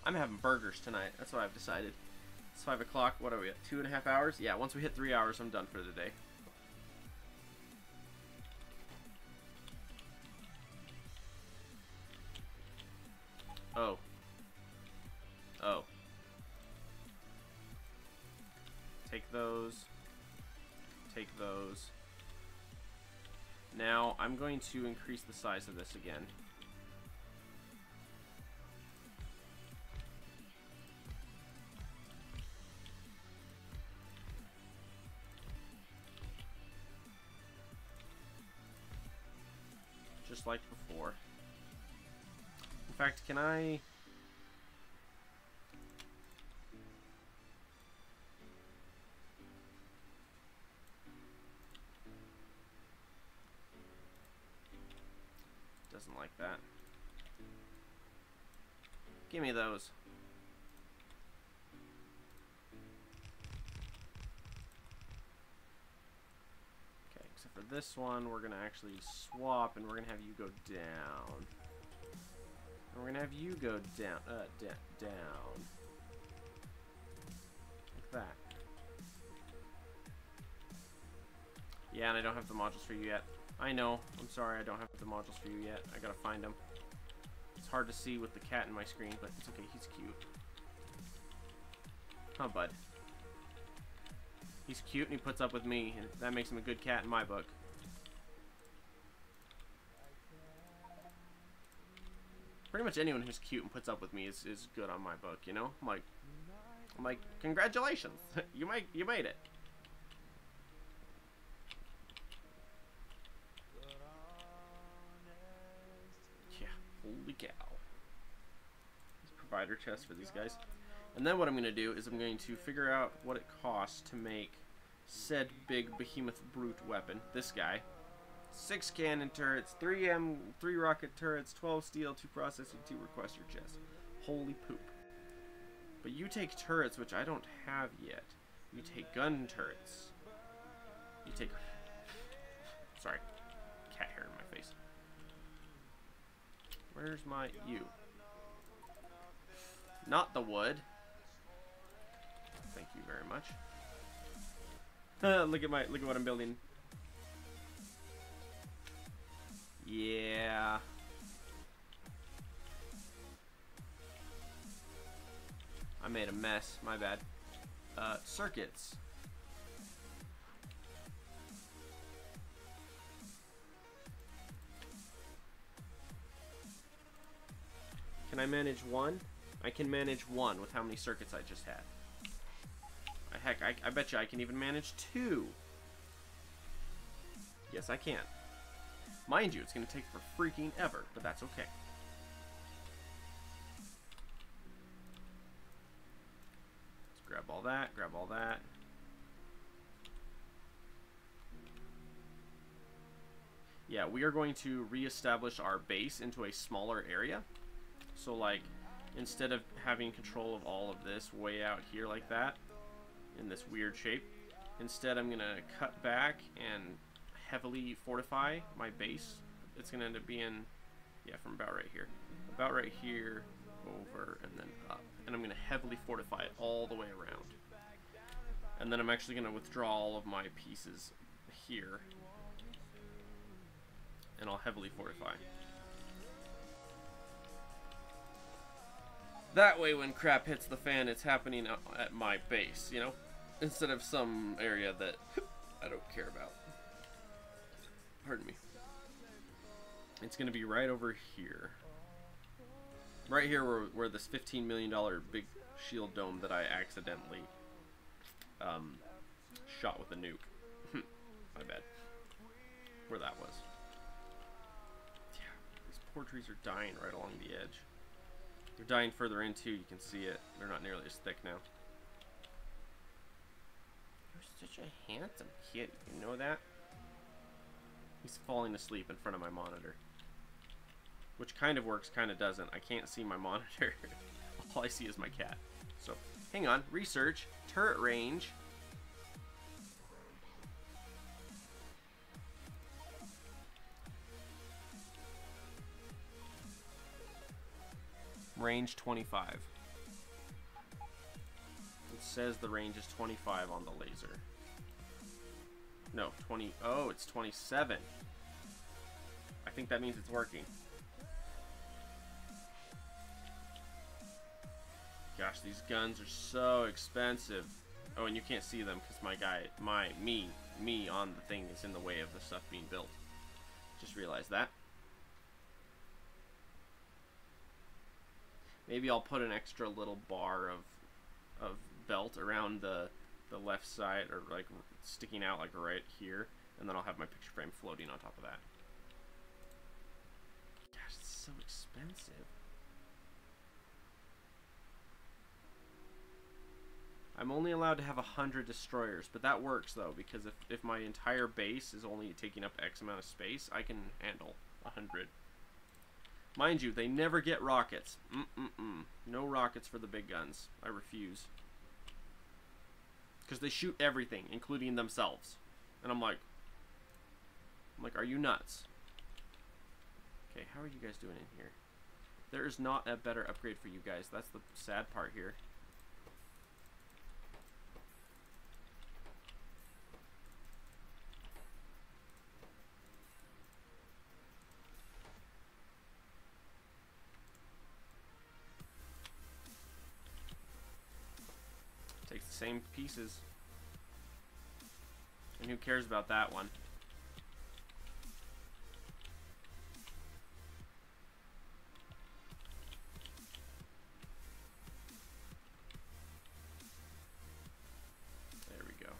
I'm having burgers tonight. That's what I've decided. It's 5 o'clock. What are we at? 2.5 hours? Yeah, once we hit 3 hours, I'm done for the day. Oh. Oh. Take those. Take those. Now, I'm going to increase the size of this again. Just like before. In fact, can I... Doesn't like that. Give me those. for this one, we're going to actually swap, and we're going to have you go down. And we're going to have you go down, down. Like that. Yeah, and I don't have the modules for you yet. I know. I'm sorry, I don't have the modules for you yet. I gotta find them. It's hard to see with the cat in my screen, but it's okay. He's cute. Huh, bud? He's cute and he puts up with me, and that makes him a good cat in my book. Pretty much anyone who's cute and puts up with me is good on my book, you know? I'm like, congratulations, you made it. Yeah, holy cow. This provider chest for these guys. And then what I'm going to do is I'm going to figure out what it costs to make said big behemoth brute weapon. This guy. 6 cannon turrets, 3 rocket turrets, 12 steel, 2 processing, 2 requester chests. Holy poop. But you take turrets, which I don't have yet. You take gun turrets. You take... Sorry. Cat hair in my face. Where's my... you? Not the wood. Thank you very much. Look at what I'm building. Yeah. I made a mess. My bad. Circuits. Can I manage one? I can manage one with how many circuits I just had. Heck, I bet you I can even manage 2. Yes, I can. Mind you, it's going to take for freaking ever, but that's okay. Let's grab all that, grab all that. Yeah, we are going to reestablish our base into a smaller area. So, like, instead of having control of all of this way out here like that, in this weird shape, instead I'm gonna cut back and heavily fortify my base. It's gonna end up being, yeah, from about right here over and then up, and I'm gonna heavily fortify it all the way around. And then I'm actually gonna withdraw all of my pieces here, and I'll heavily fortify. That way, when crap hits the fan, it's happening at my base, you know? Instead of some area that I don't care about. Pardon me. It's going to be right over here. Right here where this $15 million big shield dome that I accidentally shot with a nuke. My bad. Where that was. Yeah, these poor trees are dying right along the edge. They're dying further in too, you can see it. They're not nearly as thick now. You're such a handsome kid, you know that? He's falling asleep in front of my monitor. Which kind of works, kind of doesn't. I can't see my monitor. All I see is my cat. So, hang on. Research. Turret range. Range 25. It says the range is 25 on the laser. No, 20. Oh, it's 27. I think that means it's working. Gosh, these guns are so expensive. Oh, and you can't see them because me on the thing is in the way of the stuff being built. Just realized that. Maybe I'll put an extra little bar of belt around the left side, or like sticking out like right here, and then I'll have my picture frame floating on top of that. Gosh, it's so expensive. I'm only allowed to have 100 destroyers, but that works though, because if my entire base is only taking up X amount of space, I can handle 100. Mind you, they never get rockets. No rockets for the big guns. I refuse. Because they shoot everything, including themselves. And I'm like, I'm like, are you nuts? Okay, how are you guys doing in here? There is not a better upgrade for you guys. That's the sad part here. Takes the same pieces. And who cares about that one? There we go.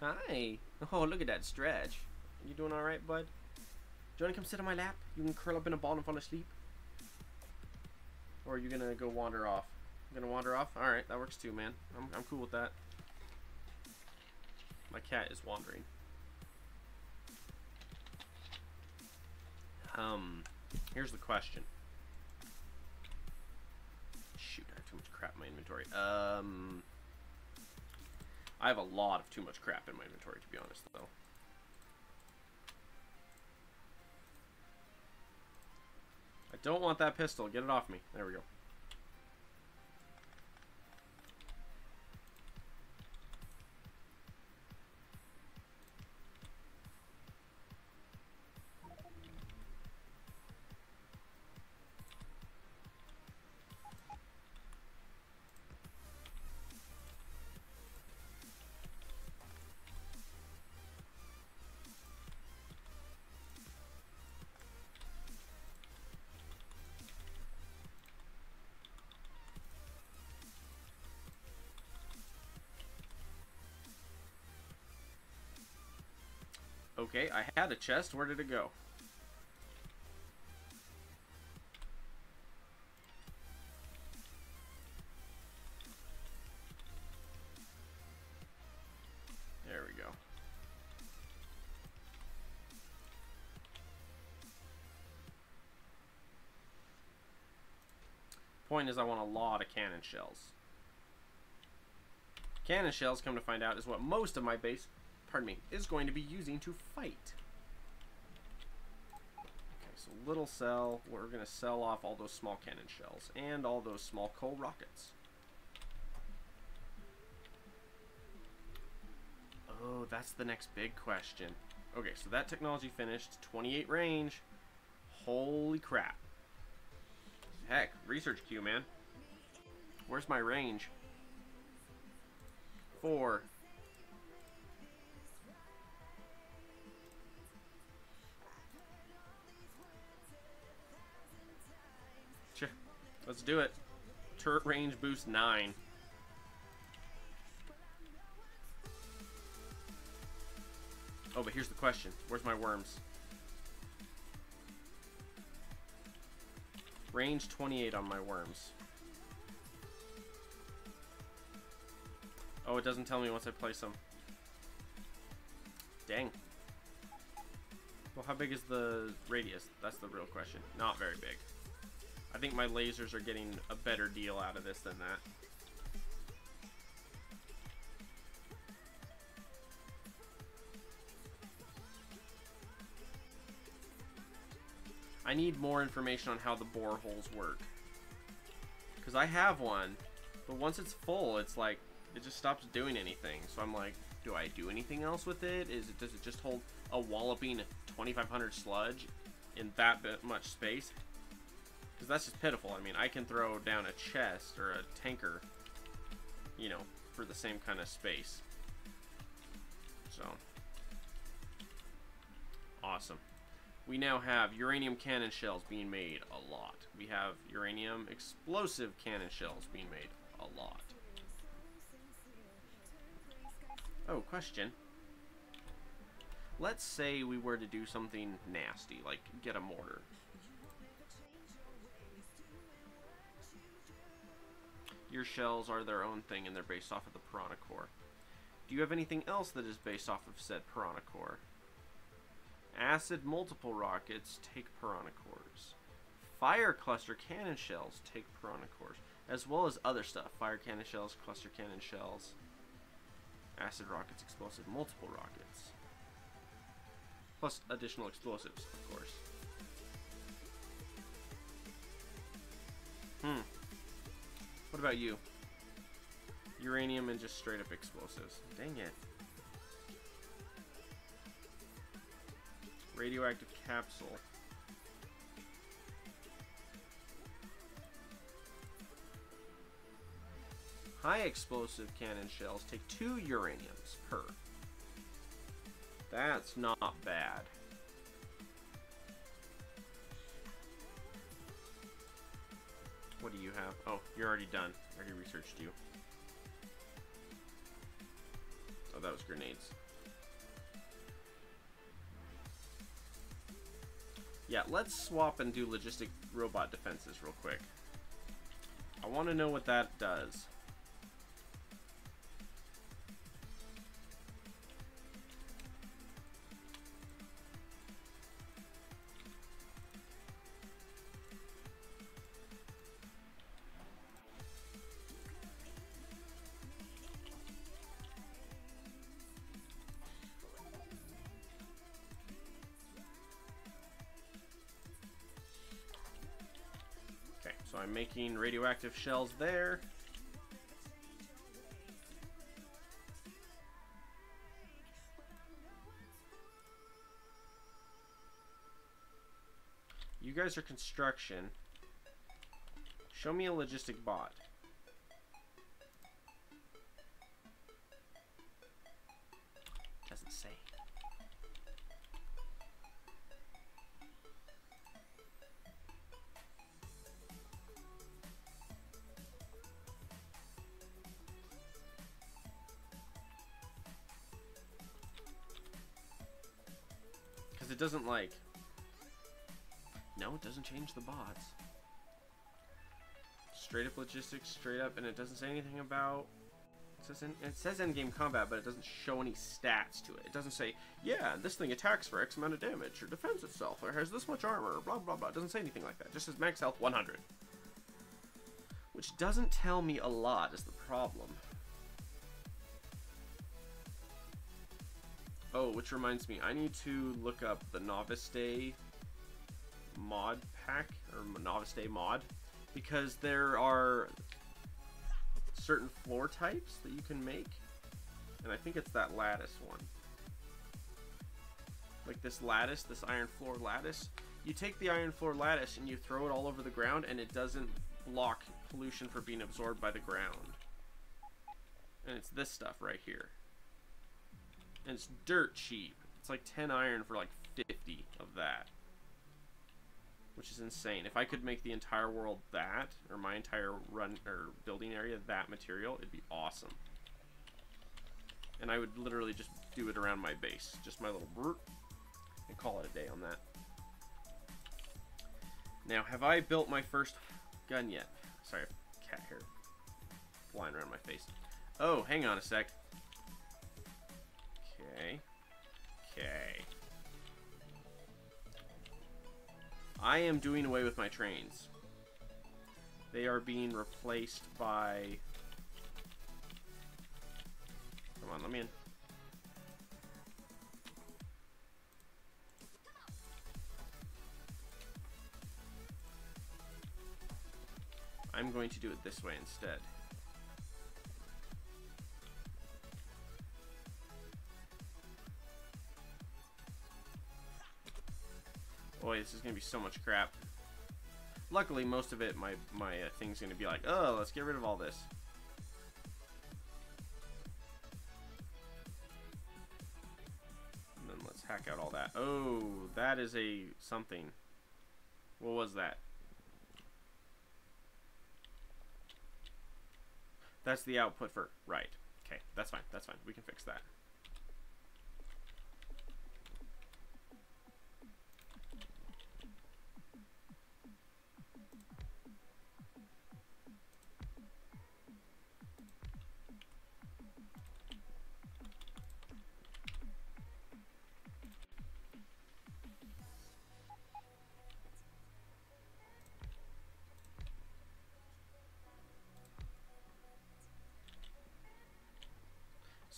Hi. Oh, look at that stretch. You doing alright, bud? Do you want to come sit on my lap? You can curl up in a ball and fall asleep? Or are you gonna go wander off? You gonna wander off? Alright, that works too, man. I'm cool with that. My cat is wandering. Here's the question. Shoot, I have too much crap in my inventory. I have a lot of too much crap in my inventory, to be honest, though. I don't want that pistol. Get it off me. There we go. Okay, I had a chest. Where did it go? There we go. Point is, I want a lot of cannon shells. Cannon shells, come to find out, is what most of my base, pardon me, is going to be using to fight. Okay, so little cell, we're going to sell off all those small cannon shells and all those small coal rockets. Oh, that's the next big question. Okay, so that technology finished, 28 range. Holy crap. Heck, research queue, man. Where's my range? 4. Let's do it. Turret range boost 9. Oh, but here's the question. Where's my worms? Range 28 on my worms. Oh, it doesn't tell me once I place them. Dang. Well, how big is the radius? That's the real question. Not very big. I think my lasers are getting a better deal out of this than that. I need more information on how the boreholes work. Because I have one, but once it's full, it's like, it just stops doing anything. So I'm like, do I do anything else with it? Does it just hold a walloping 2,500 sludge in that much space? Because that's just pitiful. I mean, I can throw down a chest or a tanker, you know, for the same kind of space. So, awesome. We now have uranium cannon shells being made a lot. We have uranium explosive cannon shells being made a lot. Oh, question. Let's say we were to do something nasty, like get a mortar. Your shells are their own thing and they're based off of the piranha core. Do you have anything else that is based off of said piranha core? Acid multiple rockets take piranha cores. Fire cluster cannon shells take piranha cores. As well as other stuff. Fire cannon shells, cluster cannon shells. Acid rockets, explosive, multiple rockets. Plus additional explosives, of course. What about you? Uranium and just straight up explosives. Dang it. Radioactive capsule. High explosive cannon shells take 2 uraniums per. That's not bad. What do you have? Oh, you're already done. I already researched you. Oh, that was grenades. Yeah, let's swap and do logistic robot defenses real quick. I want to know what that does. So I'm making radioactive shells there. You guys are construction. Show me a logistic bot. Doesn't say. It doesn't like... No, it doesn't change the bots. Straight up logistics, straight up, and it doesn't say anything about... It says EndgameCombat, but it doesn't show any stats to it. It doesn't say, yeah, this thing attacks for X amount of damage, or defends itself, or has this much armor, or blah blah blah. It doesn't say anything like that. It just says max health 100. Which doesn't tell me a lot is the problem. Oh, which reminds me, I need to look up the nauvisday mod pack, or nauvisday mod, because there are certain floor types that you can make, and I think it's that lattice one. Like this lattice, this iron floor lattice. You take the iron floor lattice and you throw it all over the ground, and it doesn't block pollution from being absorbed by the ground. And it's this stuff right here. And it's dirt cheap. It's like 10 iron for like 50 of that. Which is insane. If I could make the entire world that, or my entire building area that material, it'd be awesome. And I would literally just do it around my base. Just my little brute. And call it a day on that. Now, have I built my first gun yet? Sorry, cat hair flying around my face. Oh, hang on a sec. Okay. I am doing away with my trains. They are being replaced by... Come on, let me in. I'm going to do it this way instead. Boy, this is going to be so much crap. Luckily, most of it, my thing's going to be like, oh, let's get rid of all this. And then let's hack out all that. Oh, that is a something. What was that? That's the output for... Right. Okay, that's fine. That's fine. We can fix that.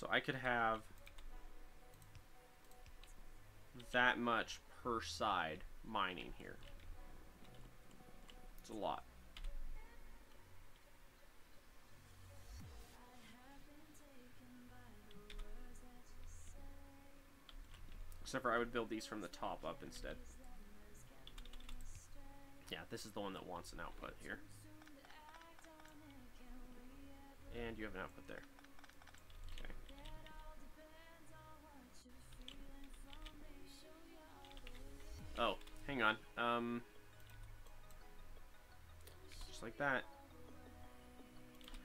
So I could have that much per side mining here. It's a lot. Except for I would build these from the top up instead. Yeah, this is the one that wants an output here. And you have an output there. Okay. Oh, hang on. Just like that.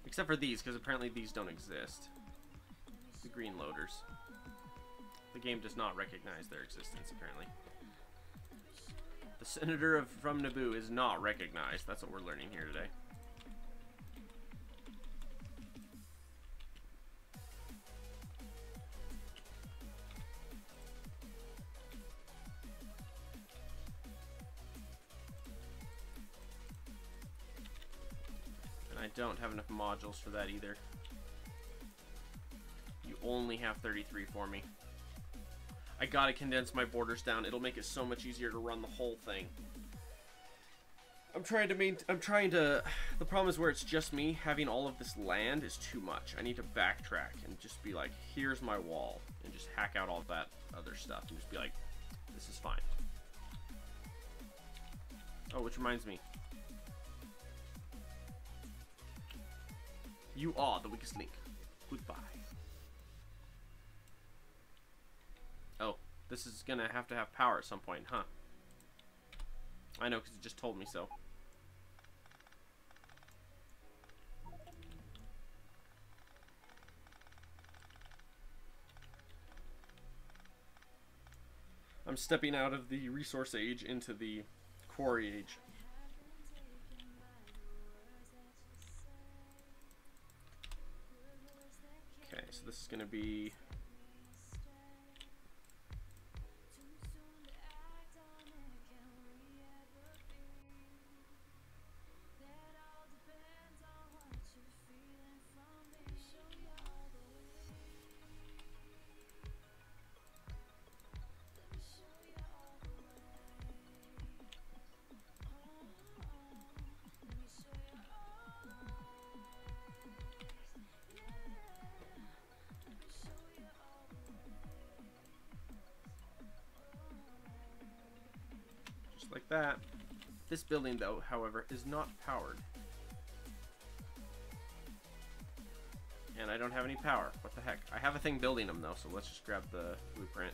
Except for these, because apparently these don't exist. The green loaders. The game does not recognize their existence, apparently. The senator from Naboo is not recognized. That's what we're learning here today. And I don't have enough modules for that either. You only have 33 for me. I gotta condense my borders down. It'll make it so much easier to run the whole thing. The problem is where it's just me, having all of this land is too much. I need to backtrack and just be like, here's my wall, and just hack out all that other stuff and just be like, this is fine. Oh, which reminds me. You are the weakest link. Goodbye. Oh, this is gonna have to have power at some point, huh? I know, because it just told me so. I'm stepping out of the resource age into the quarry age. Okay, so this is gonna be... like that. This building, though, however, is not powered. And I don't have any power. What the heck? I have a thing building them, though, so let's just grab the blueprint.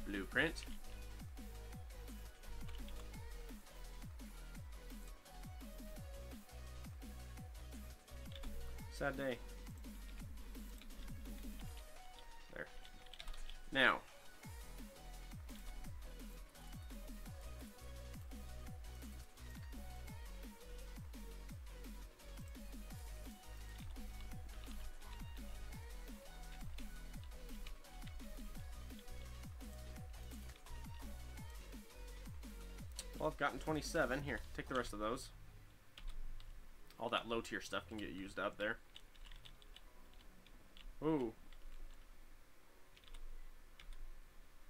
Blueprint. Sad day. There. Now. Well, I've gotten 27. Here, take the rest of those. All that low tier stuff can get used up there. Ooh.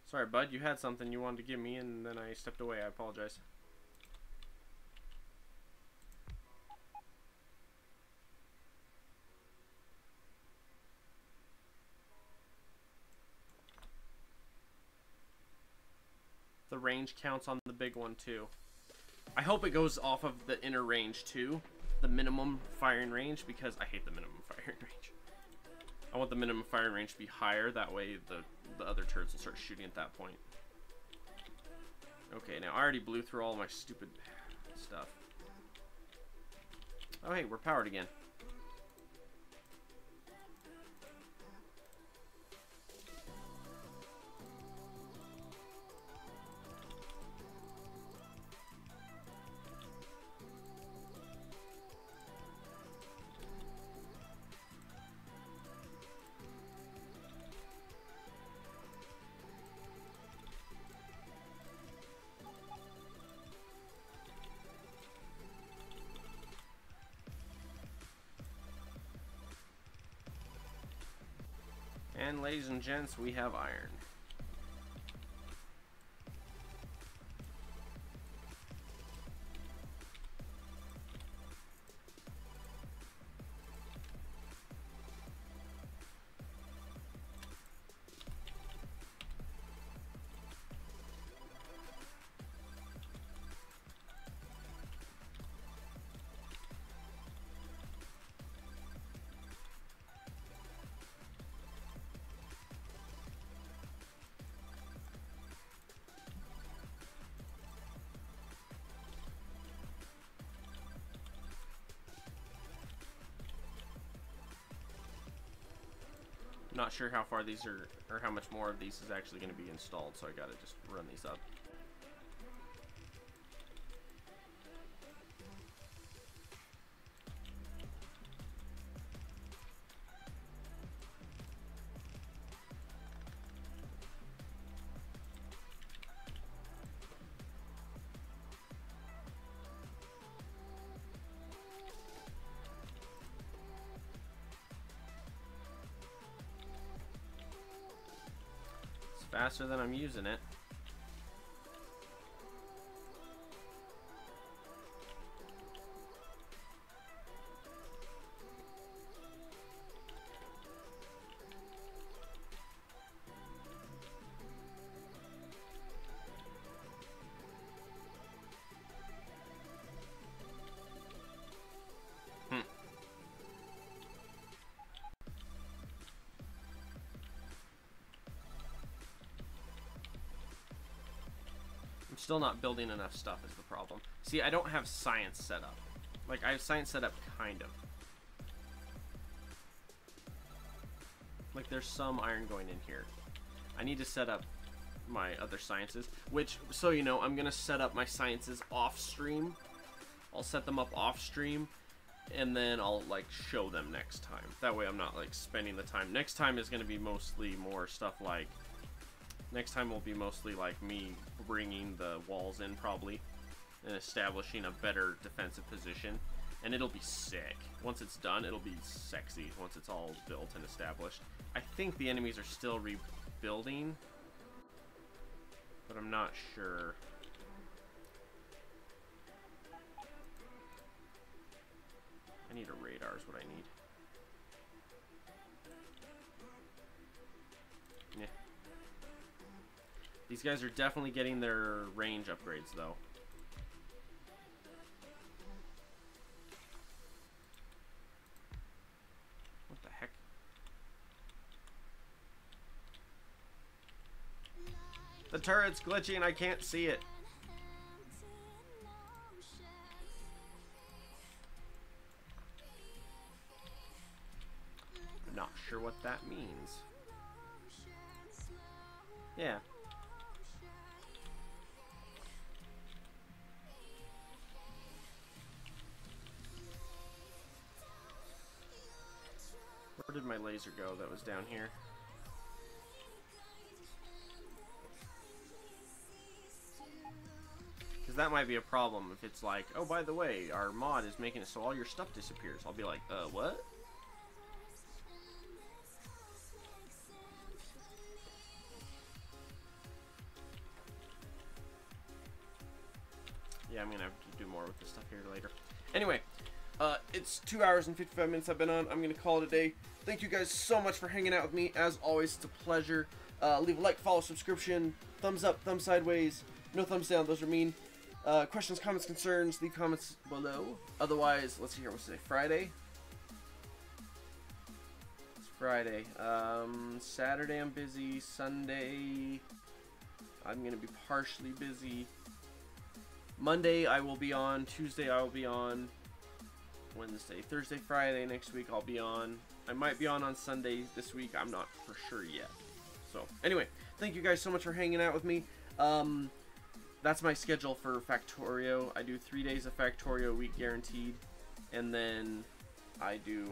Sorry, bud. You had something you wanted to give me, and then I stepped away. I apologize. The range counts on the big one too. I hope it goes off of the inner range too, the minimum firing range, because I hate the minimum firing range. I want the minimum firing range to be higher, that way the other turrets will start shooting at that point. Okay, now I already blew through all my stupid stuff. Oh hey, we're powered again. And ladies and gents, we have iron. Not sure how far these are, or how much more of these is actually going to be installed, so I gotta just run these up. Faster than I'm using it. Still not building enough stuff is the problem. See, I don't have science set up. Like, I have science set up, kind of. Like, there's some iron going in here. I need to set up my other sciences, which, so you know, I'm going to set up my sciences off-stream. I'll set them up off-stream, and then I'll, like, show them next time. That way I'm not, like, spending the time. Next time is going to be mostly more stuff like... Next time will be mostly like me bringing the walls in, probably, and establishing a better defensive position. And it'll be sick. Once it's done, it'll be sexy once it's all built and established. I think the enemies are still rebuilding, but I'm not sure. I need a radar is what I need. Yeah. These guys are definitely getting their range upgrades, though. What the heck? The turret's glitchy and I can't see it. I'm not sure what that means. Yeah. Where did my laser go that was down here? Because that might be a problem if it's like, oh, by the way, our mod is making it so all your stuff disappears. I'll be like, what? Yeah, I'm gonna have to do more with this stuff here later. Anyway, it's 2 hours and 55 minutes I've been on. I'm gonna call it a day. Thank you guys so much for hanging out with me. As always, it's a pleasure. Leave a like, follow, subscription, thumbs up, thumbs sideways, no thumbs down, those are mean. Questions, comments, concerns, leave comments below. Otherwise, let's see here, what's today? Friday? It's Friday. Saturday I'm busy. Sunday I'm gonna be partially busy. Monday I will be on. Tuesday I will be on. Wednesday, Thursday, Friday next week I'll be on. I might be on Sunday this week. I'm not for sure yet. So anyway, thank you guys so much for hanging out with me. That's my schedule for Factorio. I do 3 days of Factorio a week guaranteed, and then I do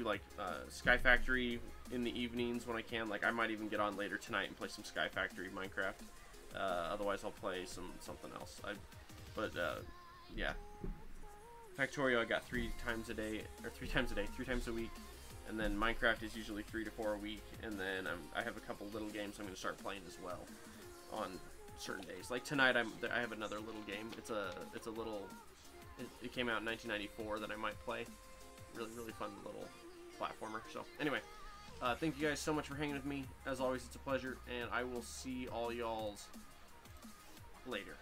like Sky Factory in the evenings when I can. Like, I might even get on later tonight and play some Sky Factory Minecraft. Otherwise I'll play something else. Yeah. Factorio I got 3 times a day, or 3 times a week. And then Minecraft is usually 3 to 4 a week, and then I have a couple little games I'm going to start playing as well on certain days. Like tonight, I have another little game. It's a little. It came out in 1994 that I might play. Really fun little platformer. So anyway, thank you guys so much for hanging with me. As always, it's a pleasure, and I will see all y'all's later.